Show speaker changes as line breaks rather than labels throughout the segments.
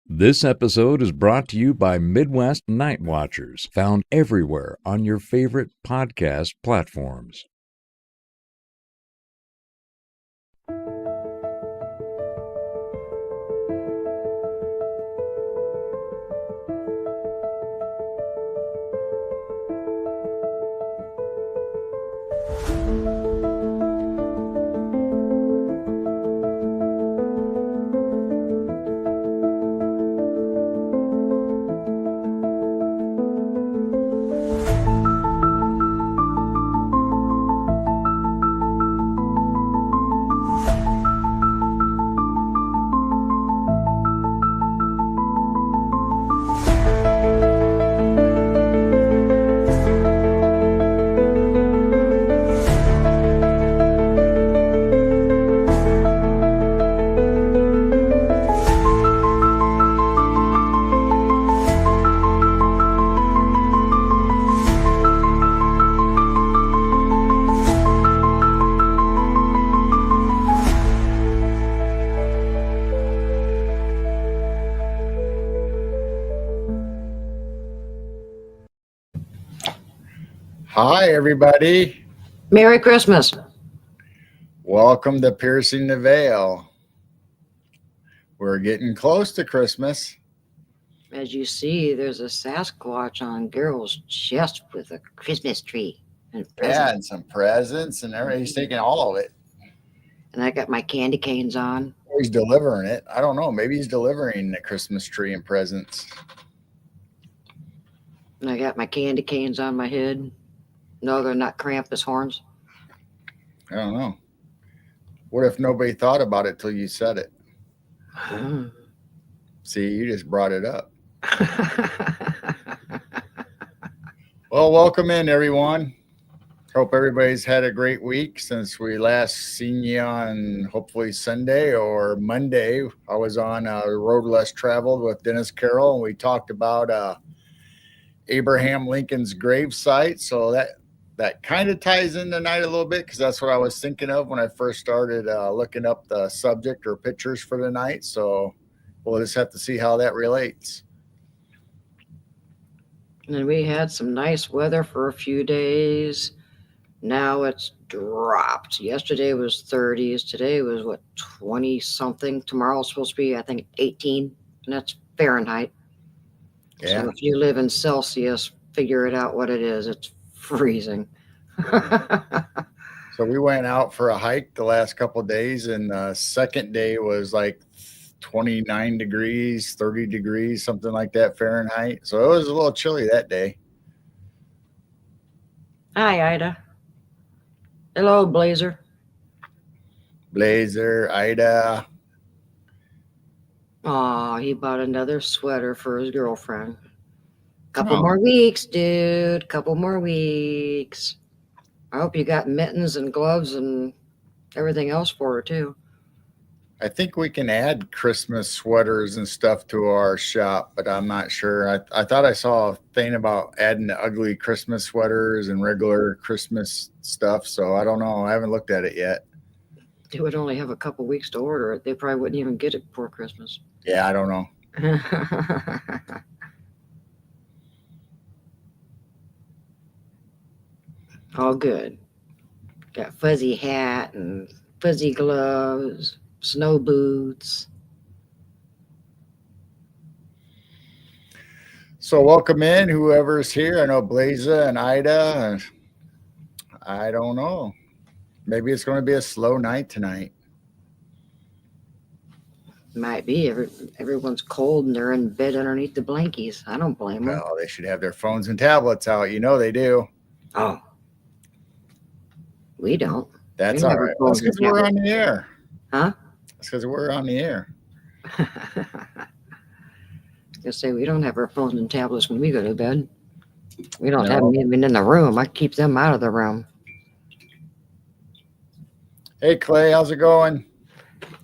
This episode is brought to you by Midwest Night Watchers, found everywhere on your favorite podcast platforms.
Hi, everybody.
Merry Christmas.
Welcome to Piercing the Veil. We're getting close to Christmas.
As you see, there's a Sasquatch on Geralt's chest with a Christmas tree and presents.
Yeah, and some presents and everybody's taking all of it.
And I got my candy canes on.
Or he's delivering it. I don't know. Maybe he's delivering the Christmas tree and presents.
And I got my candy canes on my head. No, they're not Krampus horns.
I don't know. What if nobody thought about it till you said it? See, you just brought it up. Well, welcome in, everyone. Hope everybody's had a great week since we last seen you on hopefully Sunday or Monday. I was on Road Less Traveled with Dennis Carroll, and we talked about Abraham Lincoln's grave site. So that kind of ties in tonight a little bit because that's what I was thinking of when I first started looking up the subject or pictures for tonight. So we'll just have to see how that relates.
And we had some nice weather for a few days. Now it's dropped. Yesterday was 30s. Today was 20 something. Tomorrow's supposed to be, I think, 18. And that's Fahrenheit.
Yeah.
So if you live in Celsius, figure it out what it is. It's freezing.
So we went out for a hike the last couple of days, and the second day was like 29 degrees, 30 degrees, something like that Fahrenheit. So it was a little chilly that day.
Hi, Ida. Hello, Blazer.
Blazer, Ida.
Aw, he bought another sweater for his girlfriend. Couple
Oh.
more weeks, dude. Couple more weeks. I hope you got mittens and gloves and everything else for her, too.
I think we can add Christmas sweaters and stuff to our shop, but I'm not sure. I thought I saw a thing about adding the ugly Christmas sweaters and regular Christmas stuff. So I don't know. I haven't looked at it yet.
They would only have a couple weeks to order it. They probably wouldn't even get it before Christmas.
Yeah, I don't know.
All good. Got fuzzy hat and fuzzy gloves, snow boots.
So welcome in, whoever's here. I know Blaza and Ida. I don't know. Maybe it's going to be a slow night tonight.
Might be. Everyone's cold and they're in bed underneath the blankies. I don't blame them.
Well, they should have their phones and tablets out. You know they do.
Oh. We don't.
That's
We
all
never
right.
phones
That's because
and
we're
tablets.
on the air.
Huh?
That's because we're on the air.
I say we don't have our phones and tablets when we go to bed. We don't
No.
have them even in the room. I keep them out of the room.
Hey, Clay, how's it going?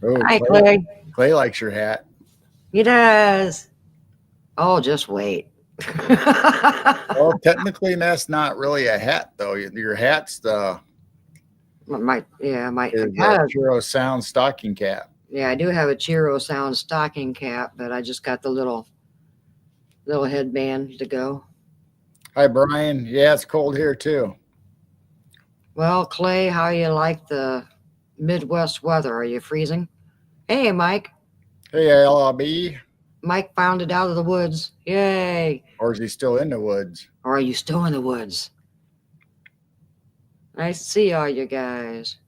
Oh,
Hi, Clay.
Clay likes your hat.
He does. Oh, just wait.
Well, technically, that's not really a hat, though. Your hat's the
My
Puro Sound stocking cap.
Yeah, I do have a Chiro Sound stocking cap, but I just got the little headband to go.
Hi, Brian. Yeah, it's cold here too.
Well, Clay, how you like the Midwest weather? Are you freezing? Hey, Mike.
Hey, LRB.
Mike found it out of the woods. Yay.
Or is he still in the woods?
Or are you still in the woods? Nice to see all you guys.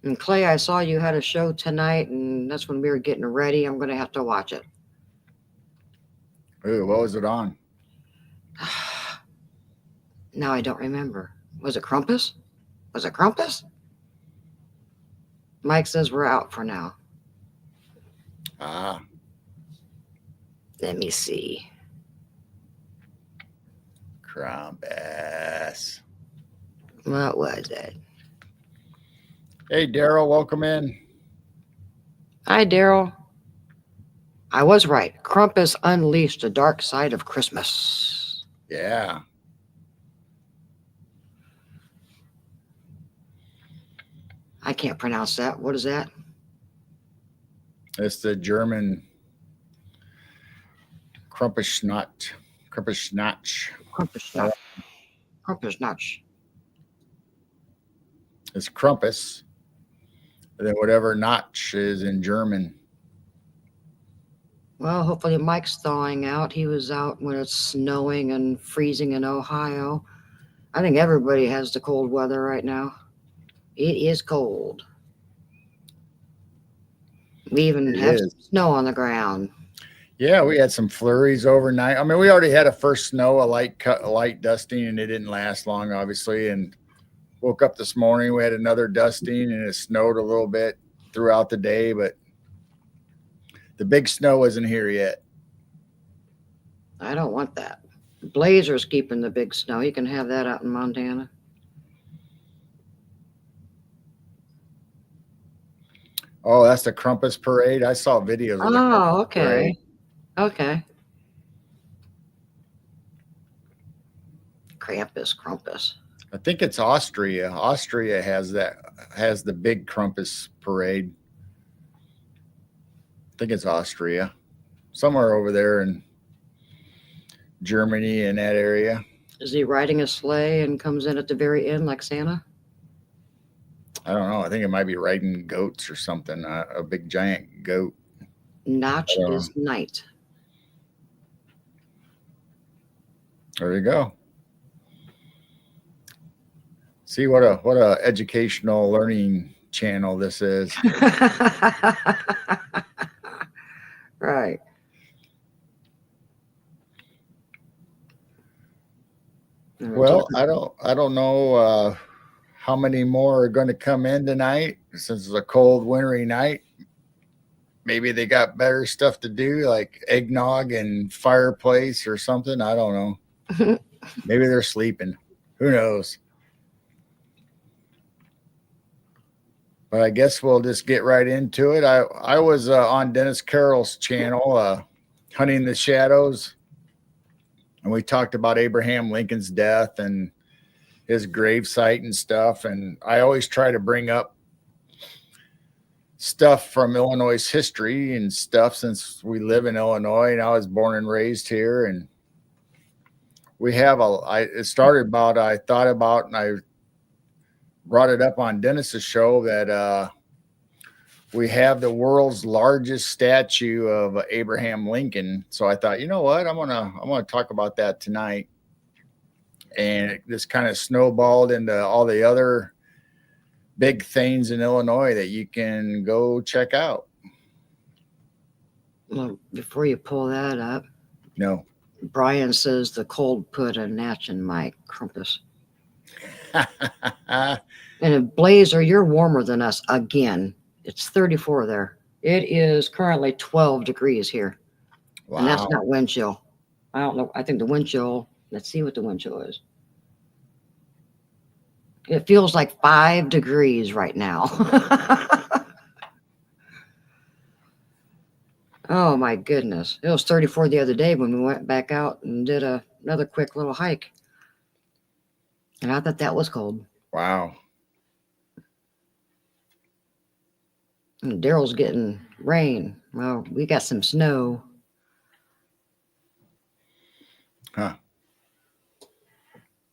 And Clay, I saw you had a show tonight, and that's when we were getting ready. I'm going to have to watch it.
Ooh, what was it on?
Now I don't remember. Was it Krampus? Was it Krampus? Mike says we're out for now.
Ah,
Let me see.
Krampus.
What was it?
Hey, Daryl, welcome in.
Hi, Daryl. I was right. Krampus unleashed the dark side of Christmas.
Yeah.
I can't pronounce that. What is that?
It's the German Krampusnacht. Krampusnacht.
Krampusnacht. Krampusnacht.
It's Krampus. And then whatever notch is in German.
Well, hopefully Mike's thawing out. He was out when it's snowing and freezing in Ohio. I think everybody has the cold weather right now. It is cold. We even
It
have
is.
some snow on the ground.
Yeah, we had some flurries overnight. I mean, we already had a first snow, a light dusting, and it didn't last long, obviously. And woke up this morning, we had another dusting, and it snowed a little bit throughout the day, but the big snow isn't here yet.
I don't want that. Blazer's keeping the big snow. You can have that out in Montana.
Oh, that's the Krampus parade. I saw videos of the Krampus
Oh, okay.
parade.
Okay. Krampus.
I think it's Austria. Austria has the big Krampus parade. I think it's Austria. Somewhere over there in Germany in that area.
Is he riding a sleigh and comes in at the very end like Santa?
I don't know. I think it might be riding goats or something. A big giant goat.
Notch is night.
There you go. See what a educational learning channel this is.
Right.
Well, I don't know how many more are going to come in tonight since it's a cold, wintry night. Maybe they got better stuff to do, like eggnog and fireplace or something. I don't know. Maybe they're sleeping. Who knows? But I guess we'll just get right into it. I was on Dennis Carroll's channel, Hunting the Shadows, and we talked about Abraham Lincoln's death and his gravesite and stuff. And I always try to bring up stuff from Illinois' history and stuff since we live in Illinois and I was born and raised here. And we have it started about, I thought about, and I brought it up on Dennis's show that we have the world's largest statue of Abraham Lincoln. So I thought, you know what, I'm gonna talk about that tonight. And it just kind of snowballed into all the other big things in Illinois that you can go check out.
Well, before you pull that up,
No.
Brian says the cold put a natch in my Krampus. And Blazer, you're warmer than us again. It's 34 there. It is currently 12 degrees here.
Wow.
And that's not wind chill. I don't know. I think the wind chill, let's see what the wind chill is. It feels like 5 degrees right now. Oh my goodness. It was 34 the other day when we went back out and did another quick little hike. And I thought that was cold.
Wow.
Daryl's getting rain. Well, we got some snow.
Huh.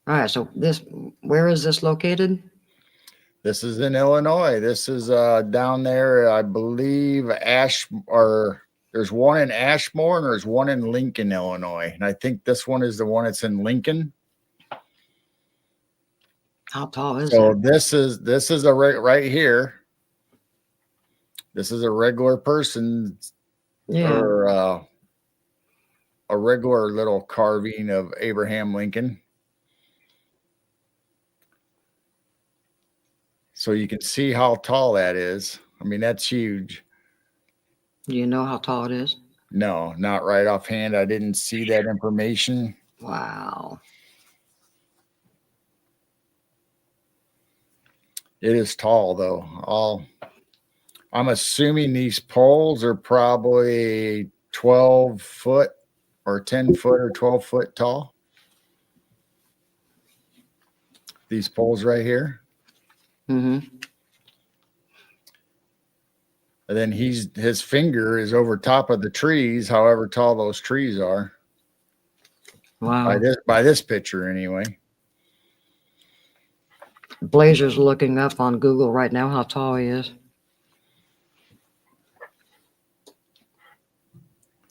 All right, so where is this located?
This is in Illinois. This is down there, I believe, there's one in Ashmore and there's one in Lincoln, Illinois. And I think this one is the one that's in Lincoln.
How tall is
So
it?
this is right here. This is a regular person
Yeah.
or a regular little carving of Abraham Lincoln. So you can see how tall that is. I mean, that's huge.
Do you know how tall it is?
No, not right offhand. I didn't see that information.
Wow.
It is tall, though. I'm assuming these poles are probably 12 foot or 10 foot or 12 foot tall. These poles right here.
Mm-hmm.
And then his finger is over top of the trees, however tall those trees are.
Wow.
By this picture, anyway.
Blazer's looking up on Google right now how tall he is.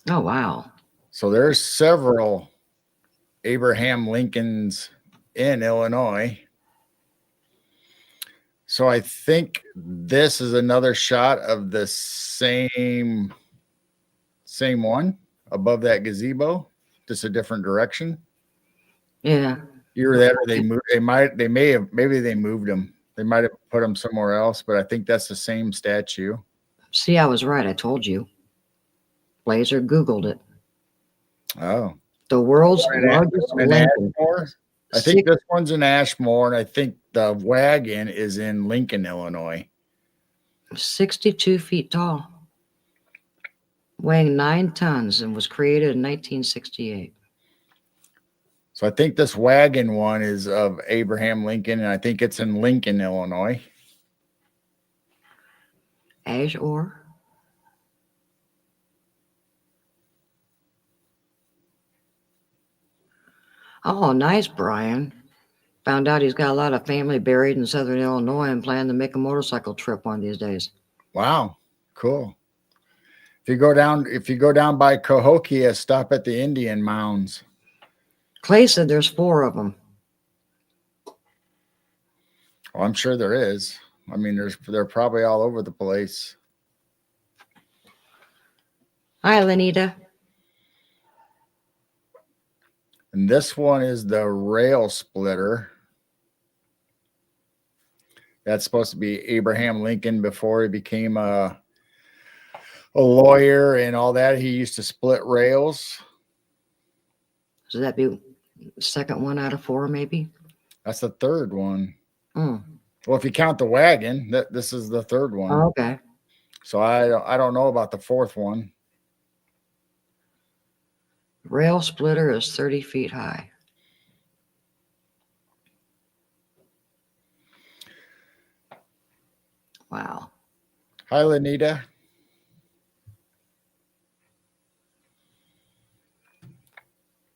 Oh, wow.
So there's several Abraham Lincolns in Illinois. So I think this is another shot of the same one above that gazebo, just a different direction.
Yeah.
Either that or they moved. Maybe they moved them. They might have put them somewhere else, but I think that's the same statue.
See, I was right. I told you. Blazer Googled it.
Oh,
The world's largest Lincoln.
Ashmore? I think this one's in Ashmore, and I think the wagon is in Lincoln, Illinois.
62 feet tall, weighing 9 tons, and was created in 1968.
So I think this wagon one is of Abraham Lincoln, and I think it's in Lincoln, Illinois.
Ashore. Oh, nice, Brian. Found out he's got a lot of family buried in southern Illinois and plan to make a motorcycle trip one of these days.
Wow, cool. If you go down by Cahokia, stop at the Indian mounds.
Clay said there's 4 of them.
Well, I'm sure there is. I mean, they're probably all over the place.
Hi, Lenita.
And this one is the rail splitter. That's supposed to be Abraham Lincoln before he became a lawyer and all that. He used to split rails.
Should that be the second one out of 4, maybe?
That's the third one.
Mm.
Well, if you count the wagon, this is the third one.
Oh, okay.
So I don't know about the fourth one.
Rail splitter is 30 feet high. Wow.
Hi, Lenita.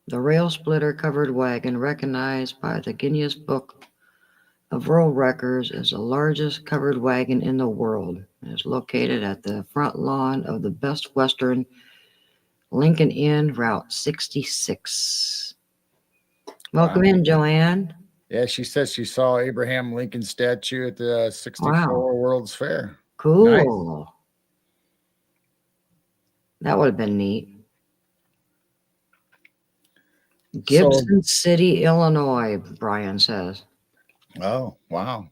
The rail splitter covered wagon, recognized by the Guinness Book of World Records as the largest covered wagon in the world, it is located at the front lawn of the Best Western Lincoln Inn, Route 66. Welcome in, Joanne.
Yeah, she says she saw Abraham Lincoln statue at the 64
Wow.
World's Fair.
Cool.
Nice.
That would have been neat. Gibson City, Illinois, Brian says.
Oh, wow.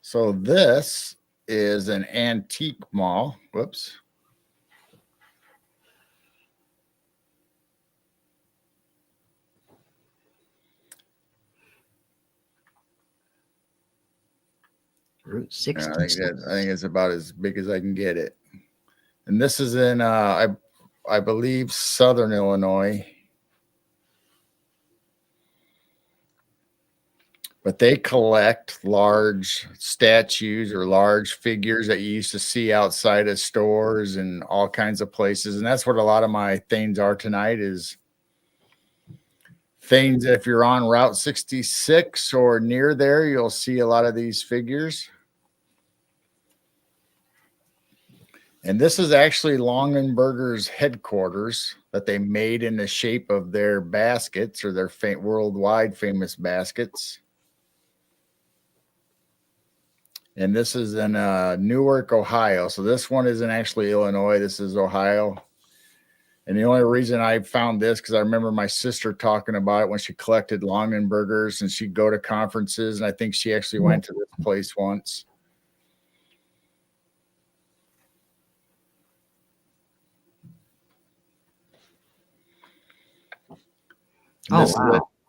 So this is an antique mall. Whoops.
Route 66.
I think it's about as big as I can get it. And this is in I believe southern Illinois. but they collect large statues or large figures that you used to see outside of stores and all kinds of places. And that's what a lot of my things are tonight is things. If you're on Route 66 or near there, you'll see a lot of these figures. And this is actually Longenberger's headquarters that they made in the shape of their baskets or their worldwide famous baskets. And this is in Newark, Ohio. So this one isn't actually Illinois. This is Ohio. And the only reason I found this, because I remember my sister talking about it when she collected Longenbergers, and she'd go to conferences. And I think she actually went to this place once.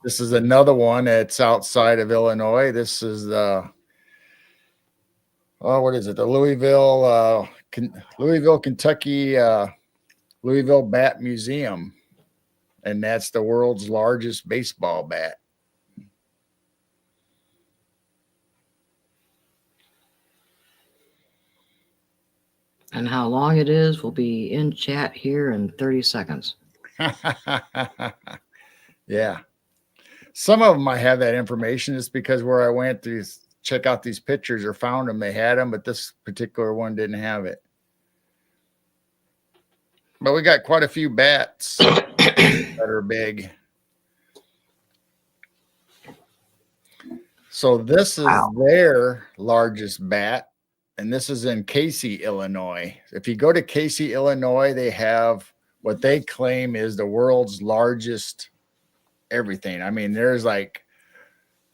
This is another one that's outside of Illinois. This is the what is it? The Louisville, Kentucky, Louisville Bat Museum, and that's the world's largest baseball bat.
And how long it is will be in chat here in 30 seconds.
Yeah. Some of them I have that information just because where I went to check out these pictures or found them, they had them, but this particular one didn't have it. But we got quite a few bats that are big. So this is their largest bat, and this is in Casey, Illinois. If you go to Casey, Illinois, they have what they claim is the world's largest everything. I mean, there's like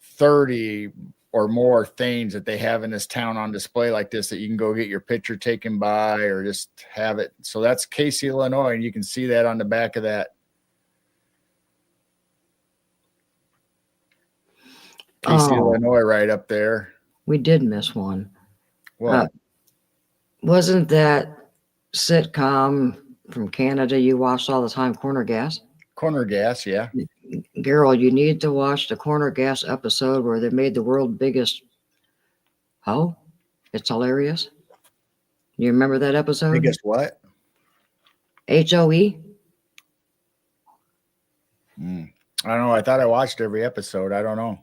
30 or more things that they have in this town on display like this that you can go get your picture taken by or just have it. So that's Casey, Illinois, and you can see that on the back of that. Casey, Illinois, right up there.
We did miss one.
What?
Wasn't that sitcom from Canada you watched all the time, Corner Gas?
Corner Gas, yeah.
Gerald, you need to watch the Corner Gas episode where they made the world's biggest. Oh, it's hilarious. You remember that episode?
Biggest what?
HOE?
I don't know. I thought I watched every episode. I don't know.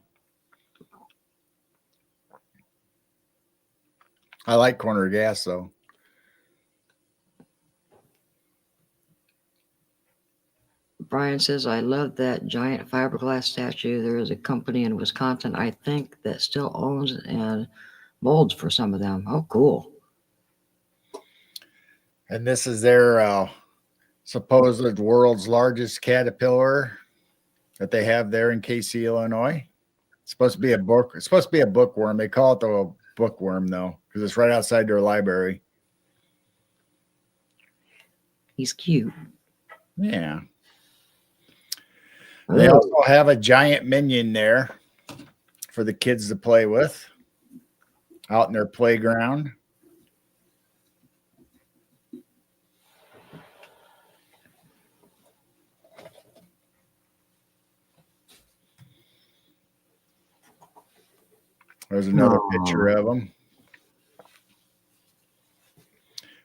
I like Corner Gas, though.
Brian says, I love that giant fiberglass statue. There is a company in Wisconsin, I think, that still owns and molds for some of them. Oh, cool.
And this is their supposed world's largest caterpillar that they have there in Casey, Illinois. It's supposed to be a book. It's supposed to be a bookworm. They call it the bookworm, though, because it's right outside their library.
He's cute.
Yeah. They also have a giant minion there for the kids to play with out in their playground. There's another picture of them.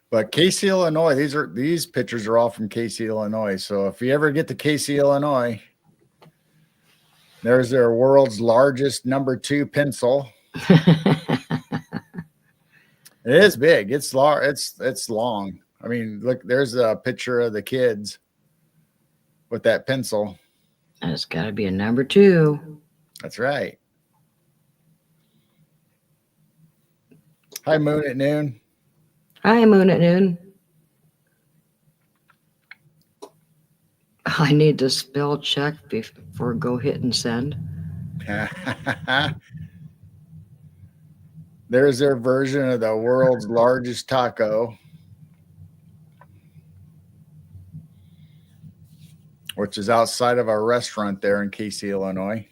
But Casey, Illinois, these pictures are all from Casey, Illinois. So if you ever get to Casey, Illinois, there's their world's largest #2 pencil. It is big. It's large. It's long. I mean, look, there's a picture of the kids with that pencil.
And it's got to be a #2.
That's right. Hi, Moon at Noon.
Hi, Moon at Noon. I need to spell check before go hit and send.
There's their version of the world's largest taco, which is outside of our restaurant there in Casey, Illinois.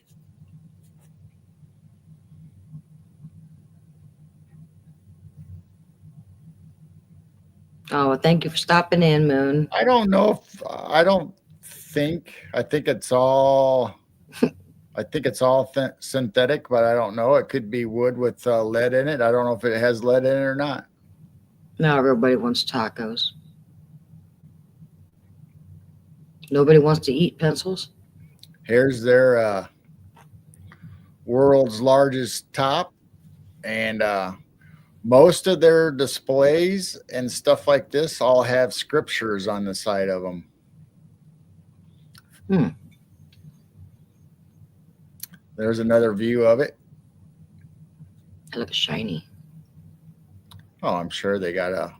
Oh, thank you for stopping in, Moon.
I don't know if I think it's all I think it's all synthetic, but I don't know. It could be wood with lead in it. I don't know if it has lead in it or not.
Now everybody wants tacos. Nobody wants to eat pencils.
Here's their world's largest top, and most of their displays and stuff like this all have scriptures on the side of them. There's another view of it.
It looks shiny.
Oh, I'm sure they got a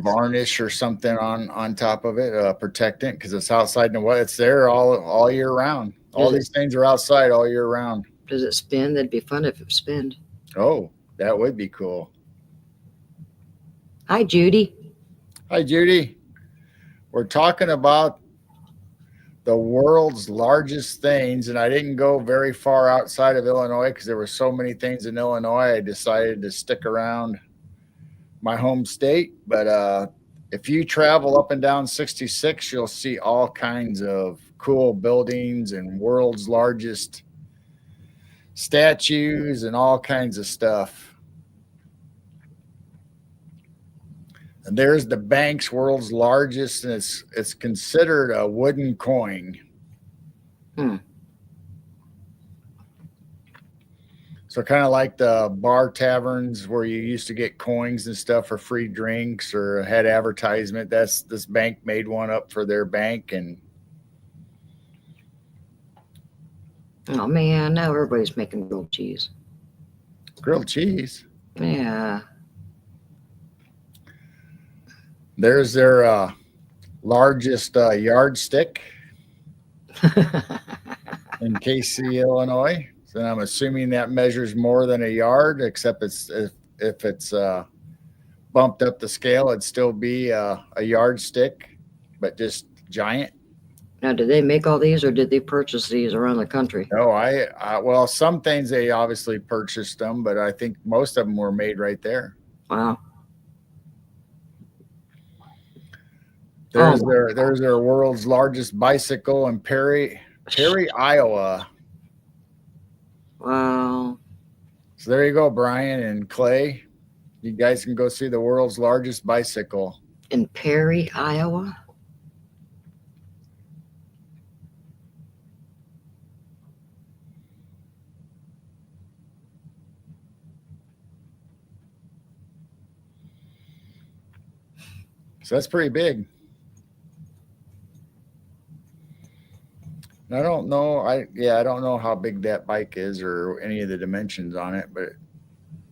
varnish or something on top of it, protectant, because it's outside in the weather. It's there all year round. All these things are outside all year round.
Does it spin? That'd be fun if it spinned.
Oh, that would be cool.
Hi, Judy.
Hi, Judy. We're talking about the world's largest things, and I didn't go very far outside of Illinois because there were so many things in Illinois. I decided to stick around my home state. But if you travel up and down 66, you'll see all kinds of cool buildings and world's largest statues and all kinds of stuff. And there's the bank's world's largest, and it's considered a wooden coin. So kind of like the bar taverns where you used to get coins and stuff for free drinks or had advertisement. This bank made one up for their bank. And
oh man, now everybody's making grilled cheese.
Grilled cheese?
Yeah.
There's their largest yardstick in Casey, Illinois. So I'm assuming that measures more than a yard, except if it's bumped up the scale, it'd still be a yardstick, but just giant.
Now, did they make all these, or did they purchase these around the country?
No, well, some things they obviously purchased them, but I think most of them were made right there.
Wow.
There's their world's largest bicycle in Perry, Iowa.
Wow.
So there you go, Brian and Clay. You guys can go see the world's largest bicycle.
In Perry, Iowa?
So that's pretty big. I don't know. I don't know how big that bike is or any of the dimensions on it, but it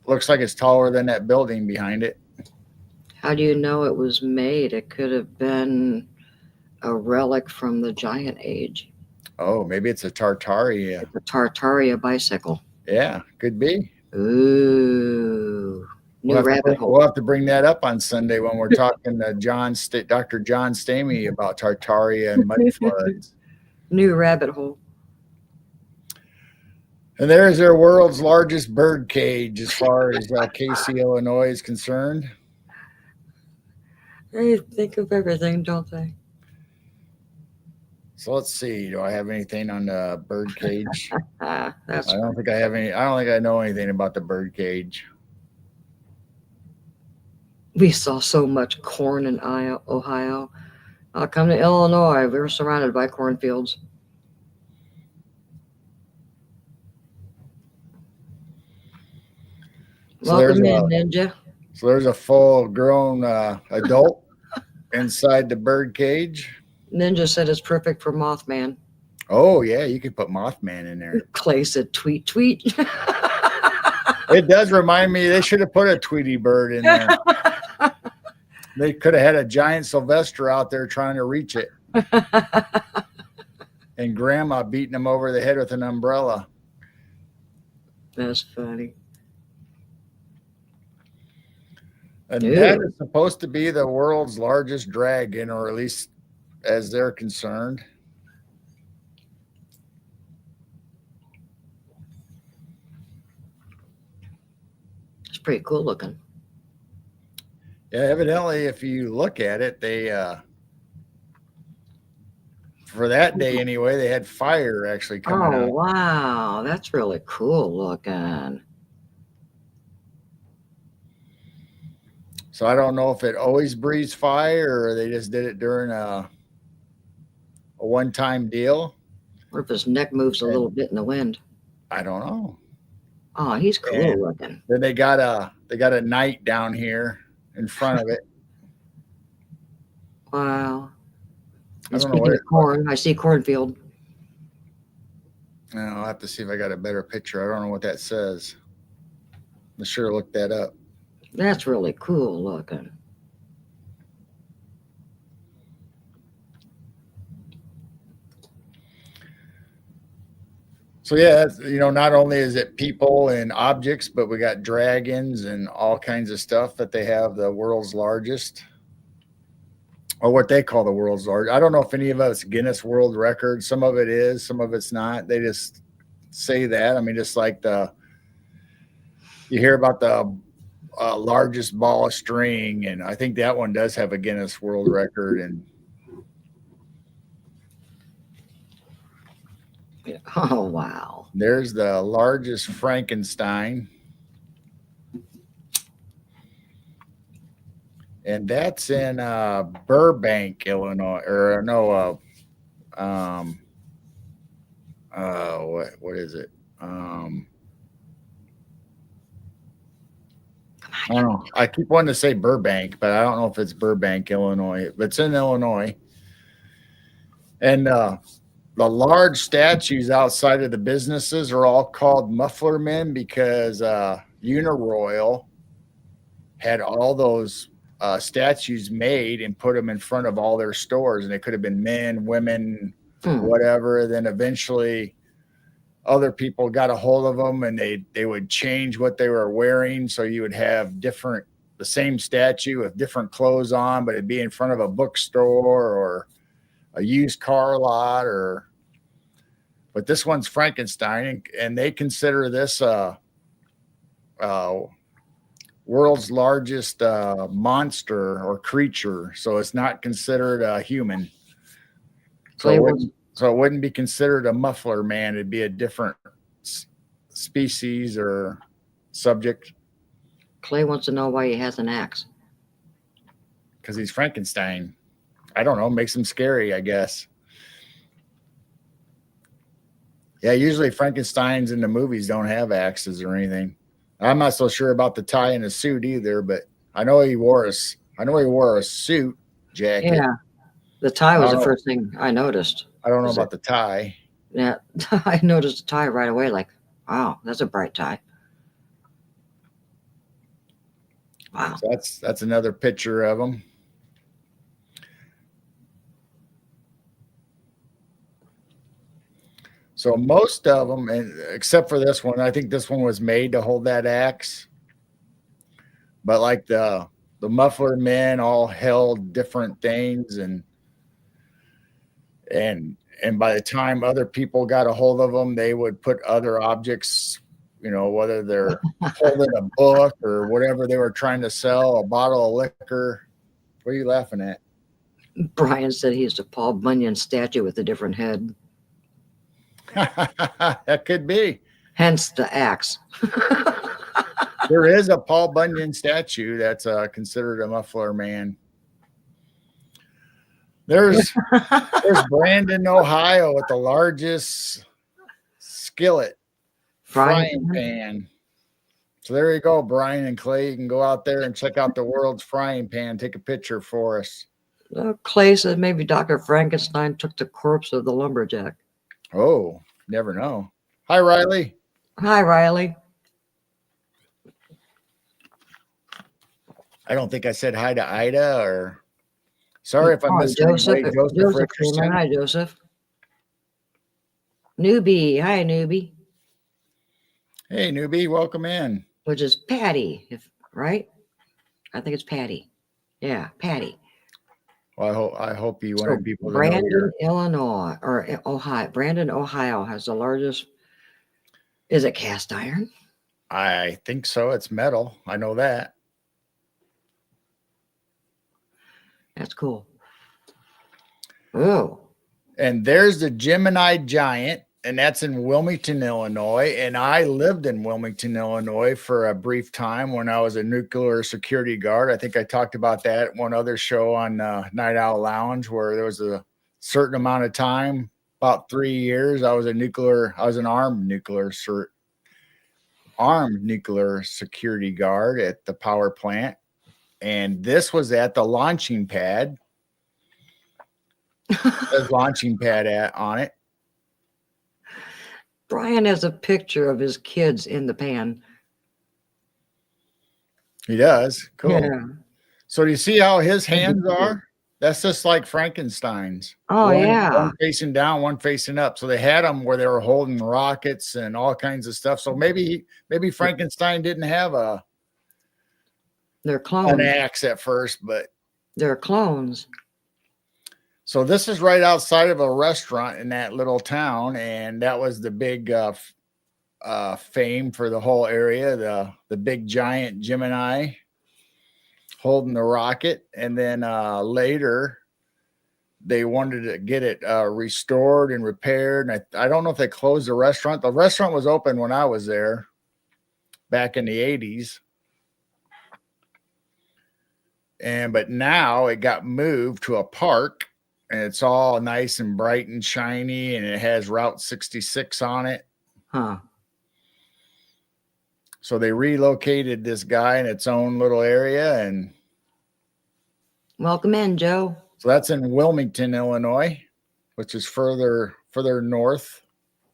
looks like it's taller than that building behind it.
How do you know it was made? It could have been a relic from the Giant Age.
Oh, maybe it's a Tartaria.
A Tartaria bicycle.
Yeah, could be.
Ooh. New rabbit hole.
We'll have to bring that up on Sunday when we're talking to Dr. John Stamey about Tartaria and mud floods.
New rabbit hole.
And there's their world's largest bird cage as far as Casey, Illinois is concerned.
They think of everything, don't they?
So let's see. Do I have anything on the bird cage?
I
don't think I have any. I don't think I know anything about the bird cage.
We saw so much corn in Ohio. I'll come to Illinois. We were surrounded by cornfields.
So
Welcome in, Ninja.
So there's a full-grown adult inside the bird cage.
Ninja said it's perfect for Mothman.
Oh, yeah, you could put Mothman in there.
Clay said, tweet, tweet.
It does remind me they should have put a Tweety bird in there. They could have had a giant Sylvester out there trying to reach it. And Grandma beating him over the head with an umbrella.
That's funny.
And that is supposed to be the world's largest dragon, or at least as they're concerned.
It's pretty cool looking.
Yeah, evidently, if you look at it, they for that day anyway, they had fire actually coming
Oh,
out.
wow. That's really cool looking.
So I don't know if it always breathes fire or they just did it during a one-time deal.
Or if his neck moves a
And
little bit in the wind.
I don't know.
Oh, he's cool
And
looking.
then they got a knight down here in front of it.
Wow.
I
And
don't know what
speaking
it,
of corn, I see cornfield.
I'll have to see if I got a better picture. I don't know what that says. I should have looked that up.
That's really cool looking.
So yeah, not only is it people and objects, but we got dragons and all kinds of stuff that they have the world's largest, or what they call the world's largest. I don't know if any of it's Guinness World Record. Some of it is, some of it's not. They just say that. I mean, just like you hear about the largest ball of string, and I think that one does have a Guinness World Record. And
Yeah. Oh, wow.
there's the largest Frankenstein. And that's in Burbank, Illinois, or no, what is it? I don't know. I keep wanting to say Burbank, but I don't know if it's Burbank, Illinois. But it's in Illinois, and the large statues outside of the businesses are all called muffler men because Uniroyal had all those statues made and put them in front of all their stores, and it could have been men, women, whatever. Then eventually other people got a hold of them, and they would change what they were wearing, so you would have the same statue with different clothes on, but it'd be in front of a bookstore or a used car lot. But this one's Frankenstein, and they consider this world's largest monster or creature, so it's not considered a human. So it wouldn't be considered a muffler man. It'd be a different species or subject.
Clay wants to know why he has an axe.
Because he's Frankenstein. I don't know. Makes him scary, I guess. Yeah, usually Frankensteins in the movies don't have axes or anything. I'm not so sure about the tie and the suit either, but I know he wore a suit jacket.
Yeah, the tie was the first thing I noticed.
I don't know about the tie.
Yeah, I noticed the tie right away. Like, wow, that's a bright tie. Wow.
So that's another picture of him. So most of them, except for this one, I think this one was made to hold that axe. But like the muffler men all held different things, and by the time other people got a hold of them, they would put other objects, whether they're holding a book or whatever they were trying to sell, a bottle of liquor. What are you laughing at?
Brian said he's a Paul Bunyan statue with a different head.
That could be.
Hence the axe.
There is a Paul Bunyan statue that's considered a muffler man. There's Brandon, Ohio, with the largest skillet frying pan. So there you go, Brian and Clay. You can go out there and check out the world's frying pan. Take a picture for us.
Clay said maybe Dr. Frankenstein took the corpse of the lumberjack.
Oh, never know. Hi, Riley.
Hi, Riley.
I don't think I said hi to Ida, or sorry if I missed
Joseph.
Joseph
Hi, Joseph. Newbie. Hi, Newbie.
Hey, Newbie. Welcome in.
Which is Patty, right? I think it's Patty. Yeah, Patty.
Well, I hope you wanted people to
Brandon, Illinois, or Ohio. Brandon, Ohio has the largest. Is it cast iron?
I think so. It's metal. I know that.
That's cool. Oh.
And there's the Gemini Giant, and that's in Wilmington, Illinois. And I lived in Wilmington, Illinois for a brief time when I was a nuclear security guard. I think I talked about that at one other show on Night Owl Lounge, where there was a certain amount of time, about 3 years. I was an armed nuclear security guard at the power plant. And this was at the launching pad. There's launching pad on it.
Brian has a picture of his kids in the pan.
He does. Cool.
Yeah.
So do you see how his hands are? That's just like Frankenstein's.
Oh,
one,
yeah.
One facing down, one facing up. So they had them where they were holding rockets and all kinds of stuff. So maybe Frankenstein didn't have
They're clones.
an axe at first, but
They're clones.
so this is right outside of a restaurant in that little town, and that was the big fame for the whole area. The big giant Gemini holding the rocket, and then later they wanted to get it restored and repaired. And I don't know if they closed the restaurant. The restaurant was open when I was there back in the 80s. But now it got moved to a park, and it's all nice and bright and shiny, and it has Route 66 on it.
Huh.
So they relocated this guy in its own little area, and
Welcome in, Joe.
so that's in Wilmington, Illinois, which is further north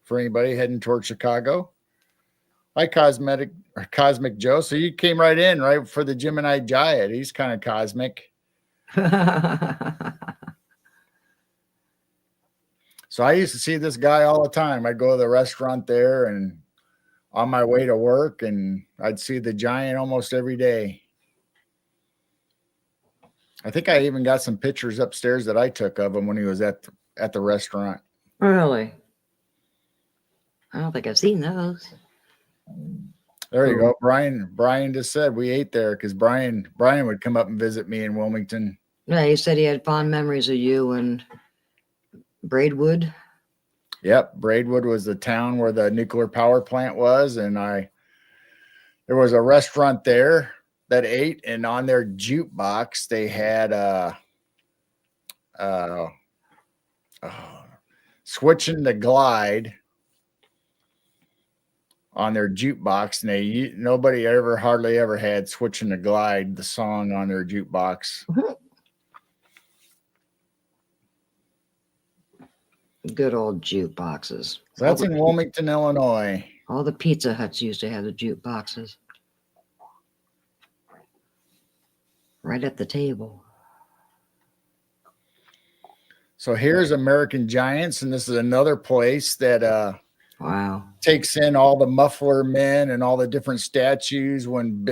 for anybody heading towards Chicago. Hi, Cosmic Joe. So you came right in right for the Gemini Giant. He's kind of cosmic. So I used to see this guy all the time. I'd go to the restaurant there and on my way to work, and I'd see the giant almost every day. I think I even got some pictures upstairs that I took of him when he was at the restaurant.
Really? I don't think I've seen those.
There you go. Brian just said we ate there because Brian would come up and visit me in Wilmington.
Yeah, he said he had fond memories of you and Braidwood.
Yep, Braidwood was the town where the nuclear power plant was, and there was a restaurant there that ate, and on their jukebox they had Switching the Glide on their jukebox, and nobody hardly ever had Switching the Glide, the song, on their jukebox.
Good old jukeboxes.
So that's in Wilmington, Illinois.
All the Pizza Huts used to have the jukeboxes right at the table.
So here's American Giants, and this is another place that
Wow.
takes in all the muffler men and all the different statues when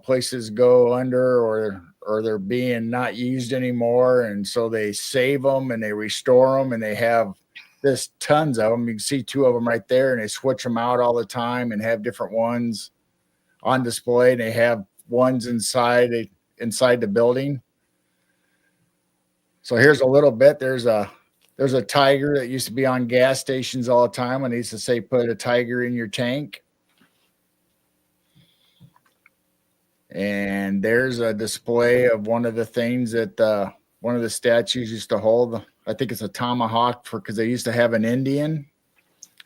places go under or they're being not used anymore, and so they save them and they restore them, and they have there's tons of them. You can see two of them right there, and they switch them out all the time and have different ones on display. And they have ones inside the building. So here's a little bit. There's a tiger that used to be on gas stations all the time, and they used to say, put a tiger in your tank. And there's a display of one of the things that one of the statues used to hold. I think it's a tomahawk because they used to have an Indian.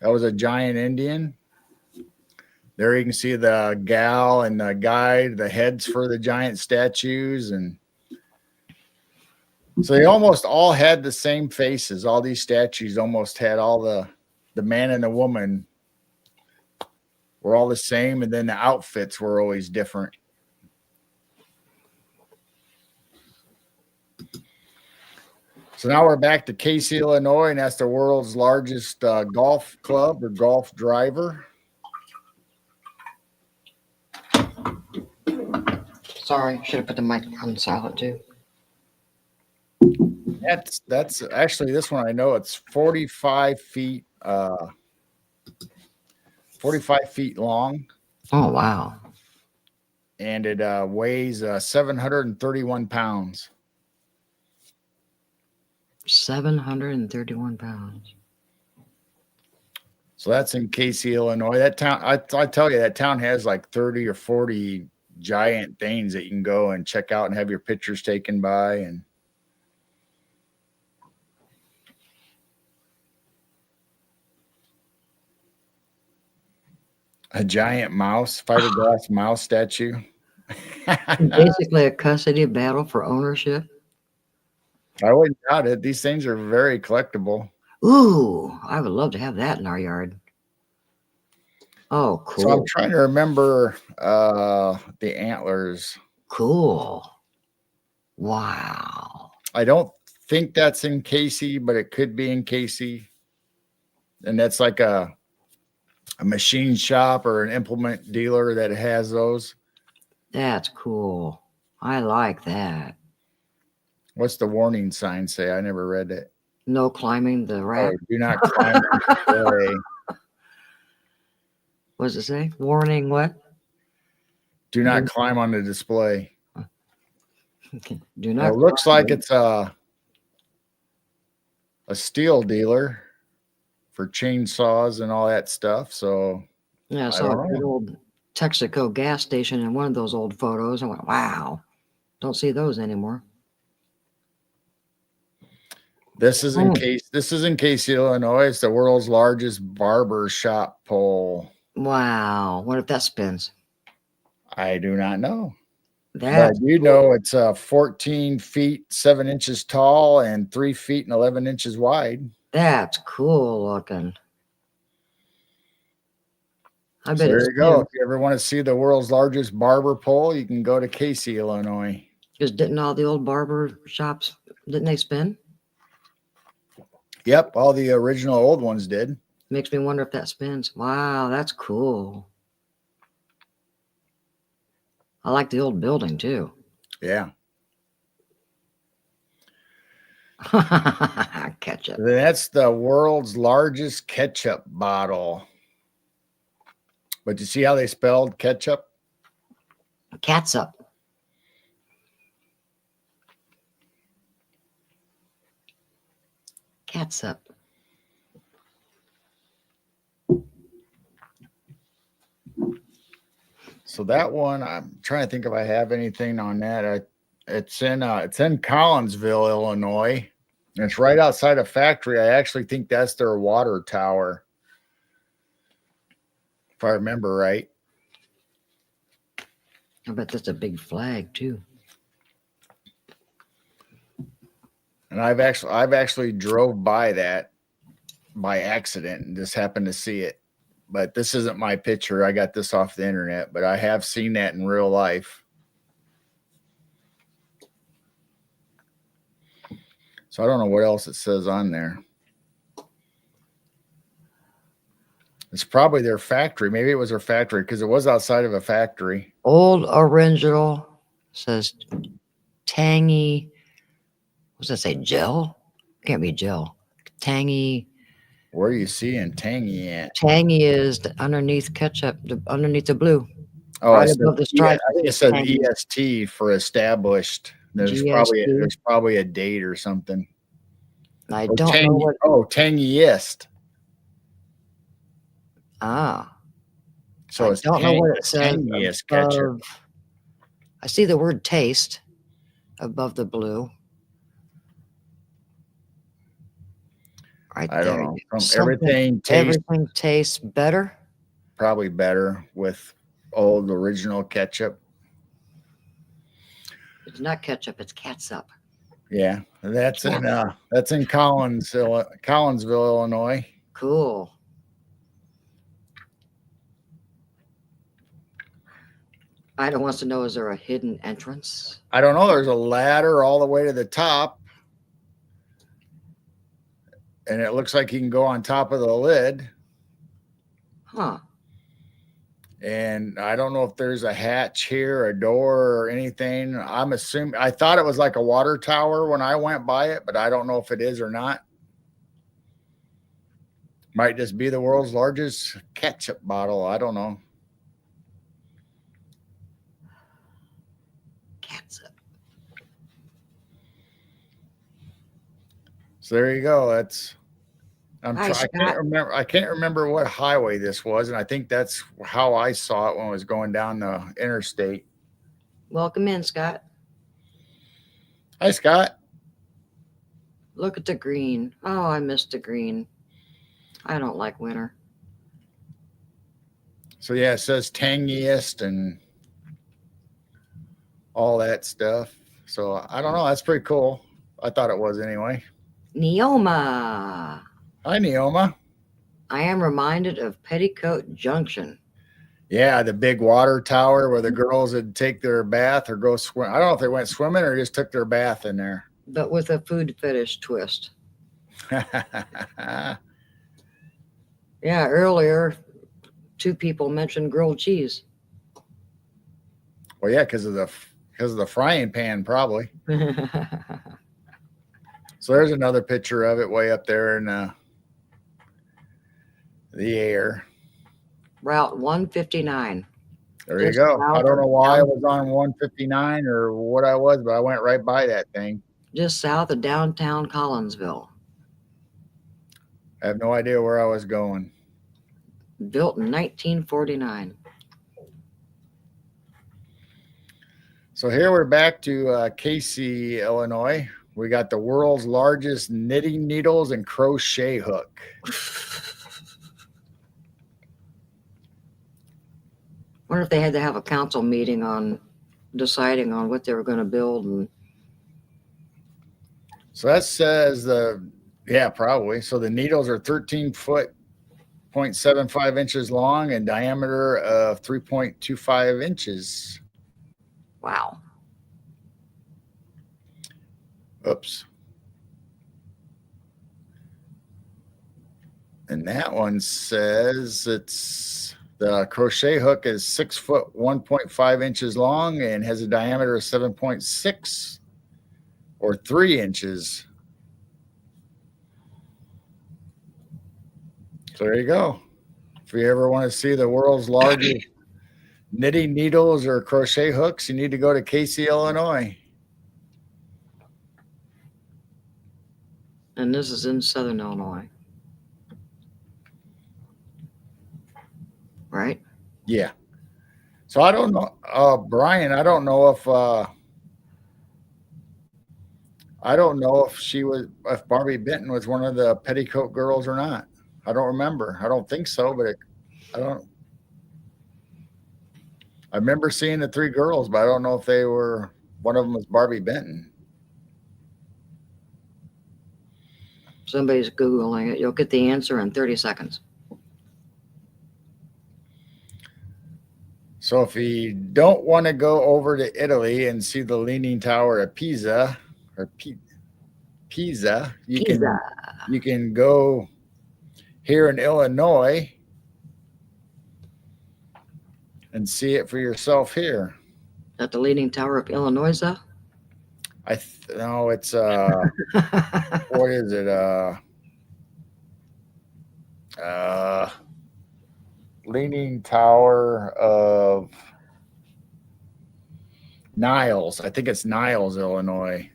That was a giant Indian. There you can see the gal and the guy, the heads for the giant statues. And so they almost all had the same faces. All these statues almost had all the man and the woman were all the same. And then the outfits were always different. So now we're back to Casey, Illinois, and that's the world's largest golf club or golf driver.
Sorry, should have put the mic on silent too.
That's actually this one. I know it's 45 feet, 45 feet long.
Oh, wow.
And it weighs 731 pounds.
731 pounds.
So that's in Casey, Illinois. That town, I tell you, that town has like 30 or 40 giant things that you can go and check out and have your pictures taken by. And a giant mouse, fiberglass mouse statue.
Basically, a custody battle for ownership.
I wouldn't doubt it. These things are very collectible.
Ooh, I would love to have that in our yard. Oh,
So I'm
cool.
trying to remember the antlers.
Cool. Wow.
I don't think that's in Casey, but it could be in Casey. And that's like a machine shop or an implement dealer that has those.
That's cool. I like that.
What's the warning sign say? I never read it.
No climbing the
Oh,
rack.
do not climb the display.
What does it say? Warning what?
Do not climb on the display.
Do
It
not.
looks like it's a steel dealer for chainsaws and all that stuff. So
Yeah, I
I
saw
don't
a good
know.
old Texaco gas station in one of those old photos. I went, wow. Don't see those anymore.
This is in Casey, Illinois. It's the world's largest barber shop pole.
Wow. What if that spins?
I do not know.
That's
But you know it's 14 feet 7 inches tall and 3 feet and 11 inches wide.
That's cool looking. I
So
bet
there
it's
you go. If you ever want to see the world's largest barber pole, you can go to Casey, Illinois.
because didn't all the old barber shops, didn't they spin?
Yep, all the original old ones did.
Makes me wonder if that spins. Wow, that's cool. I like the old building too.
Yeah.
Ketchup.
That's the world's largest ketchup bottle. But you see how they spelled ketchup?
Catsup. Catsup.
So that one, I'm trying to think if I have anything on that. It's in Collinsville, Illinois. And it's right outside a factory. I actually think that's their water tower, if I remember right.
I bet that's a big flag too.
And I've actually drove by that by accident and just happened to see it. But this isn't my picture. I got this off the internet, but I have seen that in real life. So I don't know what else it says on there. It's probably their factory. Maybe it was their factory because it was outside of a factory.
Old original says tangy. What's that say? Gel? Can't be gel. Tangy.
Where are you seeing tangy at?
Tangy is underneath ketchup, underneath the blue.
Oh,
right above the stripe.
I think it said
Tangy.
EST for established. There's
GST.
probably a date or something.
I don't know what.
Oh, tangiest.
Ah.
So
I don't know what it says.
Tangiest ketchup.
I see the word taste above the blue. Right
I
there.
don't know.
Something- everything tastes better.
Probably better with old original ketchup.
It's not ketchup, it's catsup.
Yeah, that's in Collinsville, Illinois.
Cool. Ida wants to know, is there a hidden entrance?
I don't know. There's a ladder all the way to the top. And it looks like you can go on top of the lid.
Huh.
And I don't know if there's a hatch here, a door, or anything. I'm assuming, I thought it was like a water tower when I went by it, but I don't know if it is or not. Might just be the world's largest ketchup bottle. I don't know.
Catsup.
So there you go. That's
Hi,
I can't
Scott.
remember. I can't remember what highway this was, and I think that's how I saw it when I was going down the interstate.
Welcome in, Scott.
Hi, Scott.
Look at the green. Oh, I missed the green. I don't like winter.
So yeah, it says tangiest and all that stuff. So I don't know. That's pretty cool. I thought it was anyway.
Neoma.
Hi, Neoma.
I am reminded of Petticoat Junction.
Yeah, the big water tower where the girls would take their bath or go swim. I don't know if they went swimming or just took their bath in there.
But with a food fetish twist. Yeah, earlier, 2 people mentioned grilled cheese.
Well, yeah, because of the frying pan, probably. So there's another picture of it way up there in the air.
Route 159.
There you go. I don't know why I was on 159 or what I was, but I went right by that thing.
Just south of downtown Collinsville.
I have no idea where I was going.
Built in 1949.
So here we're back to Casey, Illinois. We got the world's largest knitting needles and crochet hook.
Wonder if they had to have a council meeting on deciding on what they were going to build. And
so that says yeah, probably. So the needles are 13 foot, 0.75 inches long and diameter of 3.25 inches.
wow.
Oops. And that one says the crochet hook is 6 foot, 1.5 inches long and has a diameter of 7.6 or 3 inches. So there you go. If you ever want to see the world's largest knitting needles or crochet hooks, you need to go to Casey, Illinois.
And this is in Southern Illinois. Right?
Yeah. So I don't know, Brian, I don't know if if Barbie Benton was one of the Petticoat girls or not. I don't remember. I don't think so, but I remember seeing the 3 girls, but I don't know if one of them was Barbie Benton.
Somebody's Googling it. You'll get the answer in 30 seconds.
So if you don't want to go over to Italy and see the Leaning Tower of Pisa or Pisa, you can go here in Illinois and see it for yourself here.
At the Leaning Tower of Illinois.
No, it's what is it? Leaning Tower of Niles. I think it's Niles, Illinois.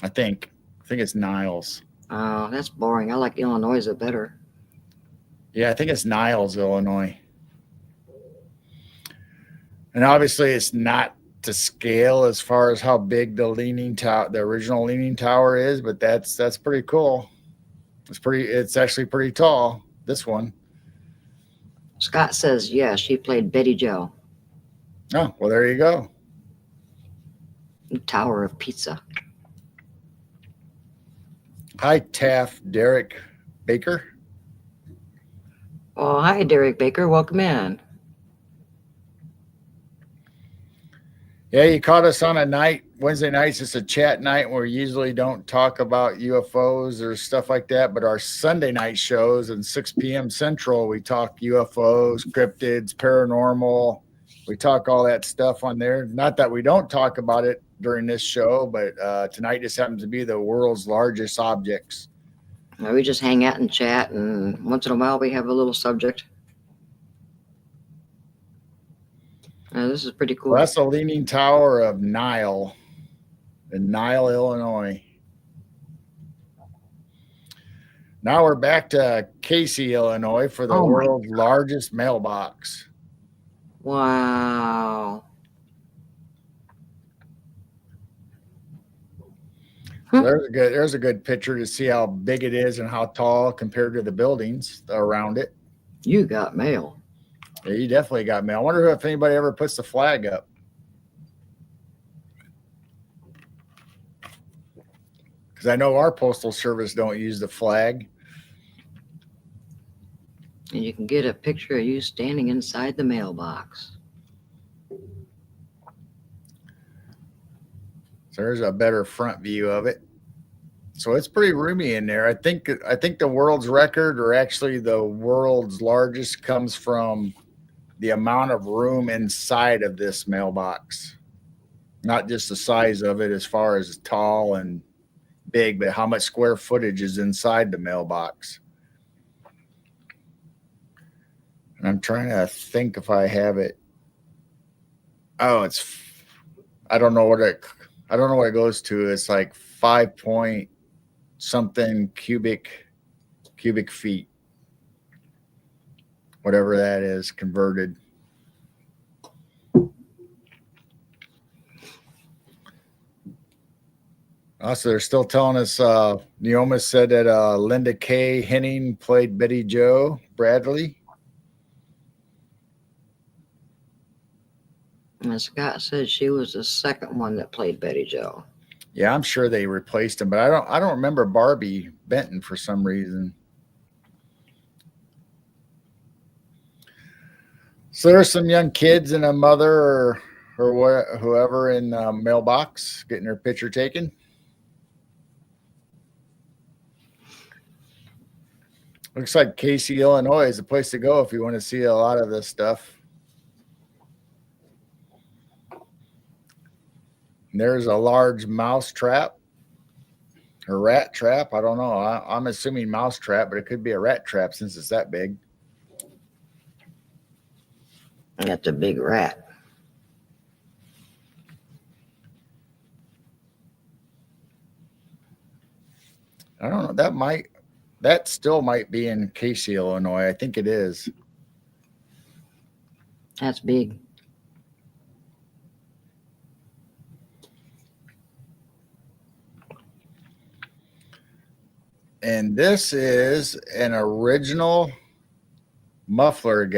I think it's Niles.
Oh, that's boring. I like Illinois better.
Yeah, I think it's Niles, Illinois. And obviously it's not to scale as far as how big the original Leaning Tower is, but that's pretty cool. It's actually pretty tall, this one.
Scott says, yes, she played Betty Jo.
Oh, well, there you go.
Tower of Pizza.
Hi, Taft Derek Baker.
Oh, hi, Derek Baker. Welcome in.
Yeah, you caught us on a night. Wednesday nights, it's a chat night where we usually don't talk about UFOs or stuff like that. But our Sunday night shows at 6 p.m. Central, we talk UFOs, cryptids, paranormal. We talk all that stuff on there. Not that we don't talk about it during this show, but tonight just happens to be the world's largest objects.
We just hang out and chat, and once in a while we have a little subject. This is pretty cool.
Well, that's the Leaning Tower of Nile in Nile, Illinois. Now we're back to Casey, Illinois for the
Oh my
world's largest mailbox.
Wow.
So there's a good picture to see how big it is and how tall compared to the buildings around it.
You got mail.
Yeah, you definitely got mail. I wonder if anybody ever puts the flag up. Because I know our postal service don't use the flag.
And you can get a picture of you standing inside the mailbox.
So there's a better front view of it. So it's pretty roomy in there. I think the world's record, or actually the world's largest, comes from the amount of room inside of this mailbox. Not just the size of it as far as tall and big, but how much square footage is inside the mailbox. And I'm trying to think if I have it. Oh, I don't know what it goes to. It's like 5 point something cubic feet, whatever that is converted. Also, they're still telling us Neoma said that Linda Kay Henning played Betty Jo Bradley.
And Scott said she was the second one that played Betty Jo.
Yeah, I'm sure they replaced him, but I don't remember Barbie Benton for some reason. So there's some young kids and a mother or whoever in the mailbox getting their picture taken. Looks like Casey, Illinois is the place to go if you want to see a lot of this stuff. And there's a large mouse trap or rat trap. I don't know. I'm assuming mouse trap, but it could be a rat trap since it's that big.
That's a big rat.
I don't know. That still might be in Casey, Illinois. I think it is.
That's big.
And this is an original muffler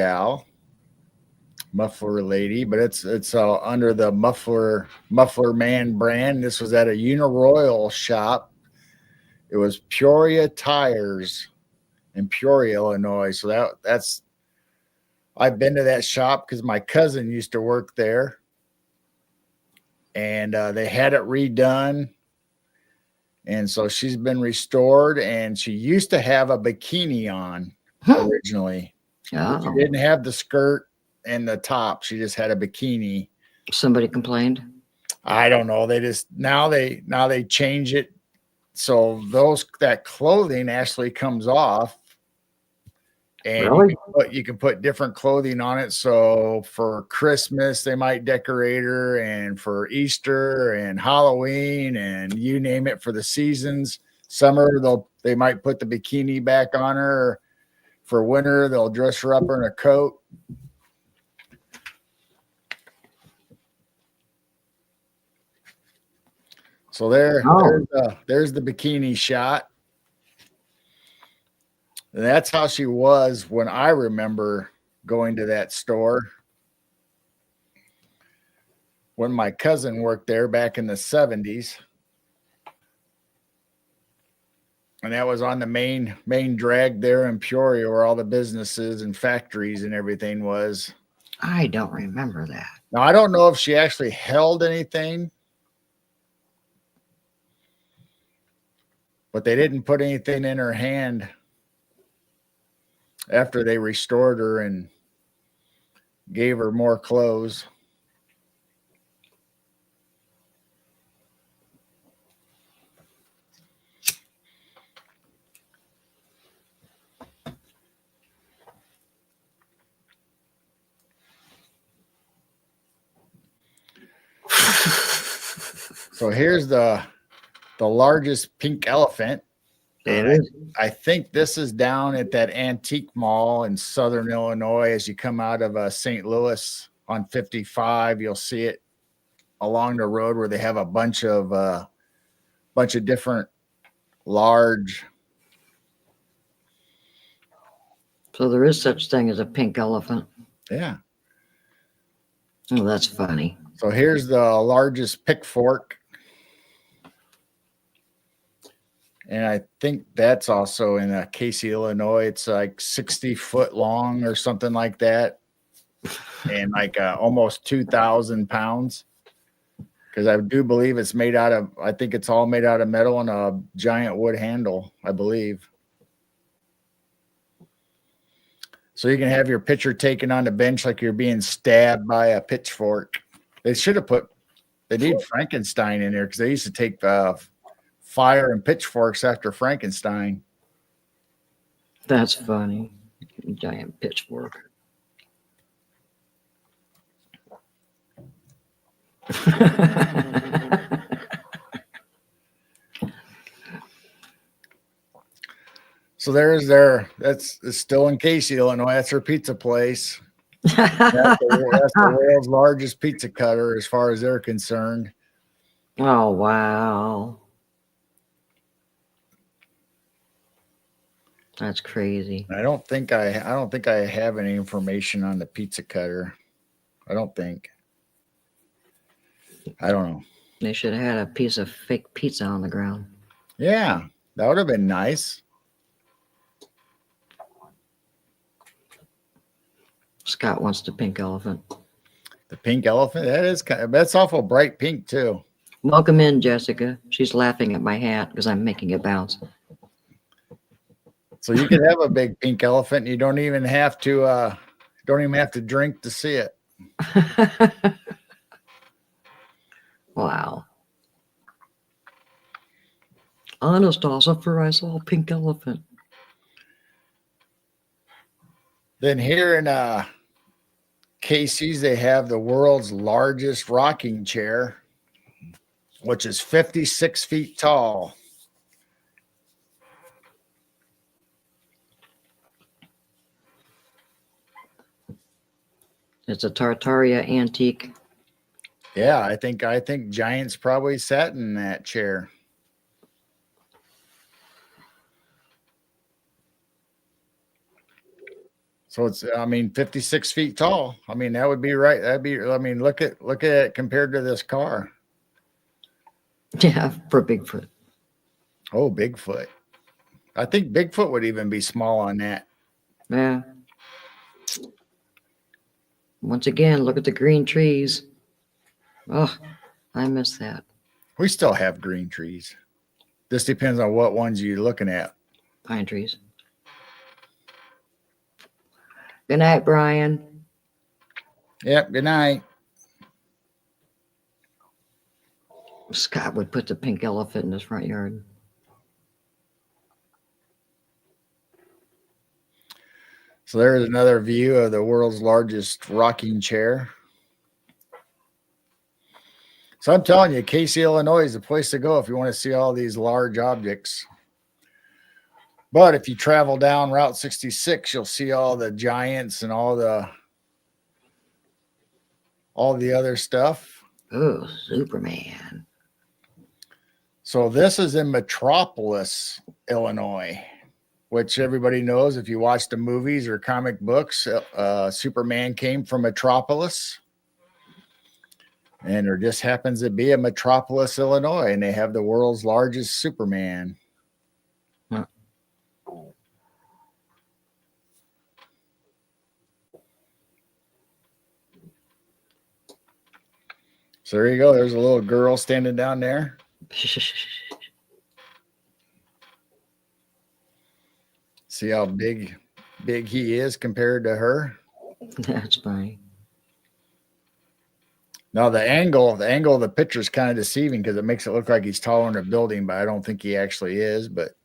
lady, but it's under the muffler man brand. This was at a Uniroyal shop. It was Peoria Tires in Peoria, Illinois. So that's I've been to that shop because my cousin used to work there, and they had it redone. And so she's been restored, and she used to have a bikini on originally.
Oh.
She didn't have the skirt and the top. She just had a bikini.
Somebody complained?
I don't know. They just now they change it so that clothing actually comes off, and
Really?
you can put different clothing on it. So for Christmas they might decorate her, and for Easter and Halloween and you name it, for the seasons. Summer they might put the bikini back on her. For winter they'll dress her up in a coat. So there's the bikini shot. And that's how she was when I remember going to that store. When my cousin worked there back in the 70s. And that was on the main drag there in Peoria, where all the businesses and factories and everything was.
I don't remember that.
Now, I don't know if she actually held anything, but they didn't put anything in her hand after they restored her and gave her more clothes. So here's the largest pink elephant
So
And
it is.
I think this is down at that antique mall in Southern Illinois. As you come out of St. Louis on 55, you'll see it along the road where they have a bunch of different large.
So there is such thing as a pink elephant.
Yeah.
Oh, that's funny.
So here's the largest pitchfork. And I think that's also in Casey, Illinois. It's like 60 foot long or something like that. And like almost 2,000 pounds. Because I do believe it's made out of, I think it's all made out of metal and a giant wood handle, I believe. So you can have your picture taken on the bench like you're being stabbed by a pitchfork. They should have they need Frankenstein in there because they used to take fire and pitchforks after Frankenstein.
That's funny. Giant pitchfork.
So that's still in Casey, Illinois. That's her pizza place. That's the world's largest pizza cutter as far as they're concerned.
Oh, wow. That's crazy.
I don't think I have any information on the pizza cutter. I don't think. I don't know.
They should have had a piece of fake pizza on the ground.
Yeah, that would have been nice.
Scott wants the pink elephant.
The pink elephant, that's awful bright pink too.
Welcome in, Jessica. She's laughing at my hat because I'm making it bounce.
So you could have a big pink elephant. And you don't even have to drink to see it.
Wow. Anastasia, I saw a pink elephant.
Then here in Casey's, they have the world's largest rocking chair, which is 56 feet tall.
It's a Tartaria antique.
Yeah, I think Giants probably sat in that chair. So it's, 56 feet tall. I mean, that would be right. Look at it compared to this car.
Yeah, for Bigfoot.
Oh, Bigfoot. I think Bigfoot would even be small on that.
Yeah. Once again, look at the green trees. Oh, I miss that.
We still have green trees. This depends on what ones you're looking at.
Pine trees. Good night, Brian.
Yep, good night.
Scott would put the pink elephant in his front yard.
So there's another view of the world's largest rocking chair. So I'm telling you, Casey, Illinois is the place to go if you want to see all these large objects. But if you travel down Route 66, you'll see all the giants and all the other stuff.
Oh, Superman.
So this is in Metropolis, Illinois, which everybody knows if you watch the movies or comic books, Superman came from Metropolis. And there just happens to be a Metropolis, Illinois, and they have the world's largest Superman.
Huh.
So there you go. There's a little girl standing down there. See how big he is compared to her.
That's funny.
Now the angle of the picture is kind of deceiving because it makes it look like he's taller than a building, but I don't think he actually is. But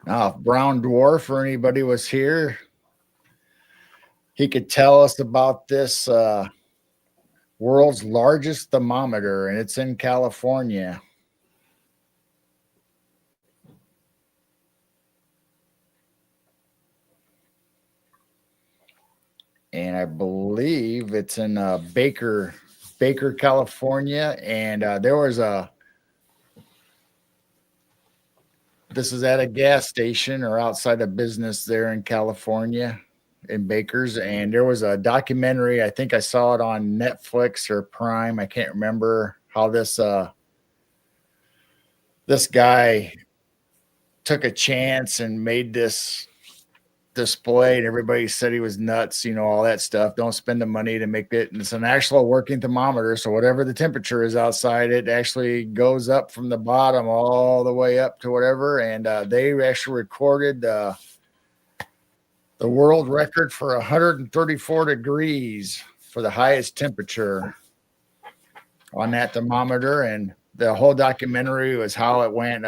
now, if Brown Dwarf or anybody was here, he could tell us about this World's largest thermometer, and it's in California. And I believe it's in Baker, California. And this is at a gas station or outside a business there in California, in Baker's. And there was a documentary. I think I saw it on Netflix or Prime. I can't remember how this guy took a chance and made this display, and everybody said he was nuts, all that stuff. Don't spend the money to make it. And it's an actual working thermometer. So whatever the temperature is outside, it actually goes up from the bottom all the way up to whatever. And they actually recorded the world record for 134 degrees for the highest temperature on that thermometer. And the whole documentary was how it went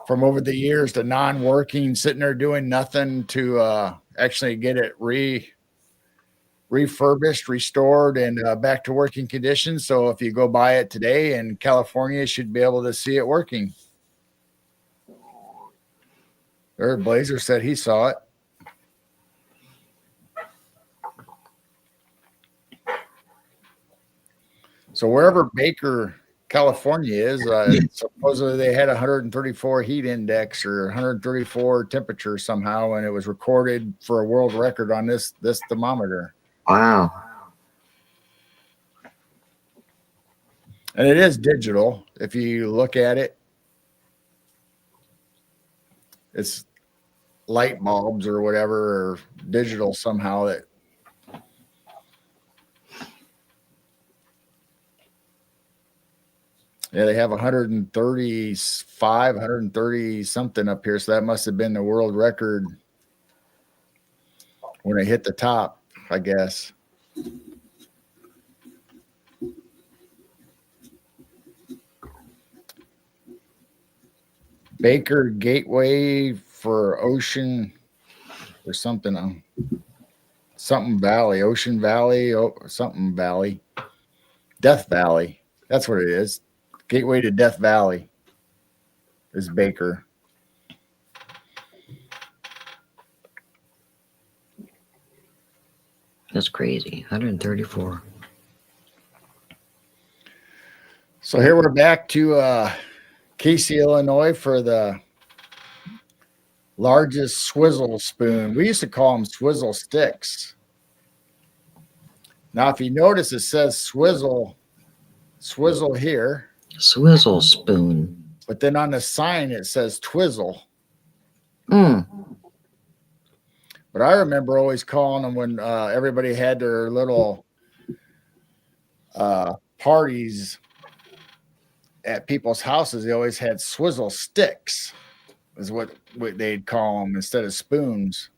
from over the years to non-working, sitting there doing nothing to actually get it refurbished, restored, and back to working conditions. So if you go by it today in California, you should be able to see it working. Eric Blazer said he saw it. So wherever Baker, California is, supposedly they had 134 heat index or 134 temperature somehow, and it was recorded for a world record on this thermometer.
Wow.
And it is digital. If you look at it, it's light bulbs or whatever, or digital somehow that. Yeah, they have 135, 130 something up here. So that must have been the world record when it hit the top, I guess. Baker Gateway for Ocean or something. Something Valley, Ocean Valley, something Valley. Death Valley. That's what it is. Gateway to Death Valley is Baker.
That's crazy. 134.
So here we're back to Casey, Illinois for the largest swizzle spoon. We used to call them swizzle sticks. Now, if you notice, it says swizzle here.
Swizzle spoon.
But then on the sign, it says twizzle.
Mm.
But I remember always calling them when everybody had their little parties at people's houses. They always had swizzle sticks, is what they'd call them instead of spoons.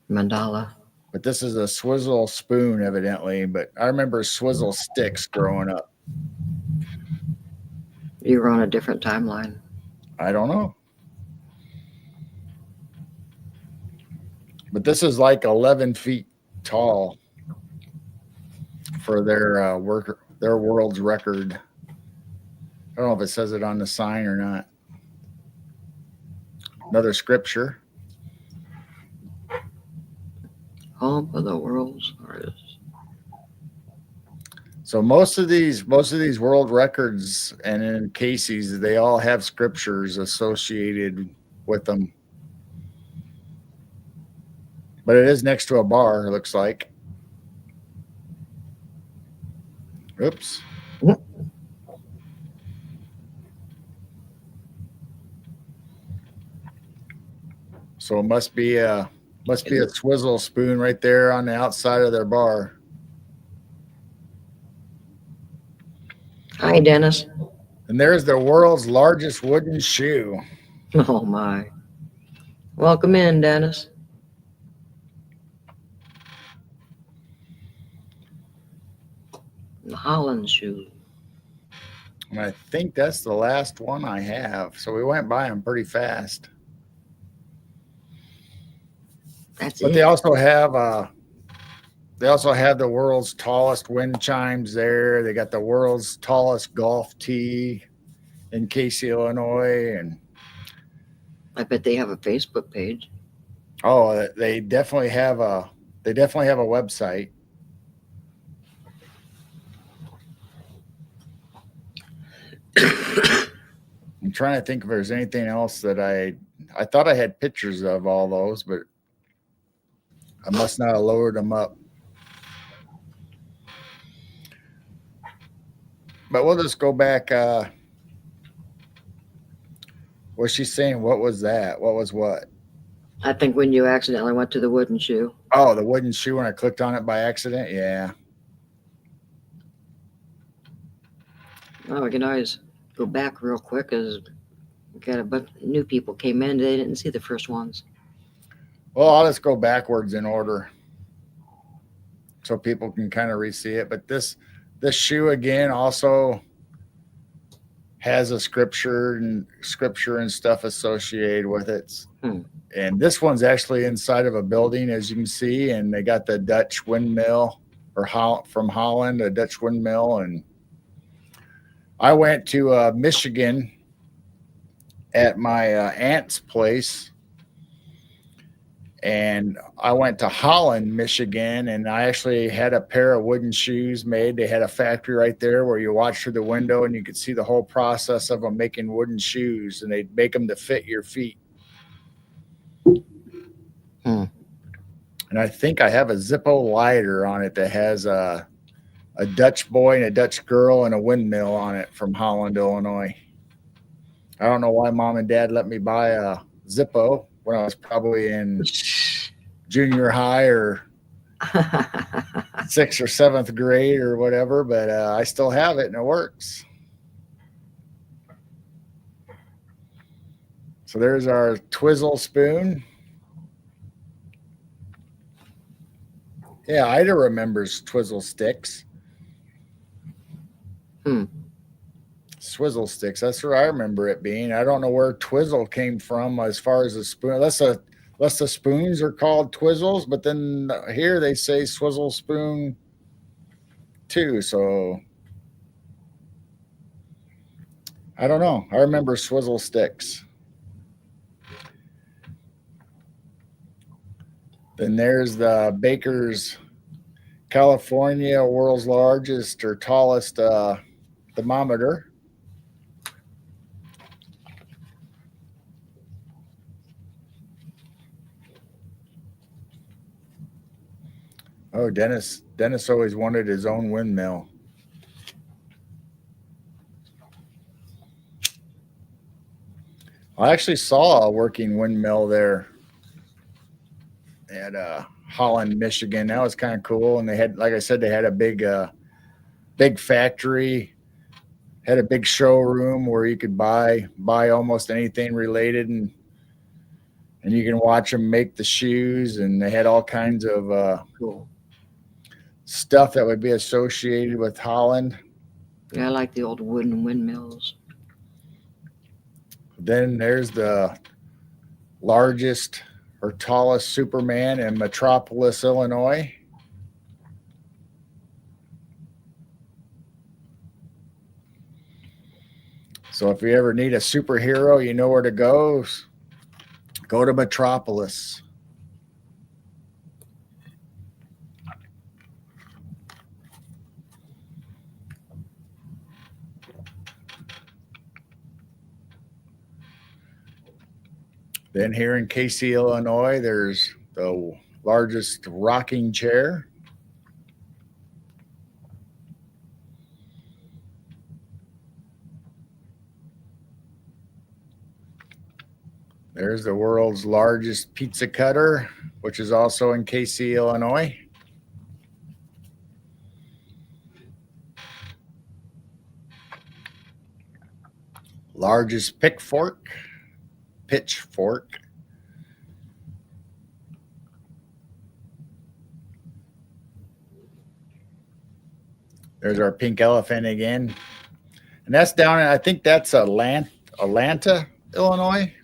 Mandala.
But this is a swizzle spoon, evidently. But I remember swizzle sticks growing up.
You were on a different timeline.
I don't know. But this is like 11 feet tall for their world's record. I don't know if it says it on the sign or not. Another scripture.
Home of the world's artist.
So most of these world records and in Casey's, they all have scriptures associated with them. But it is next to a bar, it looks like. Oops. So it must be a swizzle spoon right there on the outside of their bar.
Hi, Dennis.
And there's the world's largest wooden shoe.
Oh, my. Welcome in, Dennis. The Holland shoe.
And I think that's the last one I have. So we went by them pretty fast.
That's
But
it.
they also have They also have the world's tallest wind chimes there. They got the world's tallest golf tee in Casey, Illinois, and
I bet they have a Facebook page.
oh, they definitely have a website. I'm trying to think if there's anything else that I thought I had pictures of all those, but I must not have lowered them up. But we'll just go back. What's she saying? What was that? What was what?
I think when you accidentally went to the wooden shoe.
Oh, the wooden shoe when I clicked on it by accident? Yeah.
Oh, we can always go back real quick because we got a bunch of new people came in. They didn't see the first ones.
Well, I'll just go backwards in order so people can kind of re-see it. But this shoe again also has a scripture and stuff associated with it. And this one's actually inside of a building, as you can see, and they got the Dutch windmill from Holland, a Dutch windmill. And I went to Michigan at my aunt's place, and I went to Holland, Michigan, and I actually had a pair of wooden shoes made. They had a factory right there where you watch through the window and you could see the whole process of them making wooden shoes, and they'd make them to fit your feet. And I think I have a Zippo lighter on it that has a Dutch boy and a Dutch girl and a windmill on it from Holland, Illinois. I don't know why Mom and Dad let me buy a Zippo when I was probably in junior high or 6th or 7th grade or whatever, but I still have it and it works. So there's our Twizzle spoon. Yeah, Ida remembers Twizzle sticks. Swizzle sticks. That's where I remember it being. I don't know where Twizzle came from as far as the spoon. Unless the spoons are called Twizzles, but then here they say swizzle spoon too. So I don't know. I remember swizzle sticks. Then there's the Baker's California world's largest or tallest thermometer. Oh, Dennis always wanted his own windmill. I actually saw a working windmill there at Holland, Michigan. That was kind of cool. And they had, like I said, they had a big factory, had a big showroom where you could buy almost anything related, and you can watch them make the shoes. And they had all kinds of
Cool.
stuff that would be associated with Holland.
Yeah, I like the old wooden windmills.
Then there's the largest or tallest Superman in Metropolis, Illinois. So if you ever need a superhero, you know where to go. Go to Metropolis. Then here in Casey, Illinois, there's the largest rocking chair. There's the world's largest pizza cutter, which is also in Casey, Illinois. Largest pitchfork. There's our pink elephant again. And that's down in, I think that's Atlanta, Illinois.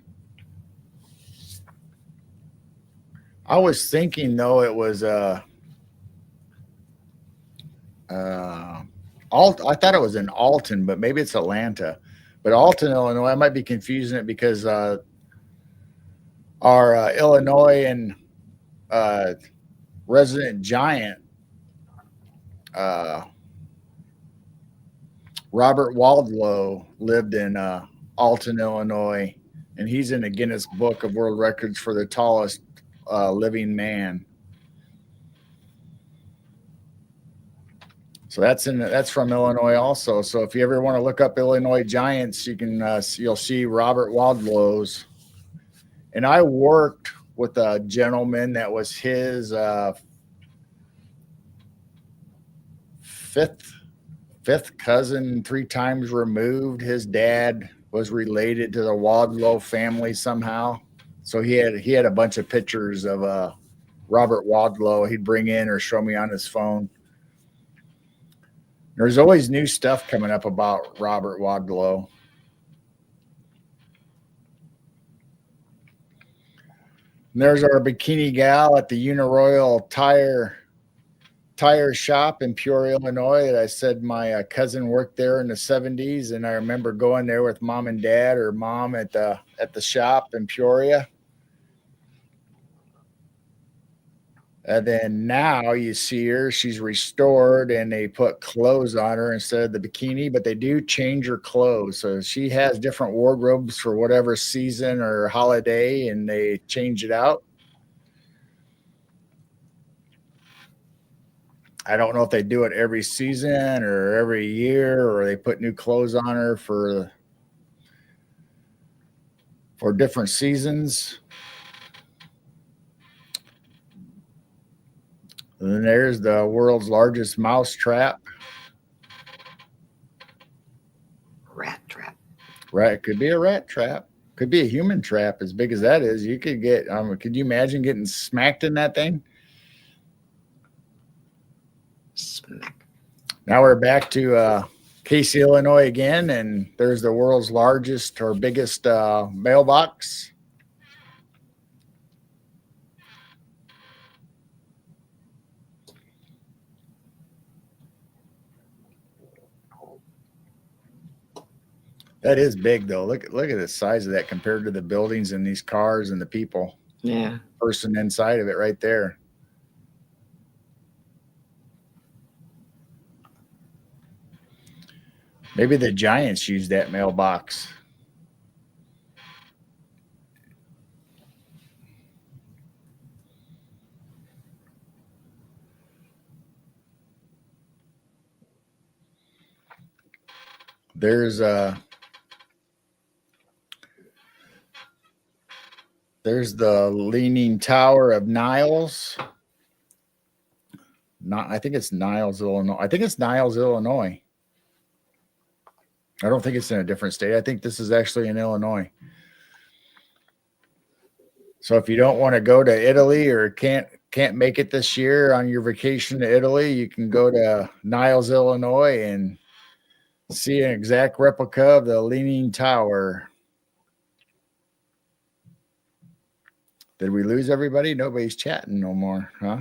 I was thinking, though, it was I thought it was in Alton, but maybe it's Atlanta. But Alton, Illinois, I might be confusing it because our Illinois and resident giant, uh, Robert Waldlow, lived in Alton, Illinois, and he's in the Guinness Book of World Records for the tallest living man. So that's from Illinois also. So if you ever want to look up Illinois giants, you can you'll see Robert Waldlow's. And I worked with a gentleman that was his fifth cousin, 3 times removed. His dad was related to the Waldlow family somehow. So he had a bunch of pictures of Robert Waldlow he'd bring in or show me on his phone. There's always new stuff coming up about Robert Waldlow. And there's our bikini gal at the Uniroyal tire shop in Peoria, Illinois. That I said my cousin worked there in the 70s, and I remember going there with mom and dad, or mom at the shop in Peoria. And then now you see her, she's restored, and they put clothes on her instead of the bikini, but they do change her clothes. So she has different wardrobes for whatever season or holiday, and they change it out. I don't know if they do it every season or every year, or they put new clothes on her for different seasons. And then there's the world's largest mouse trap.
Rat trap.
Right. It could be a rat trap. Could be a human trap as big as that is. You could get, could you imagine getting smacked in that thing?
Smack.
Now we're back to Casey, Illinois again, and there's the world's largest or biggest mailbox. That is big, though. Look at the size of that compared to the buildings and these cars and the people.
Yeah.
Person inside of it right there. Maybe the Giants use that mailbox. There's the Leaning Tower of Niles. I think it's Niles, Illinois. I think it's Niles, Illinois. I don't think it's in a different state. I think this is actually in Illinois. So if you don't want to go to Italy or can't make it this year on your vacation to Italy, you can go to Niles, Illinois, and see an exact replica of the Leaning Tower. Did we lose everybody? Nobody's chatting no more, huh?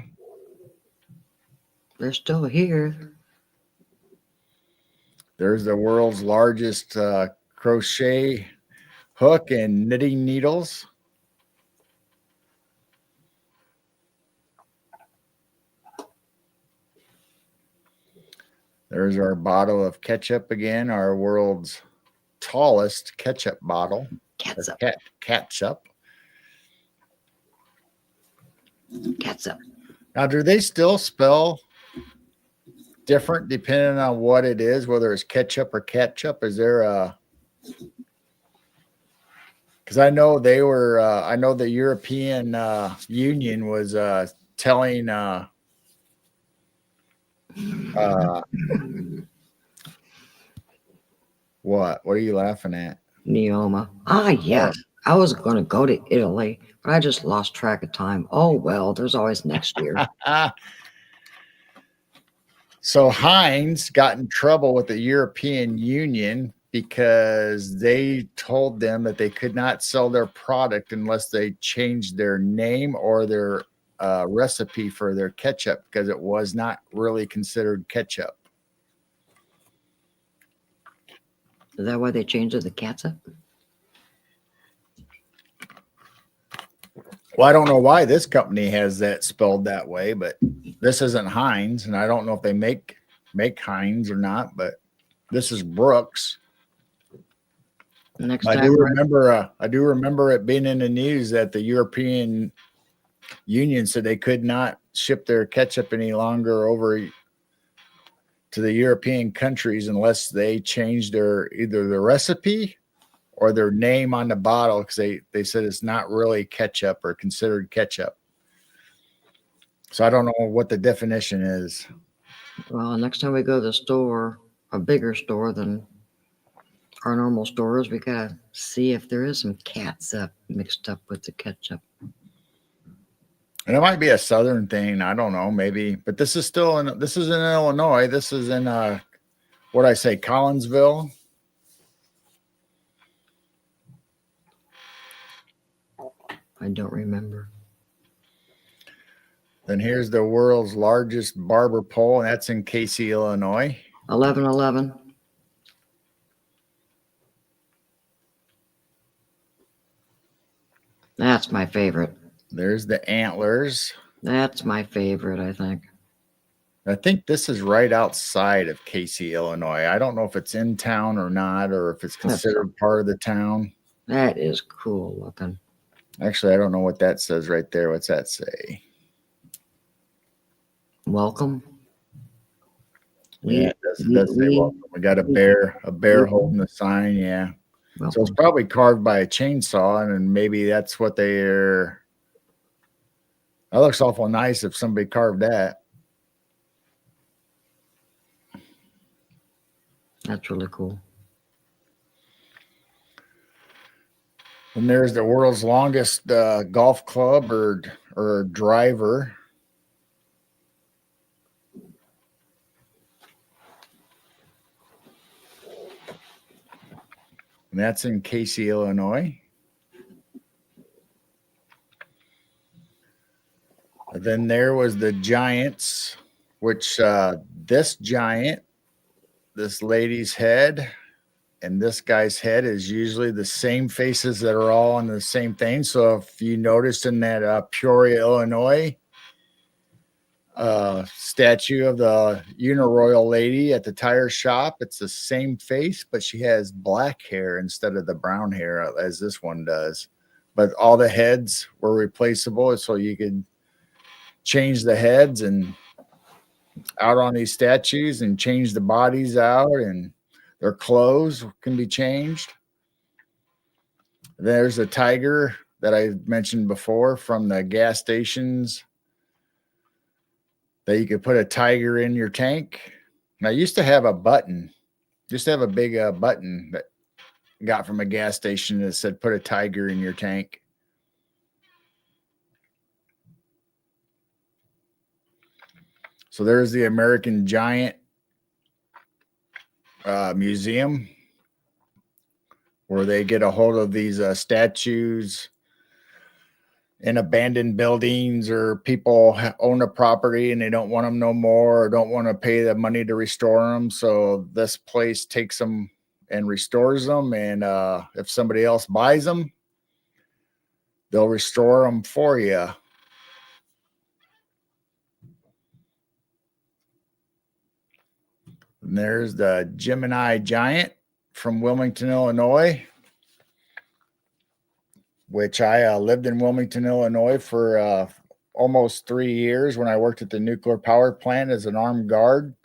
They're still here.
There's the world's largest crochet hook and knitting needles. There's our bottle of ketchup again, our world's tallest ketchup bottle.
Catsup.
Catsup.
Catsup.
Now, do they still spell different depending on what it is, whether it's ketchup or ketchup? Is there a... Because I know they were, I know the European Union was telling what are you laughing at?
Neoma. Ah, yes. I was going to go to Italy, but I just lost track of time. Oh, well, there's always next year.
So Heinz got in trouble with the European Union because they told them that they could not sell their product unless they changed their name or their recipe for their ketchup, because it was not really considered ketchup.
Is that why they changed it to catsup?
Well, I don't know why this company has that spelled that way, but this isn't Heinz, and I don't know if they make Heinz or not, but this is Brooks.
Next
I
time,
do remember it being in the news that the European Union said they could not ship their ketchup any longer over to the European countries unless they changed either the recipe or their name on the bottle, because they said it's not really ketchup or considered ketchup. So I don't know what the definition is.
well, next time we go to the store, a bigger store than our normal stores, we gotta see if there is some catsup mixed up with the ketchup.
And it might be a southern thing. I don't know, maybe. But this is in Illinois. This is in Collinsville.
I don't remember.
Then here's the world's largest barber pole, and that's in Casey, Illinois.
1111. That's my favorite.
There's the antlers.
That's my favorite, I think.
I think this is right outside of Casey, Illinois. I don't know if it's in town or not, or if it's considered part of the town.
That is cool looking.
Actually, I don't know what that says right there. What's that say?
Welcome.
Yeah, it does say welcome. We got a bear holding the sign. Yeah.
Welcome.
So it's probably carved by a chainsaw, and maybe that's what they're. That looks awful nice if somebody carved that.
That's really cool.
And there's the world's longest golf club or driver. And that's in Casey, Illinois. And then there was the Giants, which this lady's head and this guy's head is usually the same faces that are all on the same thing. So if you noticed in that Peoria, Illinois statue of the Uniroyal lady at the tire shop, it's the same face, but she has black hair instead of the brown hair as this one does. But all the heads were replaceable, so you could change the heads and out on these statues and change the bodies out, and their clothes can be changed. There's a tiger that I mentioned before from the gas stations that you could put a tiger in your tank. And I used to have a button, a big button that I got from a gas station that said put a tiger in your tank. So there's the American Giant Museum, where they get a hold of these statues in abandoned buildings, or people own a property and they don't want them no more, or don't want to pay the money to restore them. So this place takes them and restores them. And if somebody else buys them, they'll restore them for you. And there's the Gemini Giant from Wilmington, Illinois, which I lived in Wilmington, Illinois for almost 3 years when I worked at the nuclear power plant as an armed guard.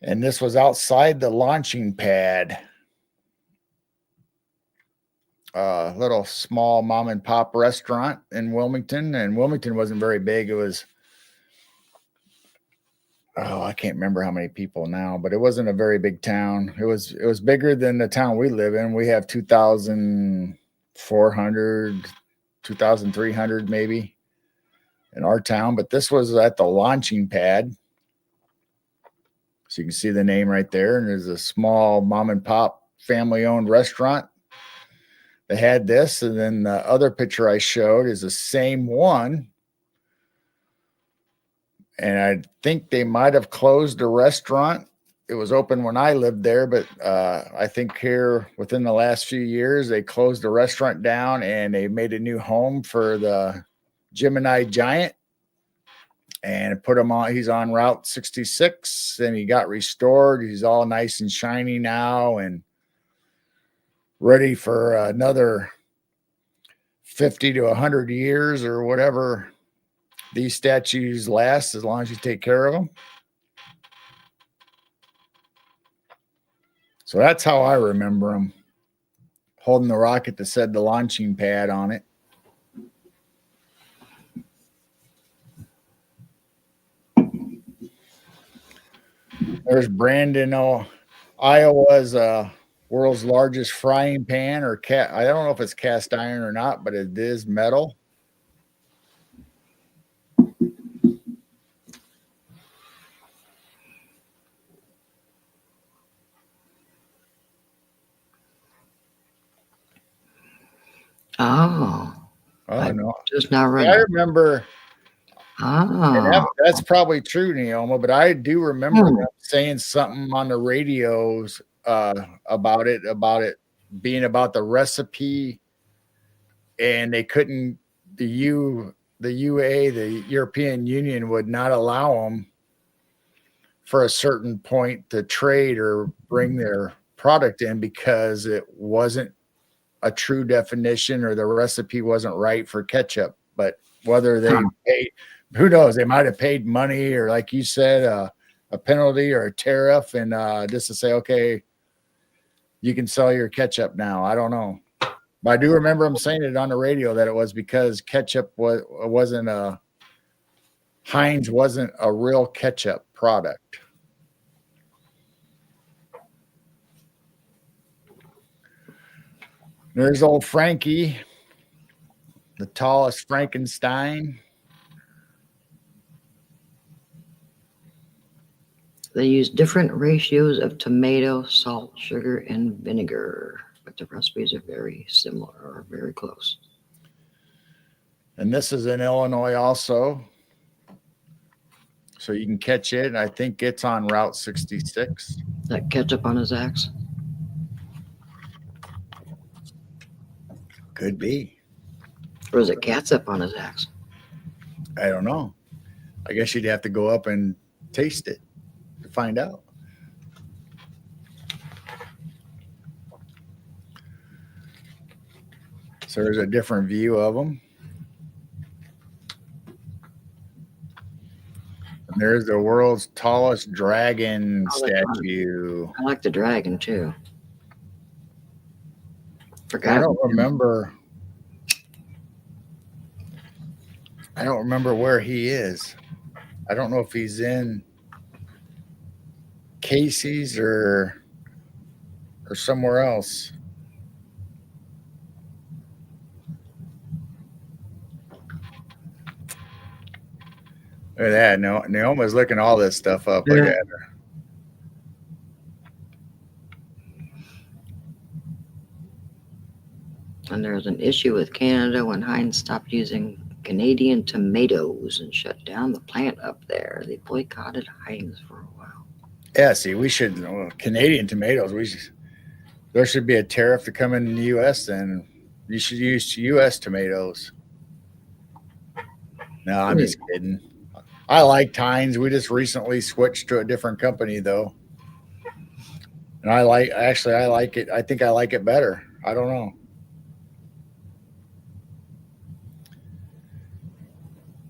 And this was outside the launching pad. A little small mom and pop restaurant in Wilmington. And Wilmington wasn't very big. It was, I can't remember how many people now, but it wasn't a very big town. It was bigger than the town we live in. We have 2,400, 2,300 maybe in our town, but this was at the launching pad. So you can see the name right there. And there's a small mom and pop family owned restaurant. They had this. And then the other picture I showed is the same one. And I think they might have closed the restaurant it was open when I lived there, but I think here within the last few years they closed the restaurant down and they made a new home for the Gemini Giant and put him on. He's on Route 66 and he got restored. He's all nice and shiny now and ready for another 50 to 100 years or whatever these statues last, as long as you take care of them. So that's how I remember them, holding the rocket that said the launching pad on it. There's Brandon, Iowa's world's largest frying pan, or I don't know if it's cast iron or not, but it is metal.
Oh,
Oh no,
just now
I remember.
Oh,
That's probably true, Neoma, but I do remember them saying something on the radios about it being about the recipe, and they couldn't. The UA, the European Union, would not allow them for a certain point to trade or bring their product in because it wasn't a true definition or the recipe wasn't right for ketchup. But whether they paid, who knows, they might have paid money or, like you said, a penalty or a tariff, and just to say, okay, you can sell your ketchup now. I don't know. But I do remember them saying it on the radio that it was because ketchup wasn't a Heinz wasn't a real ketchup product. There's old Frankie, the tallest Frankenstein.
They use different ratios of tomato, salt, sugar, and vinegar, but the recipes are very similar or very close.
And this is in Illinois also. So you can catch it. And I think it's on Route 66.
That ketchup on his axe?
Could be.
Or is it catsup on his axe?
I don't know. I guess you'd have to go up and taste it to find out. So there's a different view of them. And there's the world's tallest dragon statue.
I like the dragon too.
I don't remember where he is. I don't know if he's in Casey's or somewhere else. Look at that. Neoma's looking all this stuff up. Look at her.
And there's an issue with Canada when Heinz stopped using Canadian tomatoes and shut down the plant up there. They boycotted Heinz for a while.
Yeah, see, we should Canadian tomatoes. There should be a tariff to come in the U.S. Then you should use U.S. tomatoes. No, I'm just kidding. I like Heinz. We just recently switched to a different company though, and I like it. I think I like it better. I don't know.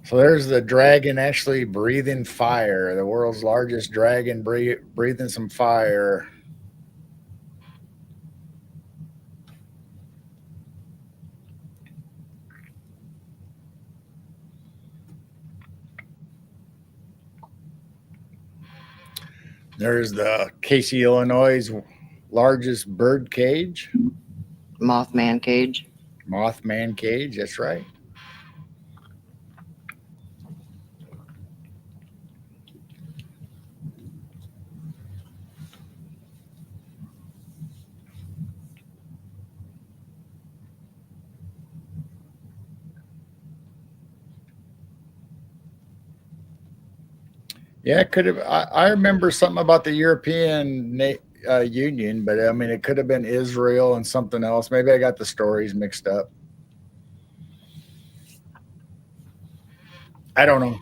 So there's the dragon actually breathing fire, the world's largest dragon breathing some fire. There's the Casey, Illinois' largest bird cage.
Mothman cage.
Mothman cage, that's right. Yeah, it could have. I remember something about the European Union, but I mean, it could have been Israel and something else. Maybe I got the stories mixed up. I don't know.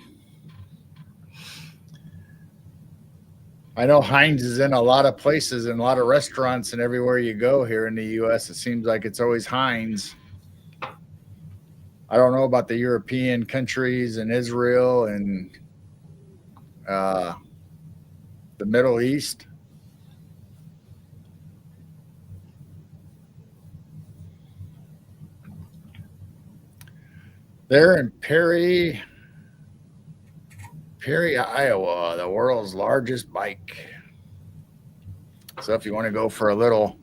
I know Heinz is in a lot of places and a lot of restaurants, and everywhere you go here in the U.S., it seems like it's always Heinz. I don't know about the European countries and Israel and uh, the Middle East. They're in Perry, Iowa, the world's largest bike. So if you want to go for a little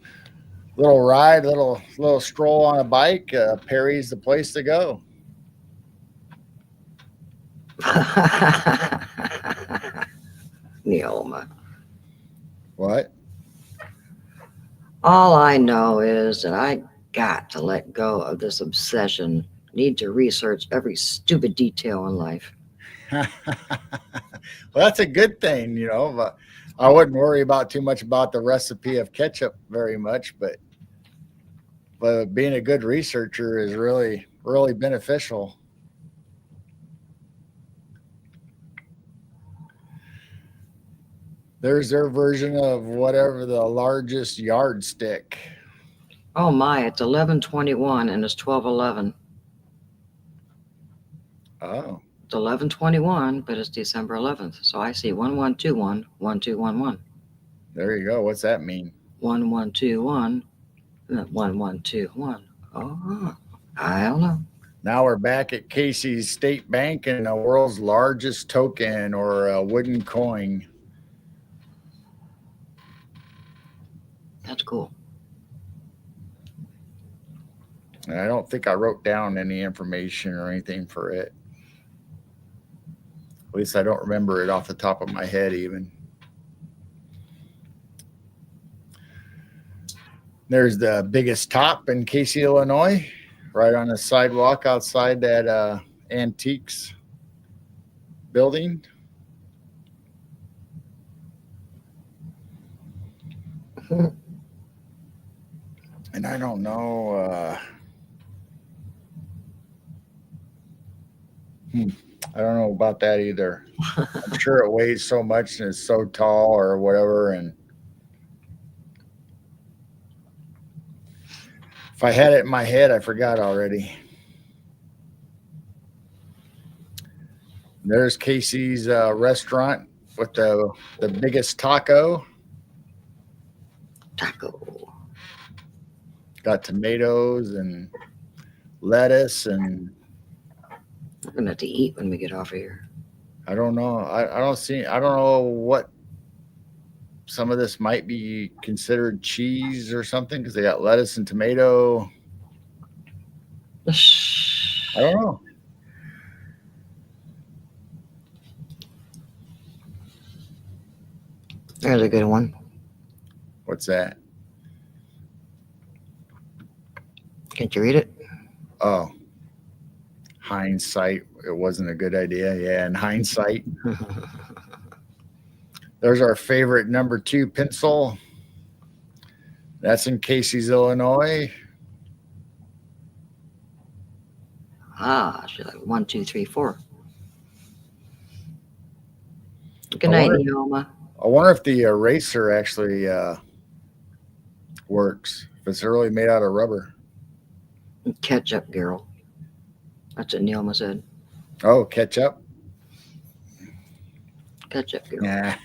ride, little stroll on a bike, Perry's the place to go.
Neoma.
What?
All I know is that I got to let go of this obsession. Need to research every stupid detail in life.
Well, that's a good thing, but I wouldn't worry about too much about the recipe of ketchup very much, but being a good researcher is really, really beneficial. There's their version of whatever the largest yardstick.
Oh my, it's 11:21 and it's 12:11.
Oh,
It's 11:21, but it's December 11th. So I see 1121 1211.
there you go. What's that mean?
1121 1121. Oh, I don't know.
Now we're back at Casey's State Bank and the world's largest token or a wooden coin.
That's cool.
And I don't think I wrote down any information or anything for it. At least I don't remember it off the top of my head even. There's the biggest top in Casey, Illinois, right on the sidewalk outside that Antiques building. And I don't know. I don't know about that either. I'm sure it weighs so much and it's so tall or whatever. And if I had it in my head, I forgot already. There's Casey's restaurant with the biggest taco.
Taco.
Got tomatoes and lettuce and
We're gonna have to eat when we get off of here.
I don't know. I don't know what some of this might be considered cheese or something because they got lettuce and tomato. I don't know.
There's a good one.
What's that?
Can't you read it?
Oh, hindsight. It wasn't a good idea. Yeah, in hindsight. There's our favorite number 2 pencil. That's in Casey's, Illinois.
She's like 1, 2, 3, 4. Good night, Neoma.
I wonder if the eraser actually works. If it's really made out of rubber.
Ketchup, girl. That's what Neoma said.
Oh, ketchup.
Ketchup, girl.
Yeah.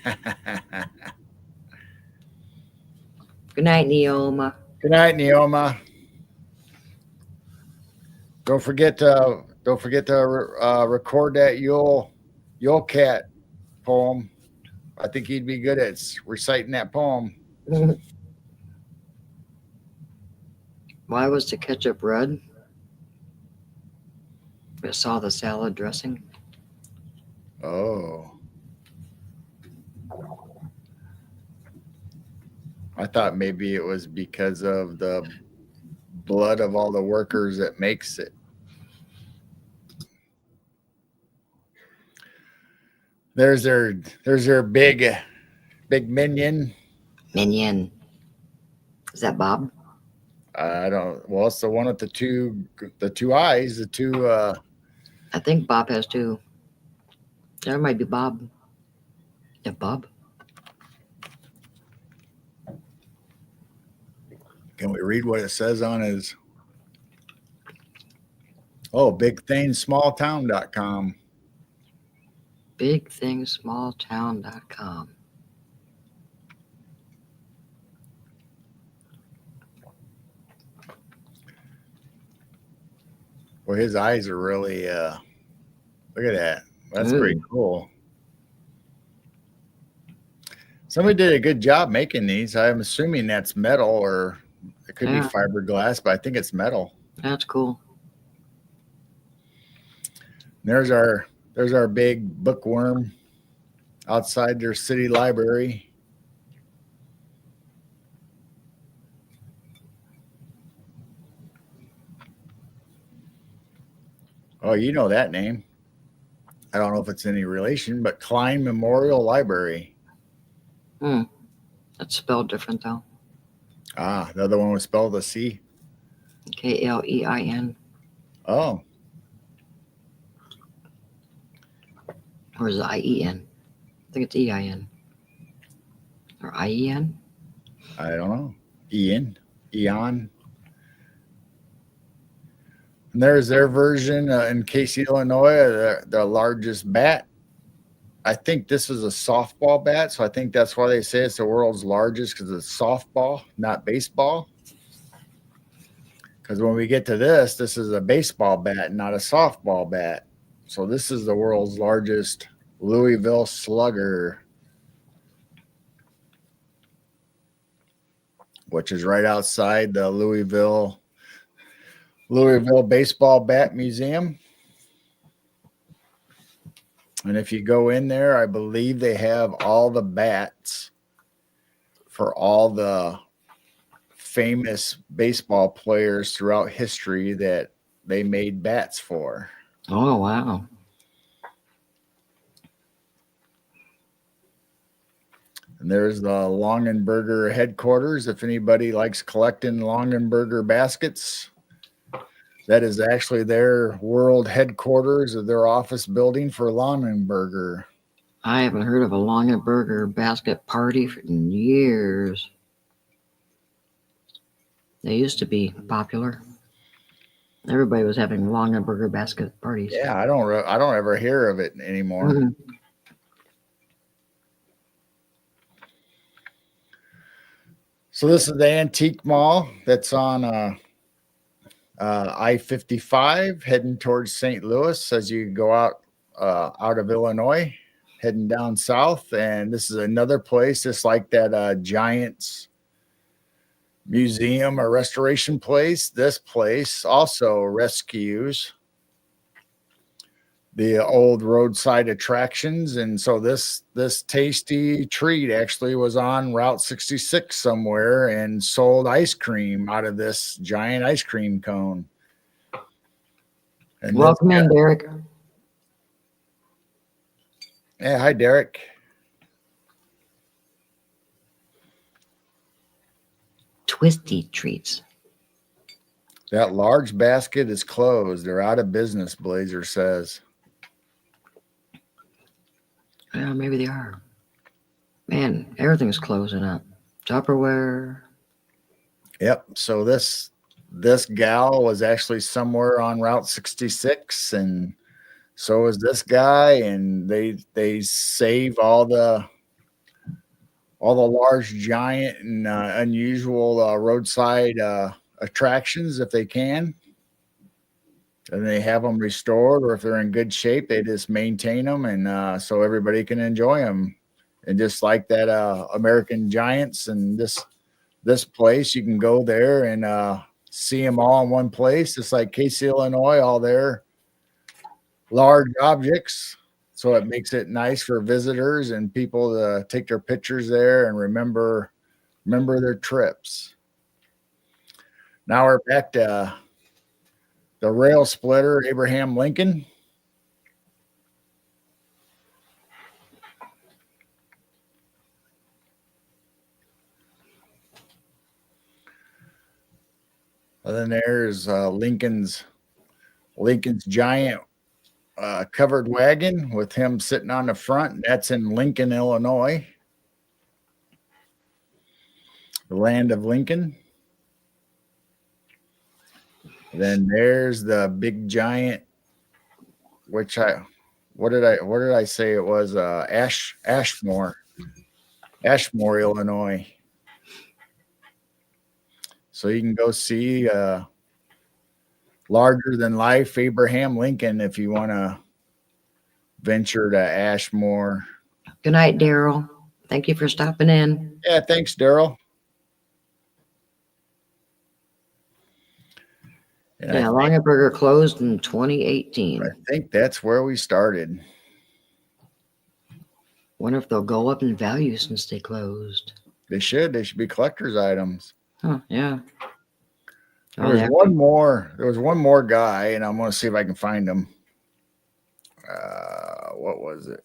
Good night, Neoma.
Good night, Neoma. Don't forget to record that Yule Cat poem. I think he'd be good at reciting that poem.
Why was the ketchup red? I saw the salad dressing.
Oh. I thought maybe it was because of the blood of all the workers that makes it. There's their big minion.
Minion. Is that Bob?
I don't. Well, it's the one with the two eyes. The two.
I think Bob has two. There might be Bob. Yeah, Bob.
Can we read what it says on his? Oh, bigthingsmalltown.com.
Bigthingsmalltown.com.
Well, his eyes are really. Look at that. That's
Ooh.
pretty cool. Somebody did a good job making these. I'm assuming that's metal, or it could be fiberglass, but I think it's metal.
That's cool.
There's our big bookworm outside their city library. Oh, you know that name. I don't know if it's any relation, but Klein Memorial Library.
That's spelled different though.
Ah, the other one was spelled a C.
Klein.
Oh.
Or is it IEN? I think it's EIN. Or IEN?
I don't know. Eon. And there's their version in Casey, Illinois, the largest bat. I think this is a softball bat, so I think that's why they say it's the world's largest, because it's softball, not baseball. Because when we get to this is a baseball bat, not a softball bat. So this is the world's largest Louisville Slugger, which is right outside the Louisville Baseball Bat Museum. And if you go in there, I believe they have all the bats for all the famous baseball players throughout history that they made bats for.
Oh, wow.
And there's the Longenberger headquarters. If anybody likes collecting Longenberger baskets, that is actually their world headquarters of their office building for Longenberger.
I haven't heard of a Longenberger basket party in years. They used to be popular. Everybody was having Longenberger basket parties.
Yeah, I don't ever hear of it anymore.
Mm-hmm.
So this is the antique mall that's on I-55 heading towards St. Louis as you go out of Illinois, heading down south. And this is another place just like that Giants museum or restoration place. This place also rescues the old roadside attractions. And so this tasty treat actually was on Route 66 somewhere and sold ice cream out of this giant ice cream cone. And
welcome in, Derek.
Yeah, hi, Derek.
Twisty treats.
That large basket is closed. They're out of business, Blazer says.
Yeah, maybe they are. Man, everything's closing up. Tupperware.
Yep. So this gal was actually somewhere on Route 66, and so is this guy, and they save all the large, giant, and unusual roadside attractions if they can. And they have them restored, or if they're in good shape, they just maintain them, and so everybody can enjoy them. And just like that American Giants and this place, you can go there and see them all in one place, just like Casey, Illinois, all their large objects. So it makes it nice for visitors and people to take their pictures there and remember their trips. Now we're back to the rail splitter, Abraham Lincoln. And then there's Lincoln's giant covered wagon with him sitting on the front. That's in Lincoln, Illinois, the land of Lincoln. Then there's the big giant, what did I say it was? Ashmore, Illinois. So you can go see larger than life Abraham Lincoln if you want to venture to Ashmore.
Good night, Daryl. Thank you for stopping in.
Yeah, thanks, Daryl.
Yeah, Longaberger closed in 2018.
I think that's where we started.
Wonder if they'll go up in value since they closed.
They should be collector's items.
Oh, yeah.
There was one more guy, and I'm going to see if I can find him. What was it?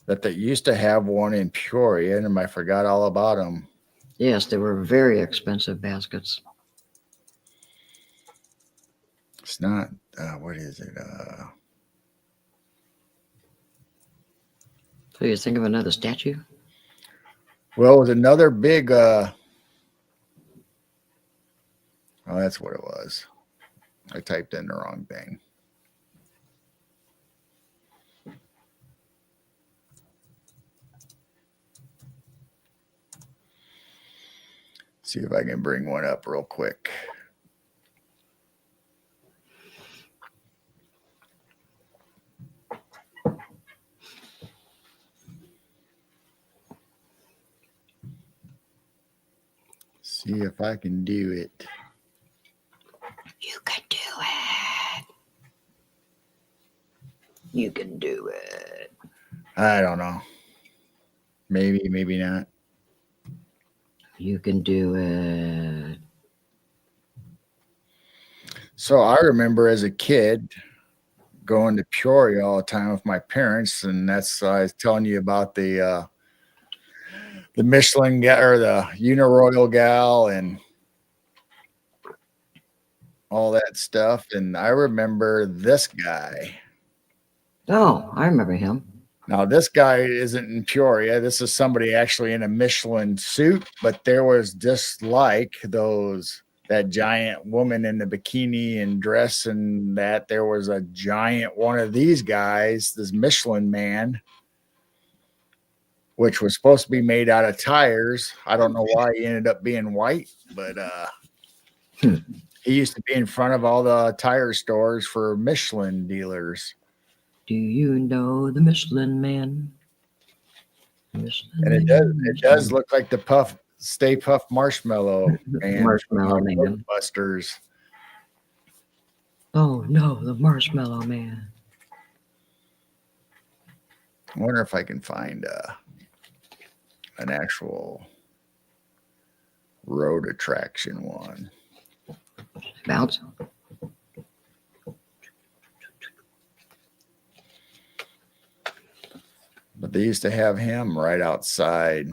That they used to have one in Peoria, and I forgot all about him.
Yes, they were very expensive baskets.
It's not, what is it?
So you think of another statue?
Well, it was another big, oh, that's what it was. I typed in the wrong thing. See if I can bring one up real quick. See if I can do it.
You can do it. You can do it.
I don't know. Maybe, maybe not.
You can do it.
So I remember as a kid going to Peoria all the time with my parents, and that's I was telling you about the Michelin or the Uniroyal gal and all that stuff. And I remember this guy.
Oh, I remember him.
Now, this guy isn't in Peoria. This is somebody actually in a Michelin suit, but there was just like that giant woman in the bikini and dress and that there was a giant one of these guys, this Michelin man, which was supposed to be made out of tires. I don't know why he ended up being white, but he used to be in front of all the tire stores for Michelin dealers.
Do you know the Michelin Man?
And it does look like the Stay Puft Marshmallow Man.
Marshmallow Man.
Busters.
Oh no, the Marshmallow Man.
I wonder if I can find an actual road attraction one.
Bounce.
But they used to have him right outside.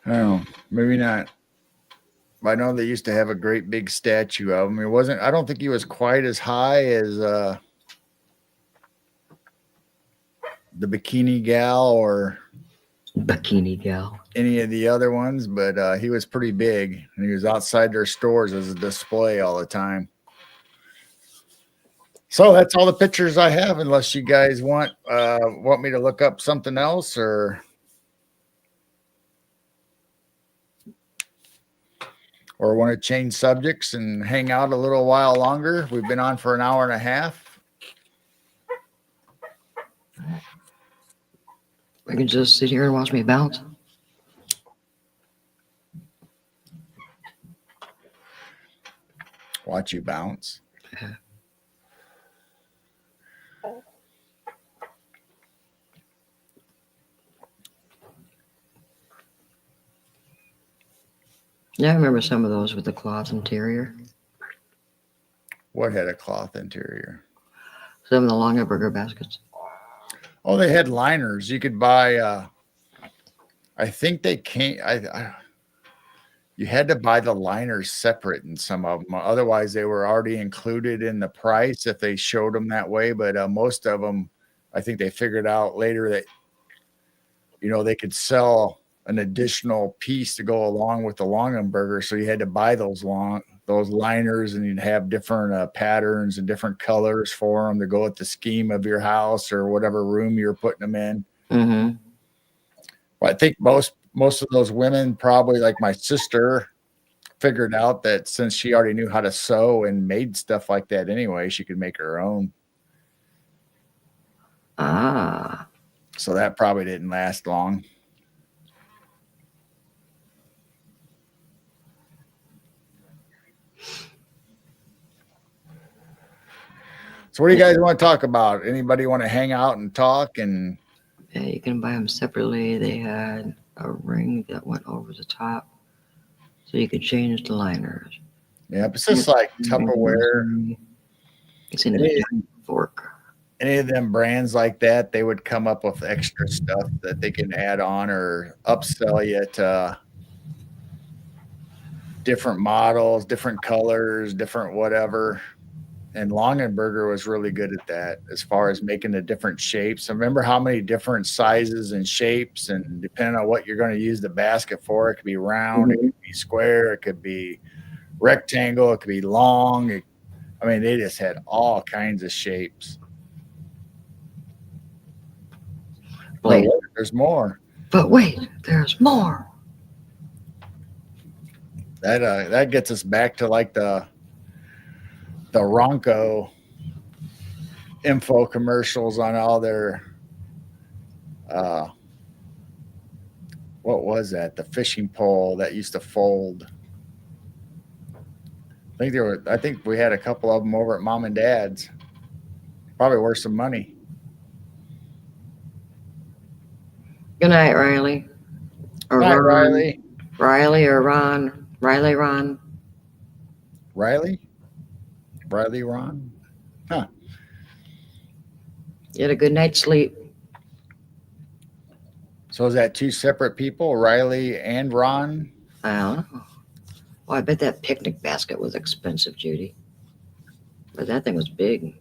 I don't know, maybe not. I know they used to have a great big statue of him. I don't think he was quite as high as the Bikini Gal or
Bikini Gal.
Any of the other ones, but he was pretty big and he was outside their stores as a display all the time. So that's all the pictures I have, unless you guys want me to look up something else or want to change subjects and hang out a little while longer. We've been on for an hour and a half.
We can just sit here and watch me bounce.
Watch you bounce.
Yeah, I remember some of those with the cloth interior.
What had a cloth interior?
Some of the Longaberger baskets.
Oh, they had liners. You could buy. I think they came. You had to buy the liners separate in some of them. Otherwise, they were already included in the price if they showed them that way. But most of them, I think they figured out later that they could sell an additional piece to go along with the Longaberger. So you had to buy those liners, and you'd have different patterns and different colors for them to go with the scheme of your house or whatever room you're putting them in.
Mm-hmm.
Well, I think most of those women, probably like my sister, figured out that since she already knew how to sew and made stuff like that anyway, she could make her own.
Ah.
So that probably didn't last long. So what do you guys want to talk about? Anybody want to hang out and talk? And
Yeah, you can buy them separately. They had a ring that went over the top, so you could change the liners.
yeah, it's just like Tupperware.
It's in the fork.
Any of them brands like that, they would come up with extra stuff that they can add on or upsell you to different models, different colors, different whatever. And Longaberger was really good at that as far as making the different shapes. I remember how many different sizes and shapes, and depending on what you're going to use the basket for, it could be round, it could be square, it could be rectangle, it could be long. They just had all kinds of shapes. But wait, there's more.
But wait, there's more.
That gets us back to like the Ronco info commercials on all their what was that? The fishing pole that used to fold. I think we had a couple of them over at Mom and Dad's. Probably worth some money.
Good night, Riley.
Or Good night, Riley.
Riley or Ron. Riley, Ron.
Riley? Riley, Ron? Huh.
You had a good night's sleep.
So is that two separate people, Riley and Ron?
I don't know. Well, I bet that picnic basket was expensive, Judy. But that thing was big.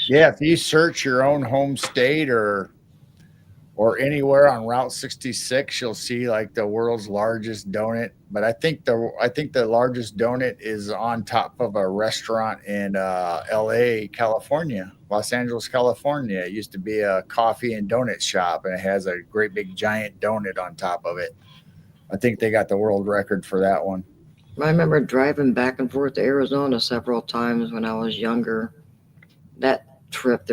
Yeah, if you search your own home state or anywhere on Route 66, you'll see like the world's largest donut. But I think the largest donut is on top of a restaurant in LA, California, Los Angeles, California. It used to be a coffee and donut shop, and it has a great big giant donut on top of it. I think they got the world record for that one.
I remember driving back and forth to Arizona several times when I was younger. That trip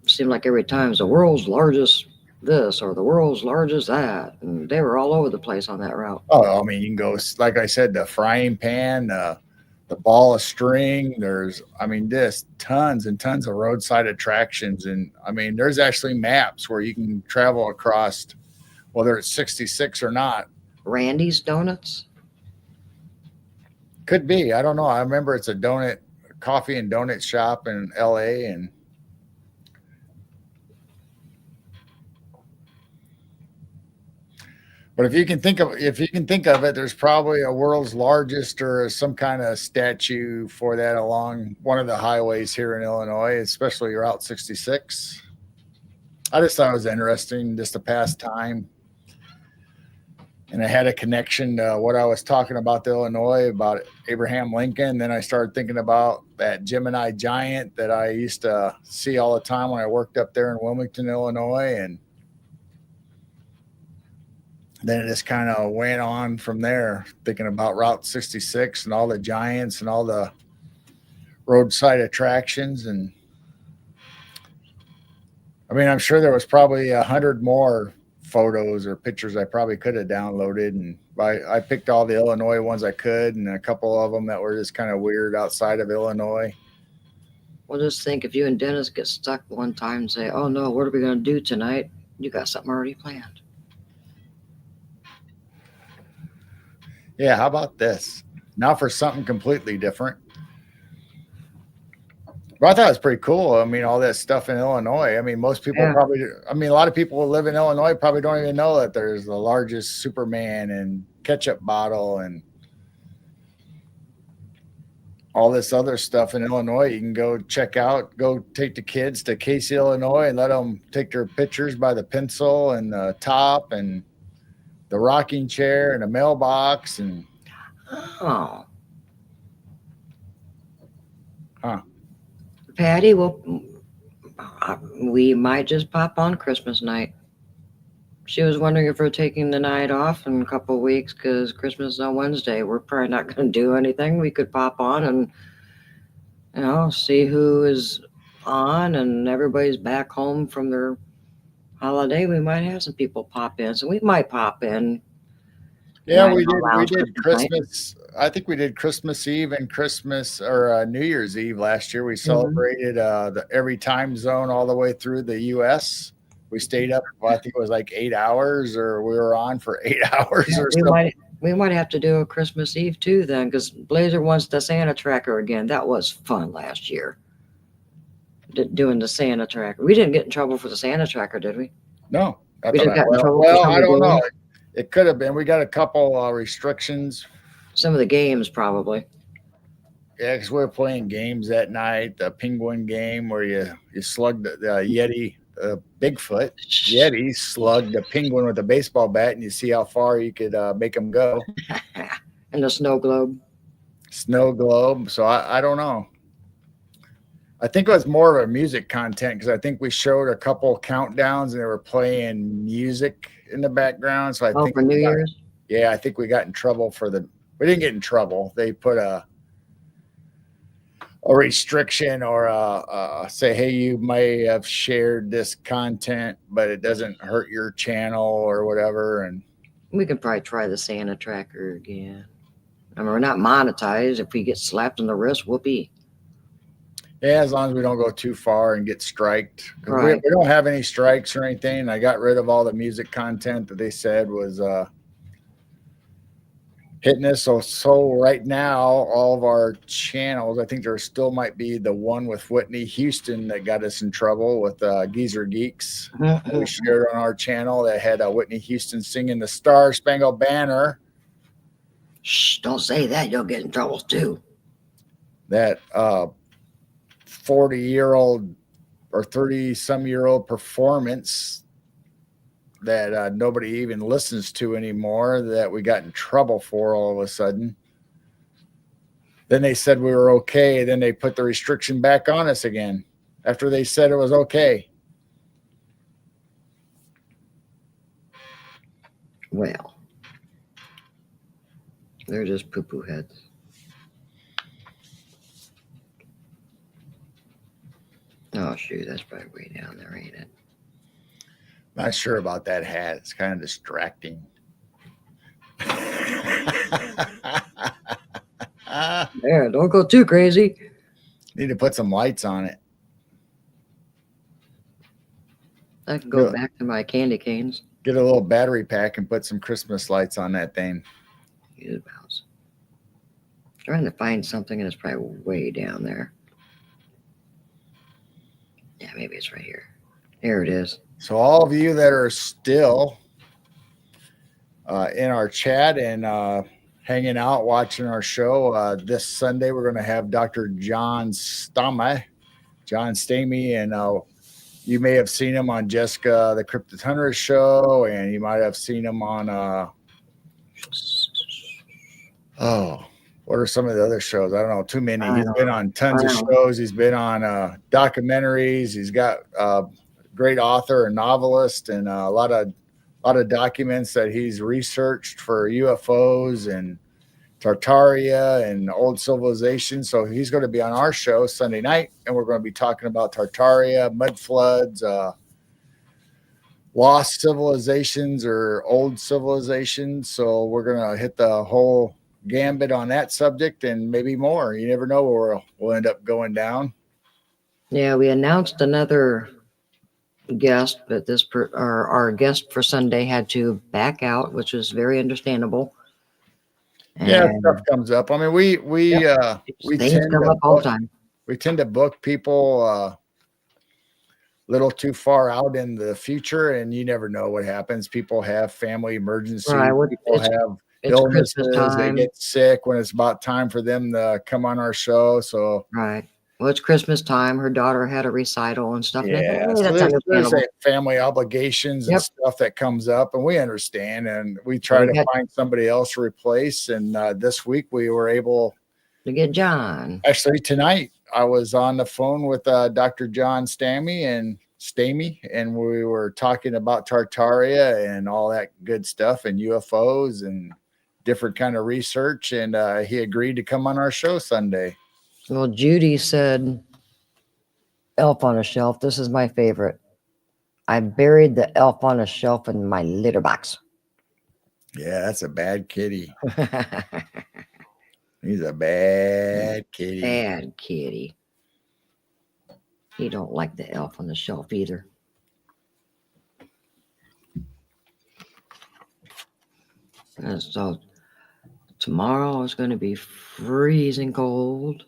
seemed like every time it's the world's largest this or the world's largest that, and they were all over the place on that route.
Oh, you can go, like I said, the frying pan, the ball of string. There's just tons and tons of roadside attractions, and there's actually maps where you can travel across, whether it's 66 or not.
Randy's Donuts.
Could be. I don't know. I remember it's a coffee and donut shop in LA, and but if you can think of it, there's probably a world's largest or some kind of statue for that along one of the highways here in Illinois, especially Route 66. I just thought it was interesting, just to pass time. And I had a connection to what I was talking about, the Illinois, about Abraham Lincoln. Then I started thinking about that Gemini giant that I used to see all the time when I worked up there in Wilmington, Illinois. And then it just kind of went on from there, thinking about Route 66 and all the giants and all the roadside attractions. And I'm sure there was probably 100 more photos or pictures I probably could have downloaded, and I picked all the Illinois ones I could, and a couple of them that were just kind of weird outside of Illinois.
Well, just think if you and Dennis get stuck one time and say, oh no, what are we going to do tonight? You got something already planned.
Yeah, how about this? Now for something completely different. But I thought it was pretty cool. I mean, all that stuff in Illinois. I mean, most people probably, I mean, a lot of people who live in Illinois probably don't even know that there's the largest Superman and ketchup bottle and all this other stuff in Illinois. You can go check out, go take the kids to Casey, Illinois, and let them take their pictures by the pencil and the top and the rocking chair and the mailbox. And
oh,
huh.
Patty, well, we might just pop on Christmas night. She was wondering if we're taking the night off in a couple of weeks because Christmas is on Wednesday. We're probably not going to do anything. We could pop on and, you know, see who is on, and everybody's back home from their holiday. We might have some people pop in, so we might pop in.
Yeah, we did Christmas. I think we did Christmas Eve and Christmas or New Year's Eve last year. We celebrated every time zone all the way through the U.S. We stayed up, I think it was like 8 hours, or we were on for 8 hours or something.
We might have to do a Christmas Eve too then, because Blazer wants the Santa tracker again. That was fun last year, doing the Santa tracker. We didn't get in trouble for the Santa tracker, did we?
No.
We didn't get in trouble.
Well, I don't know. It could have been. We got a couple restrictions.
Some of the games probably.
Yeah, because we were playing games that night. The penguin game where you slugged the Yeti, Bigfoot Yeti slugged the penguin with a baseball bat, and you see how far you could make them go.
And the snow globe.
Snow globe. So I don't know. I think it was more of a music content because I think we showed a couple countdowns and they were playing music in the background. So I think
for New Year's.
Yeah, I think we got in trouble we didn't get in trouble. They put a restriction or say, hey, you may have shared this content, but it doesn't hurt your channel or whatever. And
we could probably try the Santa tracker again. I mean, we're not monetized. If we get slapped on the wrist, whoopee.
Yeah, as long as we don't go too far and get striked.
Right.
We don't have any strikes or anything. I got rid of all the music content that they said was hitting us. So right now, all of our channels, I think there still might be the one with Whitney Houston that got us in trouble with Geezer Geeks. We shared on our channel that had Whitney Houston singing the Star Spangled Banner.
Shh, don't say that. You'll get in trouble too.
That 40-year-old or 30-some-year-old performance that nobody even listens to anymore, that we got in trouble for all of a sudden. Then they said we were okay. Then they put the restriction back on us again after they said it was okay.
Well, they're just poo-poo heads. Oh, shoot, that's probably way down there, ain't it?
Not sure about that hat. It's kind of distracting.
Yeah, don't go too crazy.
Need to put some lights on it.
I can go back to my candy canes.
Get a little battery pack and put some Christmas lights on that thing.
Mouse. Trying to find something, and it's probably way down there. Yeah, maybe it's right here. Here it is.
So all of you that are still in our chat and hanging out, watching our show, this Sunday we're going to have Dr. John Stamey, and you may have seen him on Jessica the Cryptid Hunter show, and you might have seen him on what are some of the other shows? I don't know, too many. He's been on tons of shows. He's been on documentaries. He's got great author and novelist, and a lot of documents that he's researched for UFOs and Tartaria and old civilizations. So he's going to be on our show Sunday night, and we're going to be talking about Tartaria, mud floods, lost civilizations or old civilizations. So we're going to hit the whole gambit on that subject and maybe more. You never know where we'll end up going down.
Yeah, we announced another guest, but our guest for Sunday had to back out, which was very understandable.
Yeah, stuff
And
comes up. I mean, we
things
tend
come
to
up all the time.
book people little too far out in the future, and you never know what happens. People have family
Right.
emergencies.
Well,
People have
it's Christmas
illnesses. They
time.
get sick when it's about time for them to come on our show. So
Right. Well, it's Christmas time. Her daughter had a recital and stuff. And I thought,
yeah,
"Hey,
so
that's
there's
understandable."
a family obligations and
Yep.
stuff that comes up, and we understand, and we
So
try
we
to
got
find somebody else to replace. And this week we were able.
to get John.
Actually, tonight I was on the phone with Dr. John Stamey, and we were talking about Tartaria and all that good stuff and UFOs and different kind of research. And he agreed to come on our show Sunday.
Well, Judy said, "Elf on a Shelf. This is my favorite. I buried the elf on a shelf in my litter box."
Yeah, that's a bad kitty. He's a bad kitty.
Bad kitty. He don't like the elf on the shelf either. And so tomorrow is going to be freezing cold.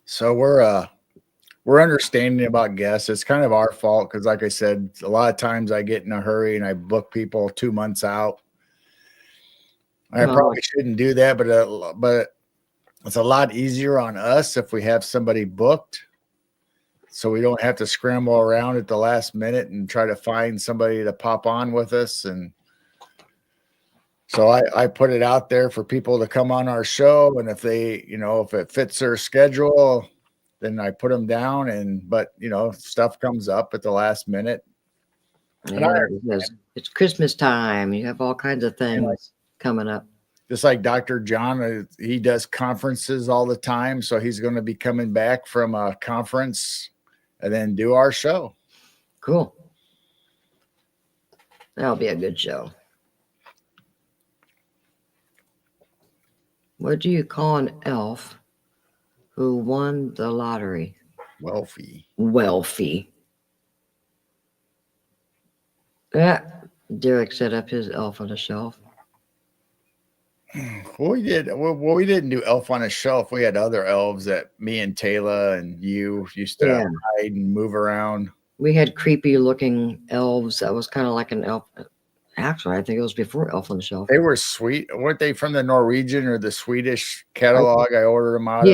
So we're understanding about guests. It's kind of our fault because, like I said, a lot of times I get in a hurry and I book people 2 months out. I
Well,
probably shouldn't do that, but it's a lot easier on us if we have somebody booked, so we don't have to scramble around at the last minute and try to find somebody to pop on with us. And so I put it out there for people to come on our show, and if they, if it fits their schedule, then I put them down. But stuff comes up at the last minute. And
yeah, because it's Christmas time. You have all kinds of things coming up.
Just like Dr. John, he does conferences all the time. So he's going to be coming back from a conference and then do our show.
Cool. That'll be a good show. What do you call an elf who won the lottery?
Wealthy.
Yeah, Derek set up his elf on a shelf.
Well, we didn't do Elf on a Shelf. We had other elves that me and Taylor and you used to hide and move around.
We had creepy looking elves that was kind of like an elf. Actually, I think it was before Elf on the Shelf.
They were sweet. Weren't they from the Norwegian or the Swedish catalog? I ordered them out
of.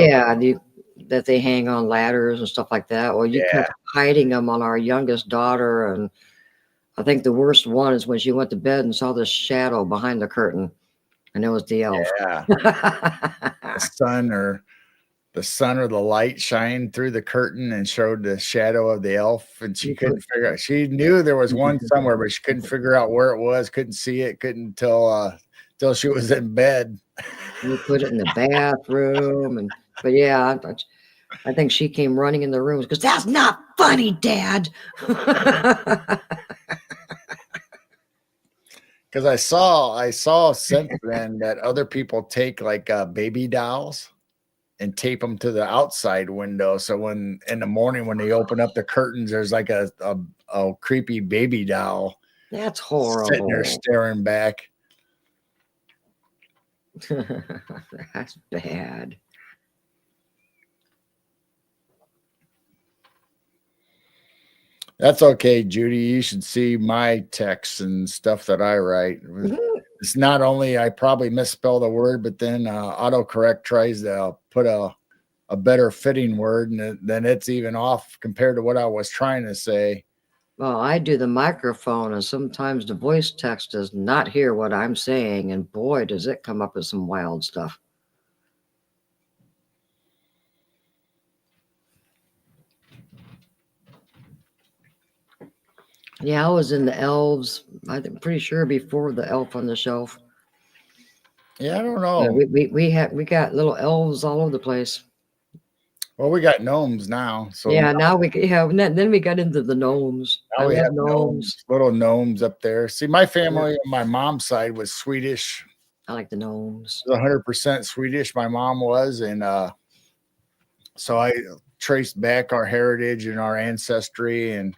That they hang on ladders and stuff like that. Well, you kept hiding them on our youngest daughter. And I think the worst one is when she went to bed and saw the shadow behind the curtain. And it was the elf.
Yeah. the sun or the light shined through the curtain and showed the shadow of the elf. And she couldn't figure out. She knew there was one somewhere, but she couldn't figure out where it was. Couldn't see it. Couldn't till she was in bed.
We put it in the bathroom. But yeah, I think she came running in the room because that's not funny, Dad.
Because I saw since then that other people take like baby dolls and tape them to the outside window. So when in the morning when they open up the curtains, there's like a creepy baby doll.
That's horrible.
Sitting there staring back.
That's bad.
That's okay, Judy. You should see my texts and stuff that I write. It's not only I probably misspelled a word, but then autocorrect tries to put a better fitting word, and then it's even off compared to what I was trying to say.
Well, I do the microphone, and sometimes the voice text does not hear what I'm saying, and boy, does it come up with some wild stuff. Yeah, I was in the elves. I'm pretty sure before the Elf on the Shelf.
Yeah, I don't know.
Yeah, we got little elves all over the place.
Well, we got gnomes now. So
yeah, now then we got into the gnomes.
Now we have gnomes, little gnomes up there. See, my family on my mom's side was Swedish.
I like the gnomes.
100% Swedish. My mom was, and so traced back our heritage and our ancestry, and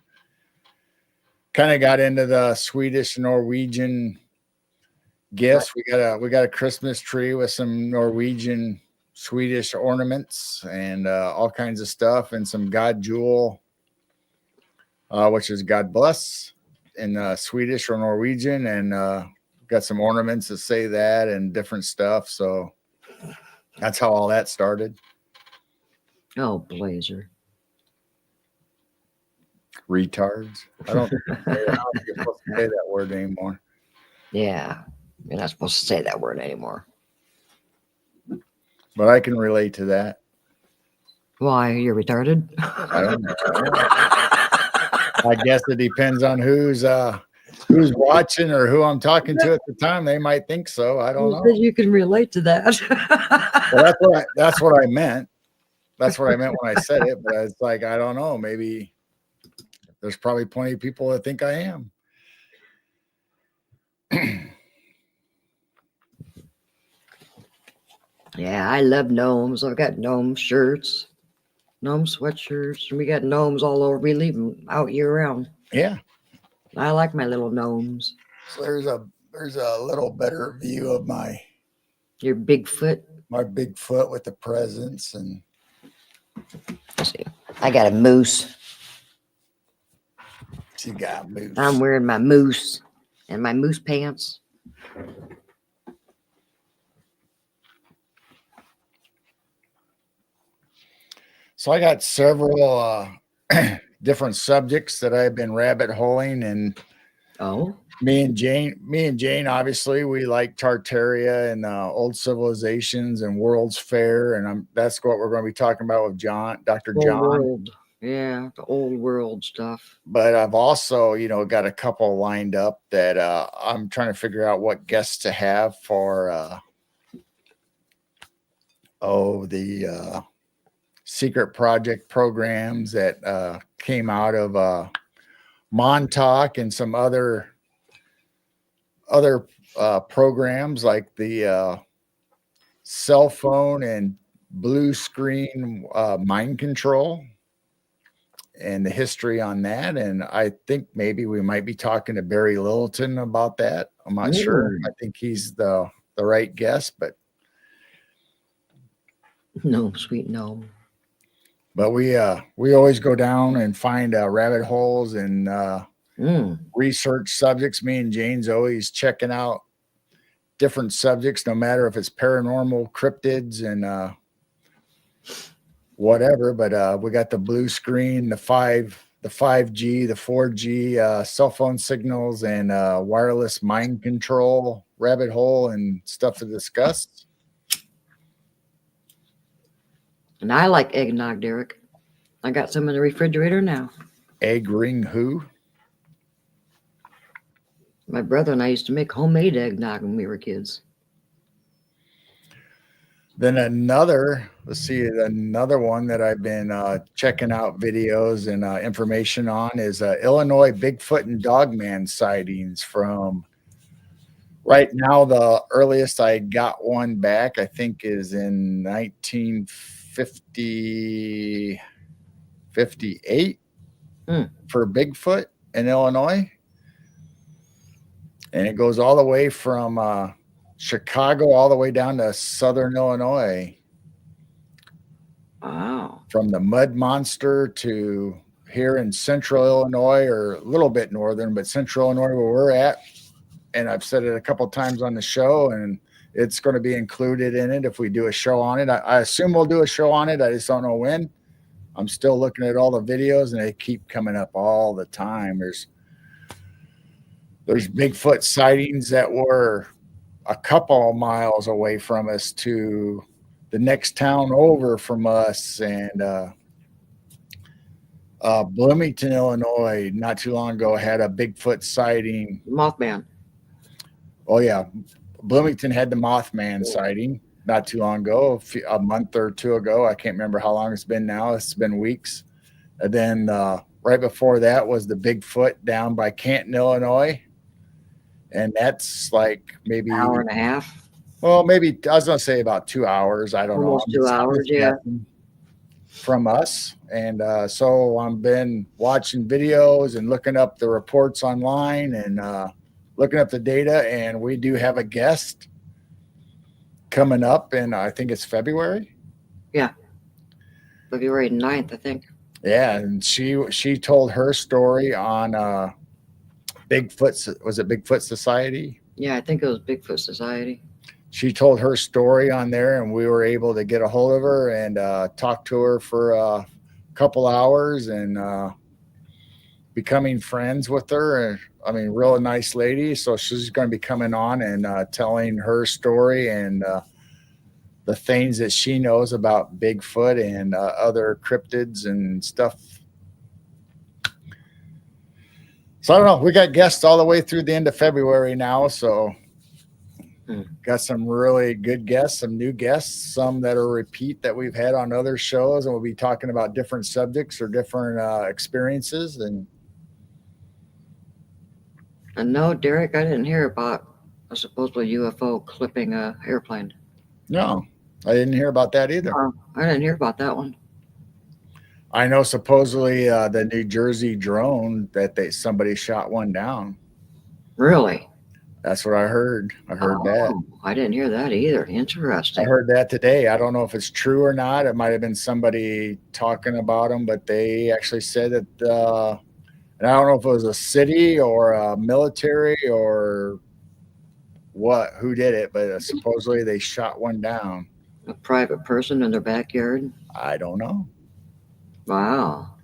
kind of got into the Swedish and Norwegian gifts. We got a Christmas tree with some Norwegian Swedish ornaments and all kinds of stuff, and some God Jewel, which is God bless in Swedish or Norwegian, and got some ornaments that say that and different stuff. So that's how all that started.
Oh, Blazer.
Retards. I don't think you're supposed to say that word anymore.
Yeah. You're not supposed to say that word anymore.
But I can relate to that.
Why? You're retarded?
I don't know. I guess it depends on who's watching or who I'm talking to at the time. They might think so. I don't know.
You can relate to that.
Well, that's what I meant. That's what I meant when I said it. But it's like, I don't know. Maybe there's probably plenty of people that think I am.
Yeah, I love gnomes. I've got gnome shirts, gnome sweatshirts, and we got gnomes all over. We leave them out year round.
Yeah.
I like my little gnomes.
So there's a little better view of
Your Bigfoot.
my Bigfoot with the presents, and
Let's see. I got a moose.
she got moose.
I'm wearing my moose and my moose pants.
So I got several different subjects that I've been rabbit holing, and
Oh,
me and Jane, obviously we like Tartaria and old civilizations and World's Fair, and that's what we're going to be talking about with Dr.
old
John.
world. Yeah, the old world stuff.
But I've also, got a couple lined up that I'm trying to figure out what guests to have for the secret project programs that came out of Montauk and some other programs like the cell phone and blue screen mind control and the history on that. And I think maybe we might be talking to Barry Littleton about that. I'm not sure. I think he's the right guest, but
No, sweet no.
But we always go down and find rabbit holes and research subjects. Me and Jane's always checking out different subjects, no matter if it's paranormal, cryptids, and whatever. But we got the blue screen, the 5G, the 4G cell phone signals, and wireless mind control rabbit hole and stuff to discuss.
And I like eggnog, Derek. I got some in the refrigerator now.
Egg ring who?
My brother and I used to make homemade eggnog when we were kids.
Then another one that I've been checking out videos and information on is Illinois Bigfoot and Dogman sightings from right now. The earliest I got one back, I think, is in 1958 for Bigfoot in Illinois. And it goes all the way from Chicago all the way down to southern Illinois.
Wow.
From the Mud Monster to here in central Illinois, or a little bit northern, but central Illinois where we're at. And I've said it a couple of times on the show, and it's going to be included in it if we do a show on it. I assume we'll do a show on it. I just don't know when. I'm still looking at all the videos, and they keep coming up all the time. There's Bigfoot sightings that were a couple of miles away from us to the next town over from us, and Bloomington, Illinois, not too long ago had a Bigfoot sighting.
Mothman.
Oh yeah, Bloomington had the Mothman sighting not too long ago, a month or two ago. I can't remember how long it's been now. It's been weeks. And then right before that was the Bigfoot down by Canton, Illinois. And that's like maybe
an hour and a half.
Well, maybe I was going to say about 2 hours. I don't know.
Almost 2 hours, yeah.
from us. And so I've been watching videos and looking up the reports online and looking up the data. And we do have a guest coming up, and I think it's February.
February 9th, I think.
Yeah, and she told her story on Bigfoot. Was it Bigfoot Society?
Yeah, I think it was Bigfoot Society.
She told her story on there, and we were able to get a hold of her and talk to her for a couple hours and becoming friends with her. I mean, real nice lady. So she's going to be coming on and telling her story and the things that she knows about Bigfoot and other cryptids and stuff. So I don't know. We got guests all the way through the end of February now. So got some really good guests, some new guests, some that are repeat that we've had on other shows, and we'll be talking about different subjects or different experiences. And
no, Derek, I didn't hear about a supposedly UFO clipping a airplane.
no, I didn't hear about that either.
I didn't hear about that one.
I know supposedly the New Jersey drone that somebody shot one down.
Really?
That's what I heard. I heard that.
I didn't hear that either.
I
Interesting.
heard that today. I don't know if it's true or not. It might have been somebody talking about them, but they actually said that, and I don't know if it was a city or a military or who did it, but supposedly they shot one down.
A private person in their backyard?
I don't know.
Wow.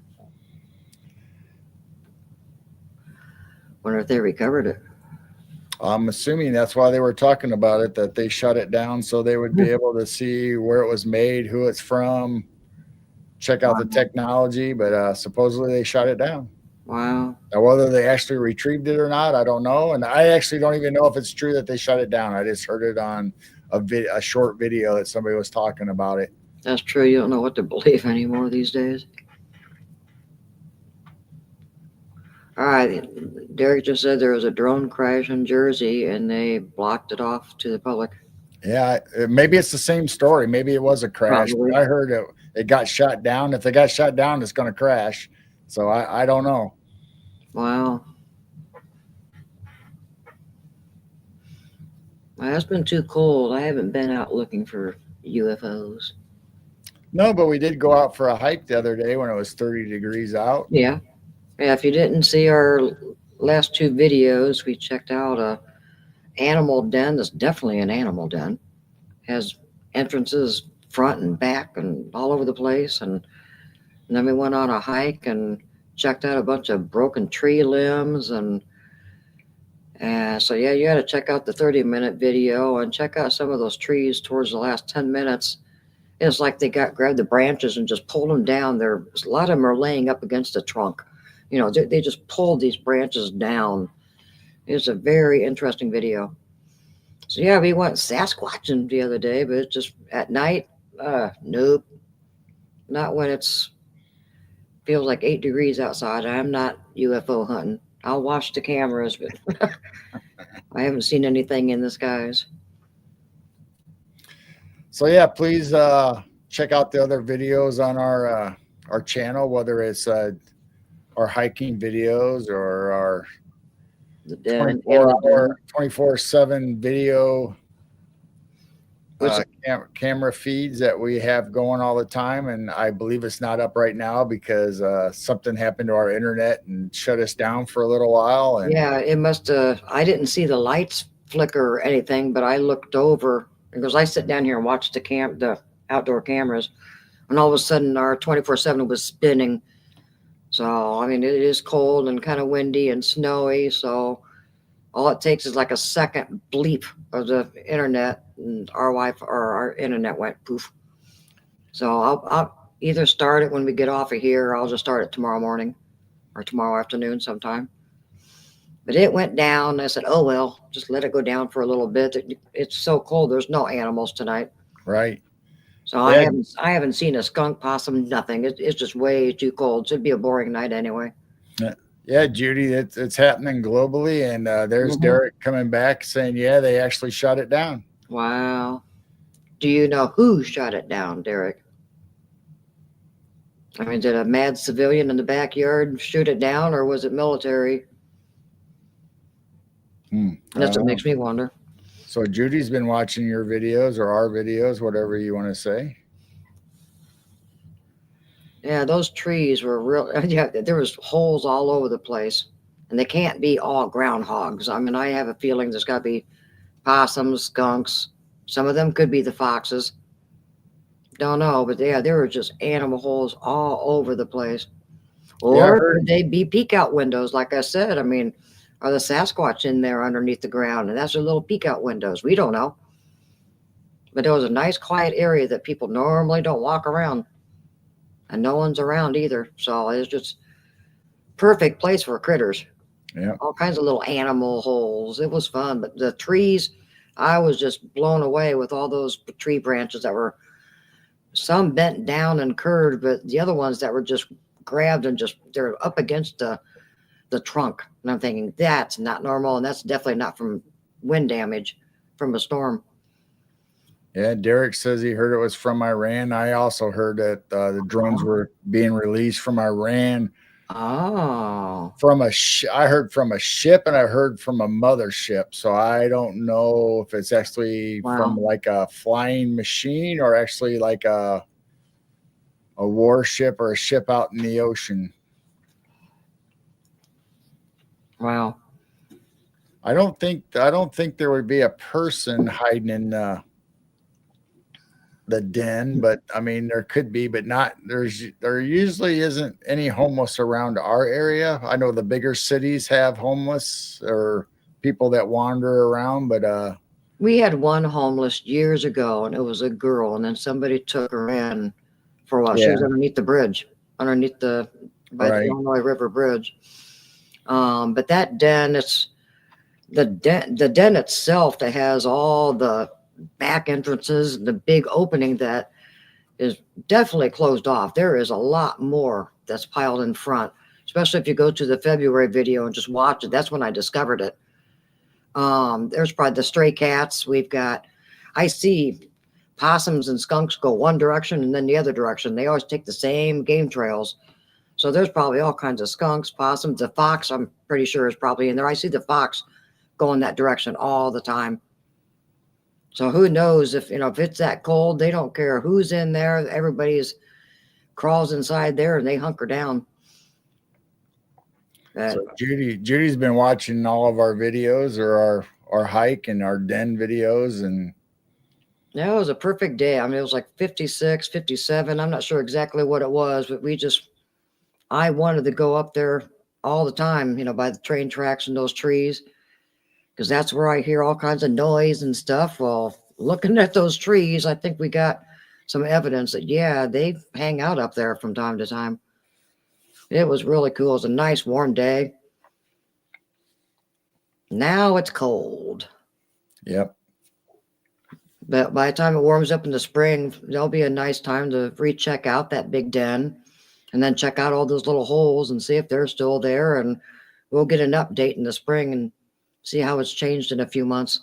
Wonder if they recovered it.
I'm assuming that's why they were talking about it, that they shut it down so they would be able to see where it was made, who it's from, check out the technology, but supposedly they shut it down.
Wow.
Now, whether they actually retrieved it or not, I don't know. And I actually don't even know if it's true that they shut it down. I just heard it on a short video that somebody was talking about it.
That's true. You don't know what to believe anymore these days. All right. Derek just said there was a drone crash in Jersey and they blocked it off to the public.
Yeah, maybe it's the same story. Maybe it was a crash.
Probably.
I heard it got shut down. If it got shut down, it's going to crash. So I don't know.
Wow. Well, it's been too cold. I haven't been out looking for UFOs.
No, but we did go out for a hike the other day when it was 30 degrees out.
Yeah. Yeah, if you didn't see our last two videos, we checked out a animal den. That's definitely an animal den. Has entrances front and back and all over the place. And then we went on a hike and checked out a bunch of broken tree limbs. And so, yeah, you got to check out the 30-minute video and check out some of those trees towards the last 10 minutes. It's like they grabbed the branches and just pulled them down. A lot of them are laying up against the trunk. You know, they just pulled these branches down. It's a very interesting video. So, yeah, we went Sasquatching the other day, but it's just at night, nope. Not when feels like 8 degrees outside. I'm not UFO hunting. I'll watch the cameras, but I haven't seen anything in the skies.
So, yeah, please check out the other videos on our channel, whether it's our hiking videos or our
The den,
24/7 video camera feeds that we have going all the time. And I believe it's not up right now because something happened to our internet and shut us down for a little while. And
yeah, it must I didn't see the lights flicker or anything, but I looked over because I sit down here and watch the outdoor cameras, and all of a sudden our 24/7 was spinning. So, I mean, it is cold and kind of windy and snowy. So all it takes is like a second bleep of the internet, and our Wi-Fi or our internet went poof. So I'll either start it when we get off of here, or I'll just start it tomorrow morning or tomorrow afternoon sometime. But it went down. I said, oh, well, just let it go down for a little bit. It's so cold. There's no animals tonight.
right.
So
Yeah.
I haven't seen a skunk, possum, nothing. It's just way too cold. So it'd be a boring night anyway.
Yeah, Judy, it's happening globally. And there's Derek coming back saying, yeah, they actually shut it down.
Wow. Do you know who shut it down, Derek? I mean, did a mad civilian in the backyard shoot it down, or was it military? That's what makes me wonder.
So Judy's been watching your videos or our videos, whatever you want to say.
Yeah, those trees were real. Yeah, there was holes all over the place, and they can't be all groundhogs. I mean, I have a feeling there's got to be possums, skunks. Some of them could be the foxes. Don't know, but yeah, there were just animal holes all over the place. Or could they be peek out windows? Like I said, I mean, are the Sasquatch in there underneath the ground? And that's their little peek out windows. We don't know. But it was a nice, quiet area that people normally don't walk around. And no one's around either. So it's just perfect place for critters.
Yeah.
All kinds of little animal holes. It was fun. But the trees, I was just blown away with all those tree branches that were some bent down and curved, but the other ones that were just grabbed and just they're up against the trunk. And I'm thinking that's not normal, and that's definitely not from wind damage from a storm.
Yeah, Derek says he heard it was from Iran. I also heard that the drones were being released from Iran.
Oh,
I heard from a ship, and I heard from a mothership. So I don't know if it's actually from like a flying machine or actually like a warship or a ship out in the ocean.
Wow.
I don't think there would be a person hiding in the den, but I mean there could be, but not there usually isn't any homeless around our area. I know the bigger cities have homeless or people that wander around, but
we had one homeless years ago, and it was a girl, and then somebody took her in for a while. She was underneath the bridge, by the Illinois River Bridge. But that den, it's the den itself that has all the back entrances, the big opening that is definitely closed off. There is a lot more that's piled in front, especially if you go to the February video and just watch it. That's when I discovered it. There's probably the stray cats. I see possums and skunks go one direction and then the other direction. They always take the same game trails. So there's probably all kinds of skunks, possums. The fox, I'm pretty sure, is probably in there. I see the fox going that direction all the time. So who knows if it's that cold, they don't care who's in there. Everybody's crawls inside there and they hunker down.
So Judy's been watching all of our videos or our hike and our den videos. And
yeah, it was a perfect day. I mean, it was like 56, 57. I'm not sure exactly what it was, but I wanted to go up there all the time, by the train tracks and those trees, because that's where I hear all kinds of noise and stuff. Well, looking at those trees, I think we got some evidence that, they hang out up there from time to time. It was really cool. It was a nice warm day. Now it's cold.
Yep.
But by the time it warms up in the spring, there'll be a nice time to recheck out that big den and then check out all those little holes and see if they're still there. And we'll get an update in the spring and see how it's changed in a few months.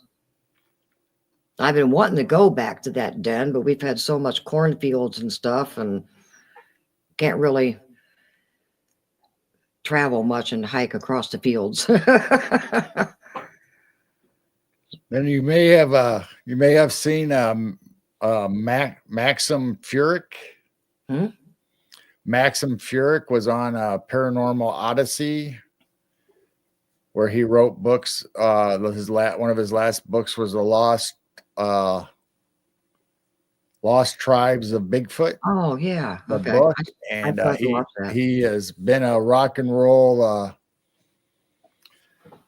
I've been wanting to go back to that den, but we've had so much cornfields and stuff and can't really travel much and hike across the fields.
Then you may have seen Maxim Furyk. Maxim Furyk was on Paranormal Odyssey, where he wrote books. One of his last books was The Lost Tribes of Bigfoot.
Oh yeah,
the book, and he has been a rock and roll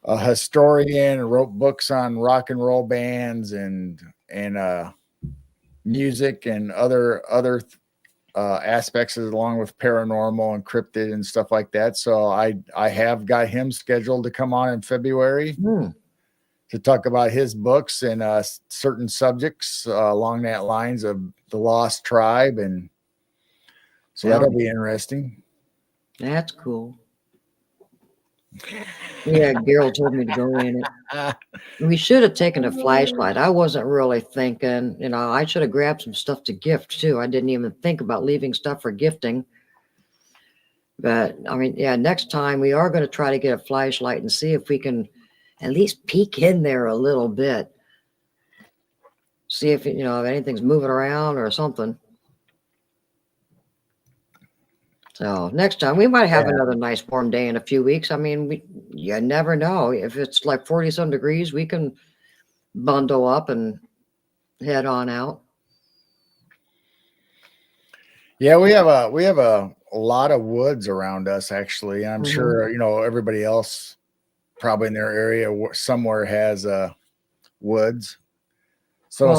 a historian and wrote books on rock and roll bands and music and other aspects along with paranormal and cryptid and stuff like that. So I have got him scheduled to come on in February to talk about his books and certain subjects along that lines of the Lost Tribe, and so that'll be interesting.
That's cool. Yeah, Gerald told me to go in it. We should have taken a flashlight. I wasn't really thinking, I should have grabbed some stuff to gift too. I didn't even think about leaving stuff for gifting. But I mean, yeah, next time we are going to try to get a flashlight and see if we can at least peek in there a little bit. See if, if anything's moving around or something. So next time we might have another nice warm day in a few weeks. I mean, you never know. If it's like 40-some degrees, we can bundle up and head on out.
Yeah, we have a lot of woods around us, actually. I'm sure everybody else probably in their area somewhere has woods. So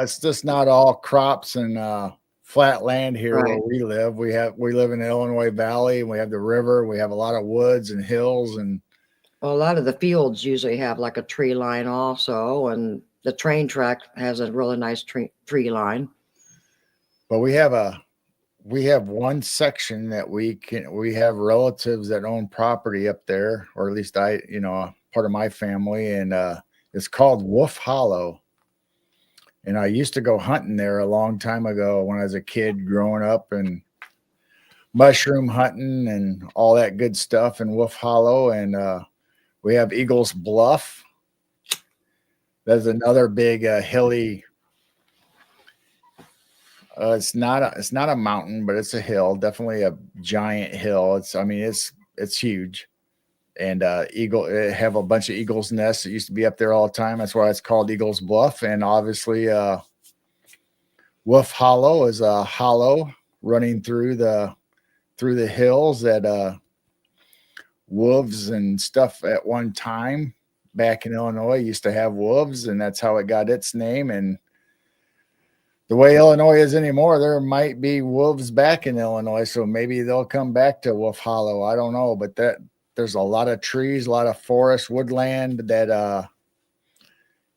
it's just not all crops and flat land here where we live. We live in the Illinois Valley, and we have the river. We have a lot of woods and hills, and
a lot of the fields usually have like a tree line also, and the train track has a really nice tree line.
But we have one section that we have relatives that own property up there, or at least part of my family, and it's called Wolf Hollow. And I used to go hunting there a long time ago when I was a kid growing up, and mushroom hunting and all that good stuff in Wolf Hollow. And we have Eagles Bluff. There's another big hilly. It's not a mountain, but it's a hill. Definitely a giant hill. It's huge. And have a bunch of eagles' nests that used to be up there all the time. That's why it's called Eagles Bluff. And obviously, Wolf Hollow is a hollow running through the hills that wolves and stuff at one time back in Illinois used to have wolves, and that's how it got its name. And the way Illinois is anymore, there might be wolves back in Illinois, so maybe they'll come back to Wolf Hollow. I don't know, but there's a lot of trees, a lot of forest, woodland, that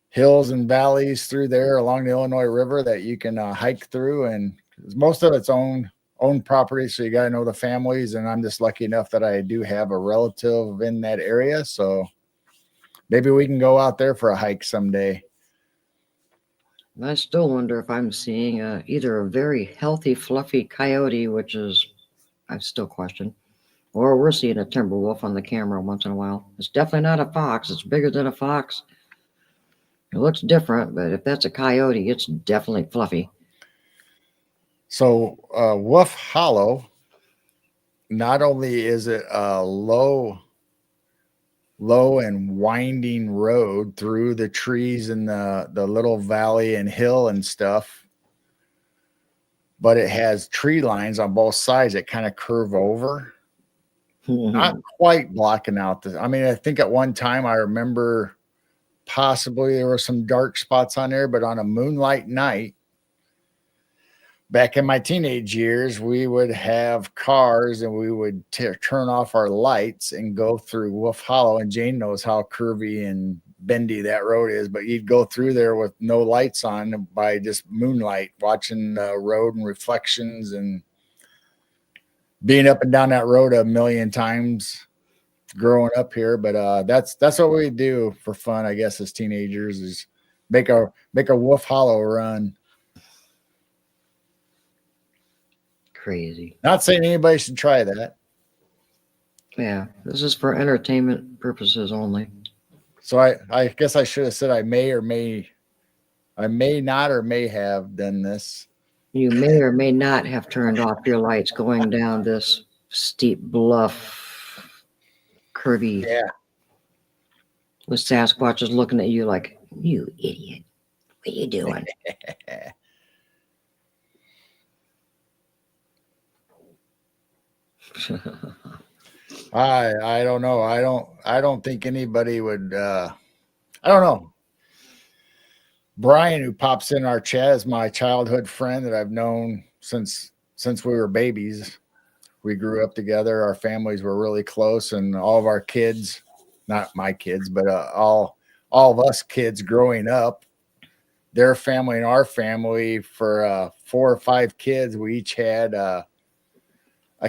hills and valleys through there along the Illinois River that you can hike through, and most of it's own property, so you got to know the families. And I'm just lucky enough that I do have a relative in that area, so maybe we can go out there for a hike someday.
I still wonder if I'm seeing either a very healthy, fluffy coyote, which is I still question, or we're seeing a timber wolf on the camera once in a while. It's definitely not a fox. It's bigger than a fox. It looks different, but if that's a coyote, it's definitely fluffy.
So Wolf Hollow, not only is it a low and winding road through the trees and the little valley and hill and stuff, but it has tree lines on both sides that kind of curve over. Not quite blocking out I think at one time I remember possibly there were some dark spots on there, but on a moonlight night back in my teenage years, we would have cars and we would turn off our lights and go through Wolf Hollow. And Jane knows how curvy and bendy that road is, but you'd go through there with no lights on by just moonlight, watching the road and reflections and being up and down that road a million times growing up here. But that's what we do for fun, I guess, as teenagers, is make a Wolf Hollow run.
Crazy.
Not saying anybody should try that.
Yeah, this is for entertainment purposes only.
So I guess I should have said I may not or may have done this.
You may or may not have turned off your lights going down this steep bluff, curvy.
Yeah.
With Sasquatch is looking at you like, you idiot. What are you doing?
I don't know. I don't think anybody would I don't know. Brian, who pops in our chat, is my childhood friend that I've known since we were babies. We grew up together. Our families were really close, and all of our kids, not my kids, but all of us kids growing up, their family and our family, for 4 or 5 kids, we each had a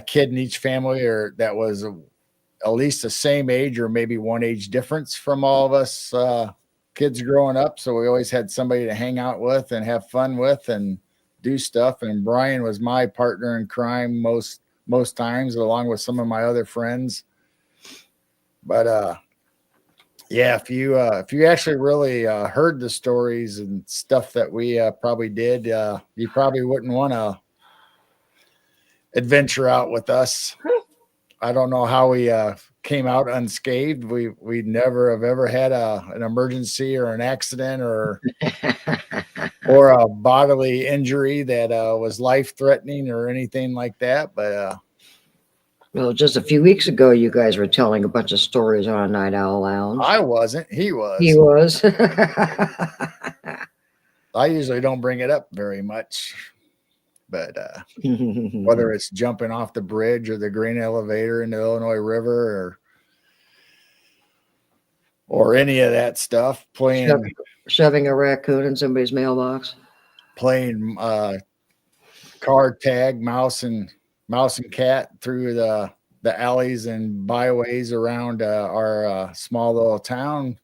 kid in each family, or that was at least the same age or maybe one age difference from all of us kids growing up. So we always had somebody to hang out with and have fun with and do stuff. And Brian was my partner in crime most most times, along with some of my other friends. But yeah, if you actually really heard the stories and stuff that we probably did, you probably wouldn't want to adventure out with us. I don't know how we came out unscathed. We never have ever had an emergency or an accident or a bodily injury that was life threatening or anything like that. But
Well, just a few weeks ago, you guys were telling a bunch of stories on a Night Owl Lounge.
I wasn't. He was.
He was.
I usually don't bring it up very much, but whether it's jumping off the bridge or the grain elevator in the Illinois River or any of that stuff,
shoving a raccoon in somebody's mailbox,
playing car tag, mouse and cat through the alleys and byways around our small little town,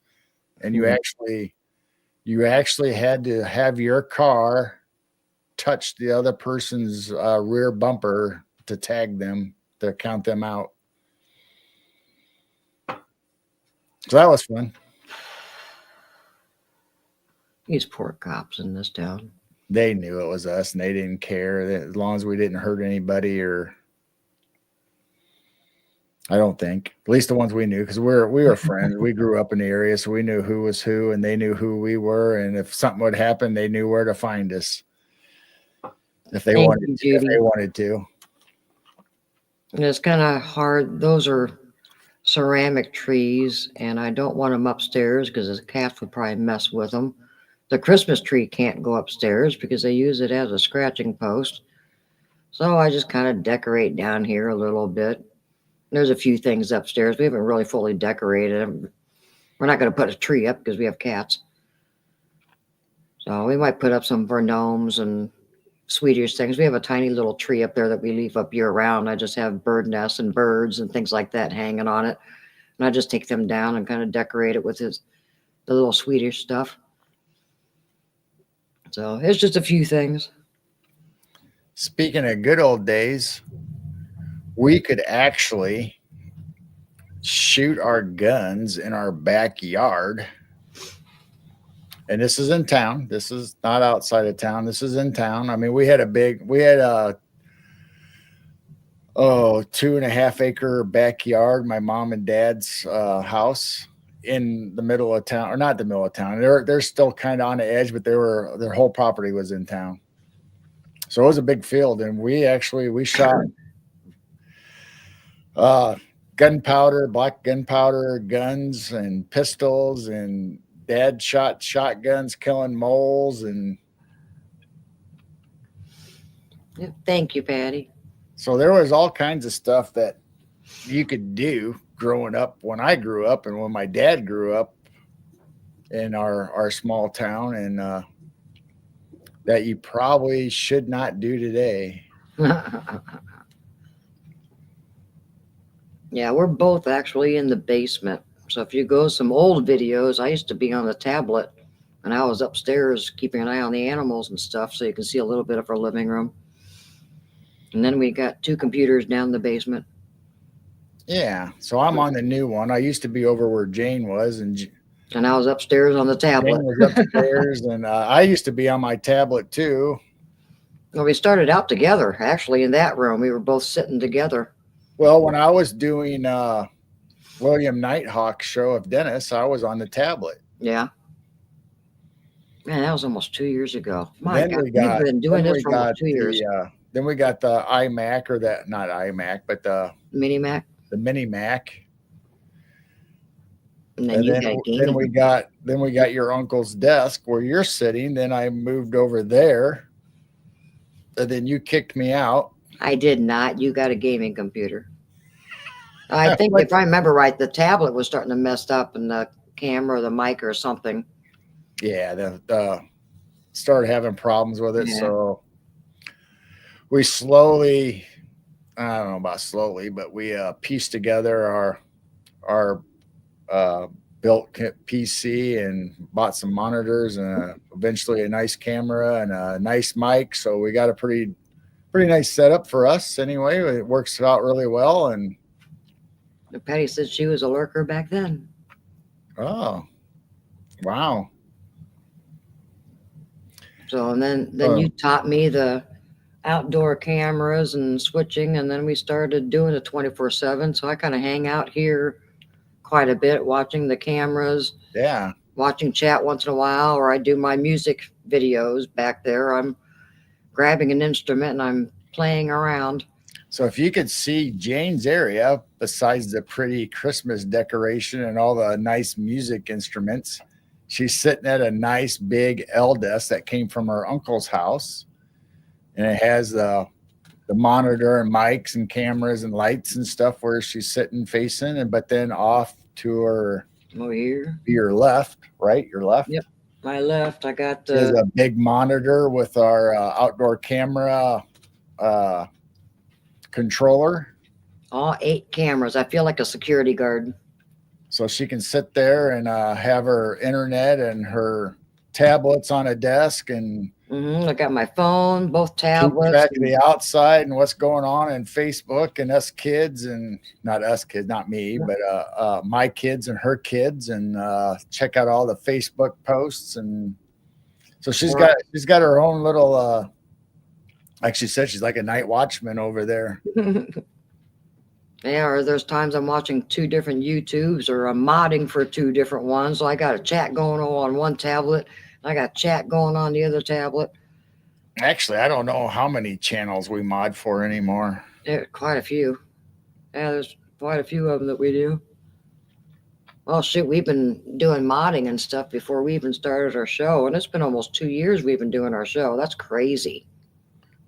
and you actually had to have your car touch the other person's rear bumper to tag them, to count them out. So that was fun.
These poor cops in this town.
They knew it was us and they didn't care as long as we didn't hurt anybody, or I don't think, at least the ones we knew, because we were friends. We grew up in the area, so we knew who was who and they knew who we were. And if something would happen, they knew where to find us if they wanted to.
And it's kind of hard. Those are ceramic trees, and I don't want them upstairs because the cats would probably mess with them. The Christmas tree can't go upstairs because they use it as a scratching post. So I just kind of decorate down here a little bit. There's a few things upstairs. We haven't really fully decorated them. We're not going to put a tree up because we have cats. So we might put up some of our gnomes and Swedish things. We have a tiny little tree up there that we leave up year round. I just have bird nests and birds and things like that hanging on it. And I just take them down and kind of decorate it with the little Swedish stuff. So it's just a few things.
Speaking of good old days, we could actually shoot our guns in our backyard. And this is in town. This is not outside of town. This is in town. I mean, we had a 2.5 acre backyard, my mom and dad's house in the middle of town, or not the middle of town. They're still kind of on the edge, but their whole property was in town. So it was a big field, and we shot gunpowder, black gunpowder guns and pistols, and Dad shot shotguns killing moles. And
Thank you, Patty.
So there was all kinds of stuff that you could do growing up when I grew up and when my dad grew up in our small town, and that you probably should not do today.
Yeah, we're both actually in the basement. So if you go some old videos, I used to be on the tablet and I was upstairs keeping an eye on the animals and stuff, so you can see a little bit of our living room. And then we got 2 computers down in the basement.
Yeah, so I'm on the new one. I used to be over where Jane was, and
I was upstairs on the tablet.
Jane was upstairs, and I used to be on my tablet too.
Well, we started out together, actually, in that room. We were both sitting together.
Well, when I was doing William Nighthawk's show of Dennis, I was on the tablet.
Yeah. Man, that was almost 2 years ago. My God, we've been doing this for almost 2 years.
Then we got the iMac, or that, not iMac, but the
Mini Mac.
The Mini Mac.
And then
we got your uncle's desk where you're sitting. Then I moved over there. And then you kicked me out.
I did not. You got a gaming computer. I think if I remember right, the tablet was starting to mess up, and the camera or the mic or something.
Yeah, the started having problems with it. Yeah. So we slowly, I don't know about slowly, but we pieced together our built PC and bought some monitors and eventually a nice camera and a nice mic. So we got a pretty pretty nice setup for us anyway. It works out really well. And
Patty said she was a lurker back then.
oh, wow.
So, and then you taught me the outdoor cameras and switching, and then we started doing it 24/7. So I kind of hang out here quite a bit, watching the cameras,
Yeah.
watching chat once in a while, or I do my music videos back there. I'm grabbing an instrument and I'm playing around.
So if you could see Jane's area, besides the pretty Christmas decoration and all the nice music instruments, she's sitting at a nice big L desk that came from her uncle's house. And it has the monitor and mics and cameras and lights and stuff where she's sitting facing. And but then off to her
Over here,
your left, right? Your left.
Yep. My left, I got
There's a big monitor with our outdoor camera controller.
all 8 cameras. I feel like a security guard.
So she can sit there and have her internet and her tablets on a desk and
I got my phone, both
keep
tablets.
track of the outside and what's going on in Facebook and us kids, and not us kids, not me, but my kids and her kids, and check out all the Facebook posts. And so she's got her own little like she said, she's like a night watchman over there.
Yeah, or there's times I'm watching 2 different YouTubes, or I'm modding for 2 different ones. So I got a chat going on one tablet, and I got chat going on the other tablet.
Actually, I don't know how many channels we mod for anymore.
Yeah, quite a few. Yeah, there's quite a few of them that we do. Well, shoot, we've been doing modding and stuff before we even started our show, and it's been almost 2 years we've been doing our show. That's crazy.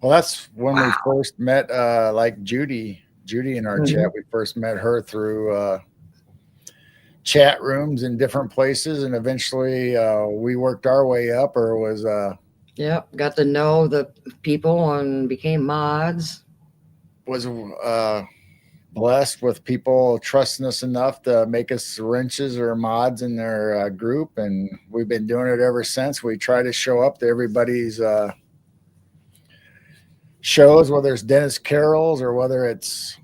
Well, that's when we first met, like Judy in our chat. We first met her through chat rooms in different places, and eventually we worked our way up, or was
Yep, got to know the people and became mods.
Blessed with people trusting us enough to make us wrenches or mods in their group, and we've been doing it ever since. We try to show up to everybody's shows, whether it's Dennis Carroll's or whether it's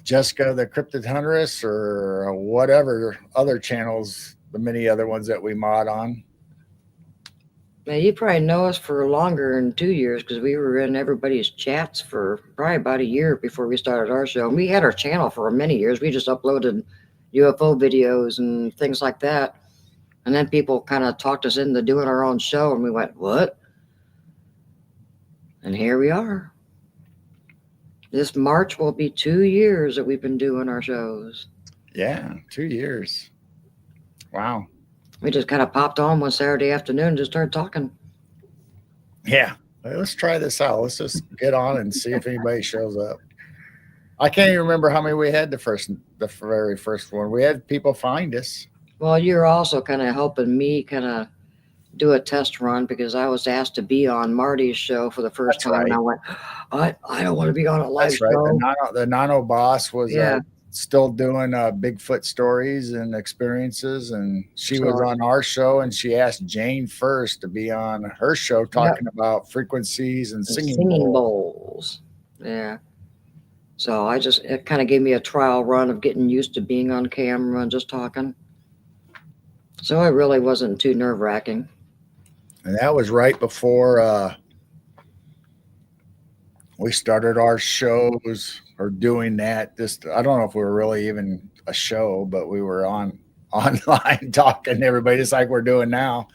Jessica the Cryptid Huntress or whatever other channels, the many other ones that we mod on.
Now, you probably know us for longer than 2 years, because we were in everybody's chats for probably about a year before we started our show. And we had our channel for many years. We just uploaded UFO videos and things like that. And then people kind of talked us into doing our own show, and we went, what? And here we are. This March will be 2 years that we've been doing our shows.
Yeah, 2 years. Wow.
We just kind of popped on one Saturday afternoon and just started talking.
Yeah. Let's try this out. Let's just get on and see if anybody shows up. I can't even remember how many we had the very first one. We had people find us.
Well, you're also kind of helping me kind of do a test run, because I was asked to be on Marty's show for the first
That's
time.
right.
And I went, I don't want to be on a live
That's right.
show.
The Nano boss was
Yeah.
still doing Bigfoot stories and experiences, and she was
Sure.
on our show, and she asked Jane first to be on her show talking about frequencies and singing
bowls. Yeah. So it kind of gave me a trial run of getting used to being on camera and just talking. So it really wasn't too nerve-wracking.
And that was right before we started our shows or doing that. I don't know if we were really even a show, but we were online talking to everybody just like we're doing now.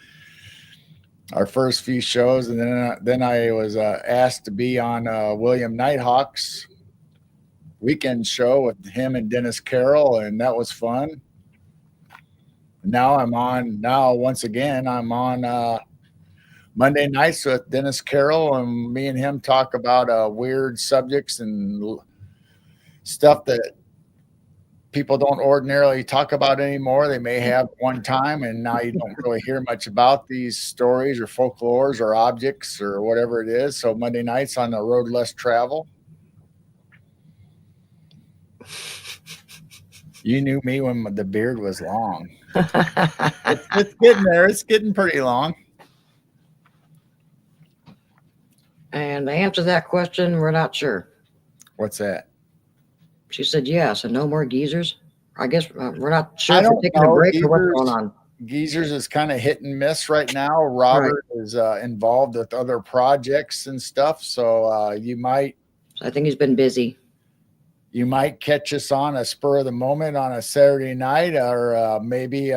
Our first few shows, and then I was asked to be on William Nighthawk's weekend show with him and Dennis Carroll, and that was fun. Now once again I'm on Monday nights with Dennis Carroll, and me and him talk about weird subjects and stuff that people don't ordinarily talk about anymore. They may have one time, and now you don't really hear much about these stories or folklores or objects or whatever it is. So Monday nights on the Road Less Travel. You knew me when the beard was long. It's getting there. It's getting pretty long.
And the answer to that question, we're not sure.
What's that?
She said yes, and no more geezers. I guess we're not sure
I
if we're
don't
taking a
know.
break or what's going on.
Geezers is kind of hit and miss right now. Robert is involved with other projects and stuff, so you might
So I think he's been busy.
catch us on a spur of the moment on a Saturday night, or maybe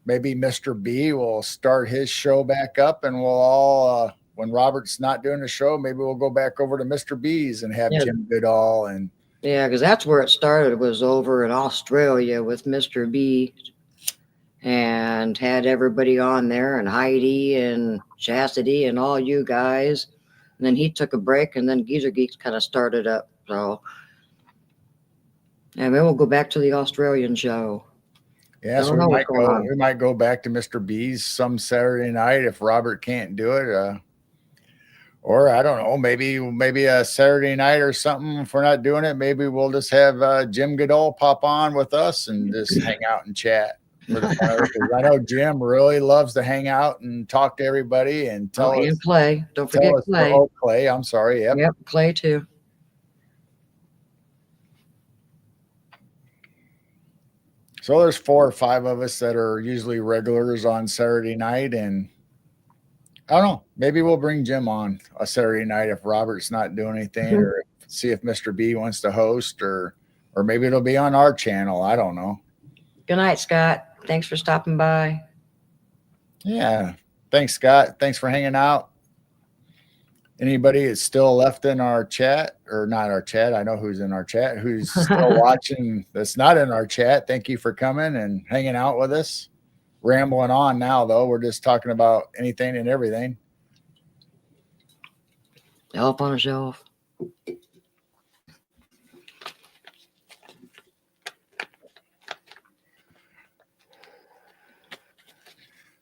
Mr. B will start his show back up, and we'll all when Robert's not doing the show, maybe we'll go back over to Mr. B's and have
Yeah.
Jim Goodall and.
Yeah, because that's where it started, was over in Australia with Mr. B, and had everybody on there, and Heidi and Chastity and all you guys. And then he took a break, and then Geezer Geeks kind of started up. So, and then we'll go back to the Australian show.
Yeah, so we might go back to Mr. B's some Saturday night if Robert can't do it. Or I don't know, maybe a Saturday night or something. If we're not doing it, maybe we'll just have Jim Goodall pop on with us and just hang out and chat. For the fun of it, 'cause I know Jim really loves to hang out and talk to everybody and tell us.
And Clay, don't forget Clay.
Oh, Clay, I'm sorry.
Yep, Clay too.
So there's 4 or 5 of us that are usually regulars on Saturday night, and I don't know. Maybe we'll bring Jim on a Saturday night if Robert's not doing anything, or see if Mr. B wants to host, or maybe it'll be on our channel. I don't know.
Good night, Scott. Thanks for stopping by.
Yeah. Thanks, Scott. Thanks for hanging out. Anybody that's still left in our chat, or not our chat, I know who's in our chat, who's still watching that's not in our chat, thank you for coming and hanging out with us. Rambling on now, though. We're just talking about anything and everything.
Elf on a shelf.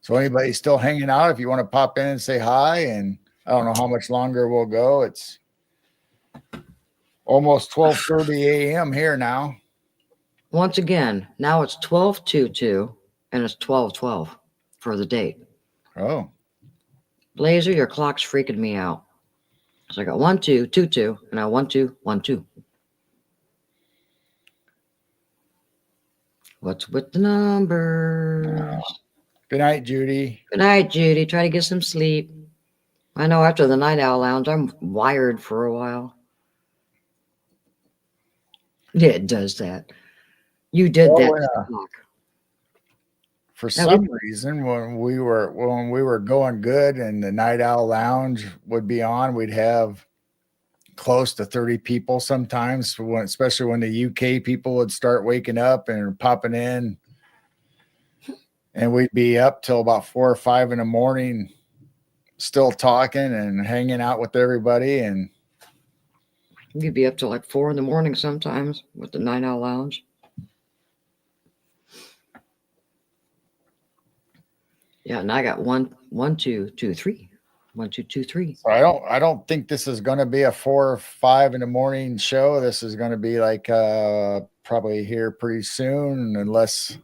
So anybody still hanging out, if you want to pop in and say hi, and I don't know how much longer we'll go. It's almost 12:30 a.m. here now.
Once again, now it's 12:22 and it's 12:12 for the date.
Oh.
Blazer, your clock's freaking me out. So I got 1 2 2 2 and now 1 2 1 2. What's with the numbers?
Good night, Judy.
Good night, Judy. Try to get some sleep. I know after the Night Owl Lounge, I'm wired for a while. Yeah, it does that. You did that.
For some reason, when we were going good and the Night Owl Lounge would be on, we'd have close to 30 people sometimes, especially when the UK people would start waking up and popping in. And we'd be up till about 4 or 5 in the morning, still talking and hanging out with everybody. And
you'd be up till like 4 in the morning sometimes with the Night Owl Lounge. Yeah, and I got 1 2 2 3. 1 2 2 3.
So I don't think this is going to be a 4 or 5 in the morning show. This is going to be like probably here pretty soon, unless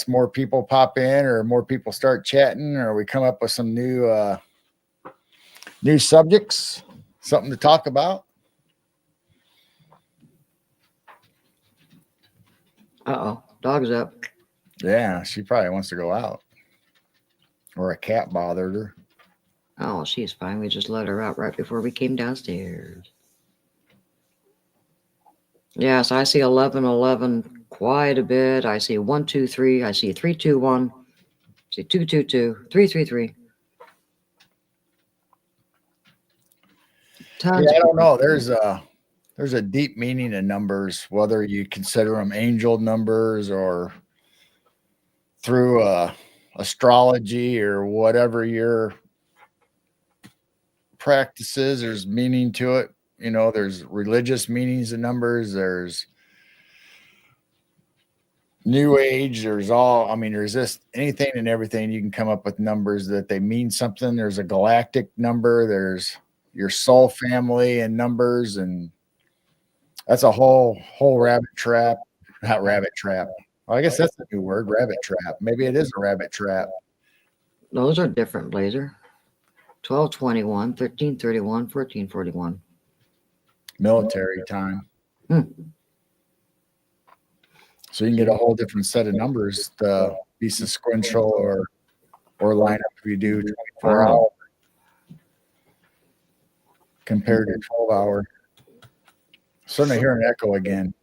more people pop in or more people start chatting, or we come up with some new subjects, something to talk about.
Uh-oh, dog's up.
Yeah, she probably wants to go out, or a cat bothered her.
Oh, she's fine. We just let her out right before we came downstairs. Yes, I see 1111 quite a bit. I see 1 2 3. I see 3 2 1. I see 2 2 2. 3 3 3.
Yeah, I don't know. There's a deep meaning in numbers, whether you consider them angel numbers or through astrology or whatever your practices. There's meaning to it. You know, there's religious meanings in numbers. There's New Age. There's just anything and everything. You can come up with numbers that they mean something. There's a galactic number. There's your soul family and numbers, and that's a whole rabbit trap. Not rabbit trap. Well, I guess that's a new word, rabbit trap. Maybe it is a rabbit trap.
Those are different, Blazer. 12:21, 13:31, 14:41.
Military time.
Hmm.
So you can get a whole different set of numbers to be sequential or line up if you do 24 hour compared to 12 hour. Starting to hear an echo again.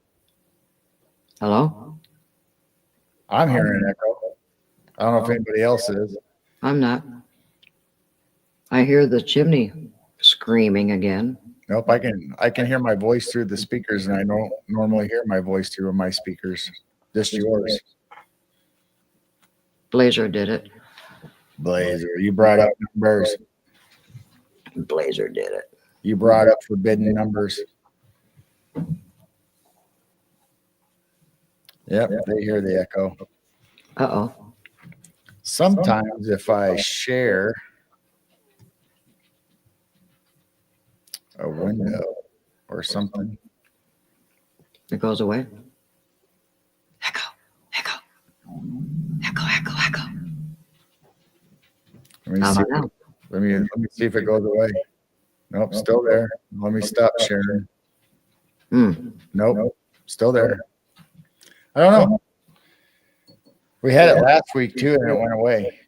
Hello?
I'm hearing an echo. I don't know if anybody else is.
I'm not. I hear the chimney screaming again.
Nope, I can hear my voice through the speakers, and I don't normally hear my voice through my speakers. Just yours.
Blazer did it.
Blazer, you brought up numbers.
Blazer did it.
You brought up forbidden numbers. Yep, they hear the echo.
Uh-oh.
Sometimes if I share a window or something,
It goes away. Echo, echo, echo, echo, echo.
let me
How
see.
about now?
Let me see if it goes away. Nope, still there. Let me stop sharing. Nope, still there. I don't know. We had it last week too, and it went away.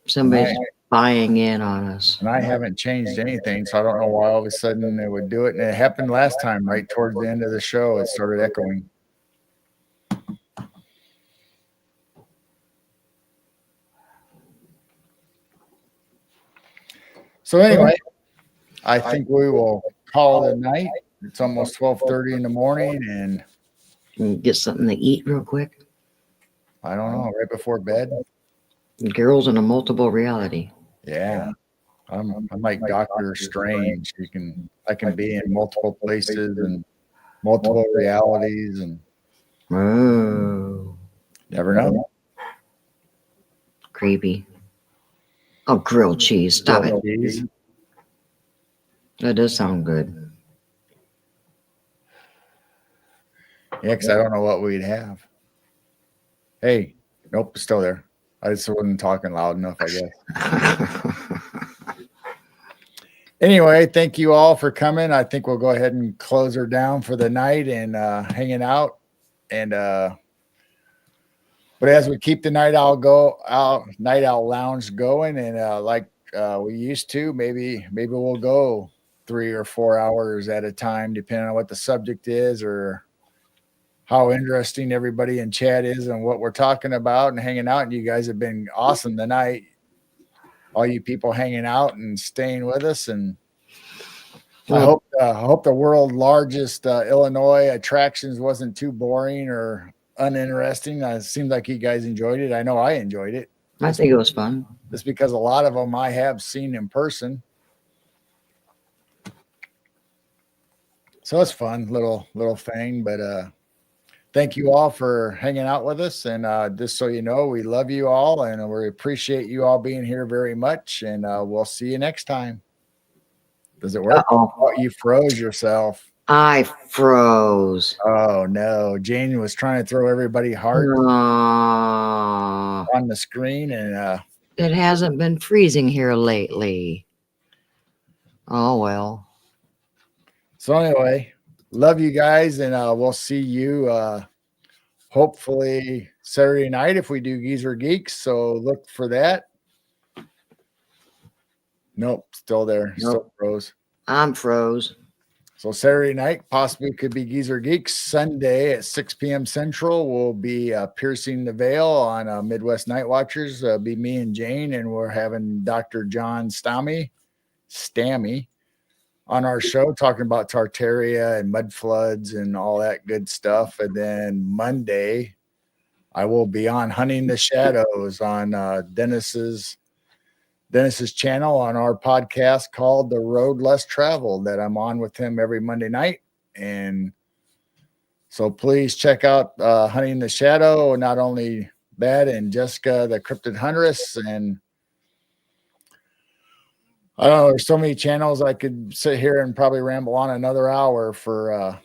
Somebody's buying in on us.
And I haven't changed anything, so I don't know why all of a sudden it would do it. And it happened last time, right towards the end of the show, it started echoing. So anyway, I think we will call it a night. It's almost 12:30 in the morning, and
Can you get something to eat real quick?
I don't know, right before bed.
Girls in a multiple reality.
Yeah. I'm like Doctor Strange. I can be in multiple places and multiple realities, and
Oh,
never know.
creepy. Oh, grilled cheese. Stop it.
Cheese.
That does sound good.
Yeah, because I don't know what we'd have. Hey, nope, it's still there. I just wasn't talking loud enough, I guess. Anyway, thank you all for coming. I think we'll go ahead and close her down for the night and hanging out. And but as we keep the Night Owl Lounge going, and like we used to, maybe we'll go 3 or 4 hours at a time, depending on what the subject is or how interesting everybody in chat is and what we're talking about and hanging out. And you guys have been awesome tonight. All you people hanging out and staying with us. And I hope the world largest Illinois attractions wasn't too boring or uninteresting. It seemed like you guys enjoyed it. I know I enjoyed it.
I think it was fun.
Just because a lot of them I have seen in person. So it's fun, little thing. But thank you all for hanging out with us. And just so you know, we love you all and we appreciate you all being here very much. And we'll see you next time. Does it work? Oh, you froze yourself.
I froze.
Oh, no. Jane was trying to throw everybody hearts on the screen. And
it hasn't been freezing here lately. Oh, well.
So anyway, love you guys, and we'll see you hopefully Saturday night if we do Geezer Geeks. So look for that. Nope, still there. Nope. Still froze.
I'm froze.
So Saturday night possibly could be Geezer Geeks. Sunday at 6 p.m. Central will be Piercing the Veil on Midwest Night Watchers. Be me and Jane, and we're having Dr. John Stammy on our show talking about Tartaria and mud floods and all that good stuff. And then Monday, I will be on Hunting the Shadows on Dennis's channel on our podcast called The Road Less Traveled that I'm on with him every Monday night. And so please check out Hunting the Shadow, not only that and Jessica the Cryptid Huntress. And I don't know, there's so many channels I could sit here and probably ramble on another hour for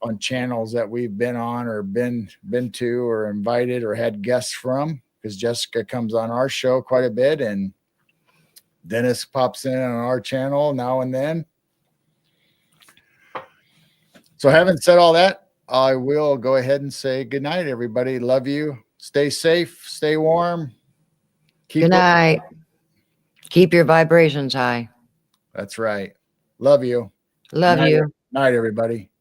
on channels that we've been on or been to or invited or had guests from. because Jessica comes on our show quite a bit, and Dennis pops in on our channel now and then. So having said all that, I will go ahead and say good night, everybody. Love you. Stay safe. Stay warm.
Good night. Keep your vibrations high.
That's right. Love you.
Love you.
Night, everybody.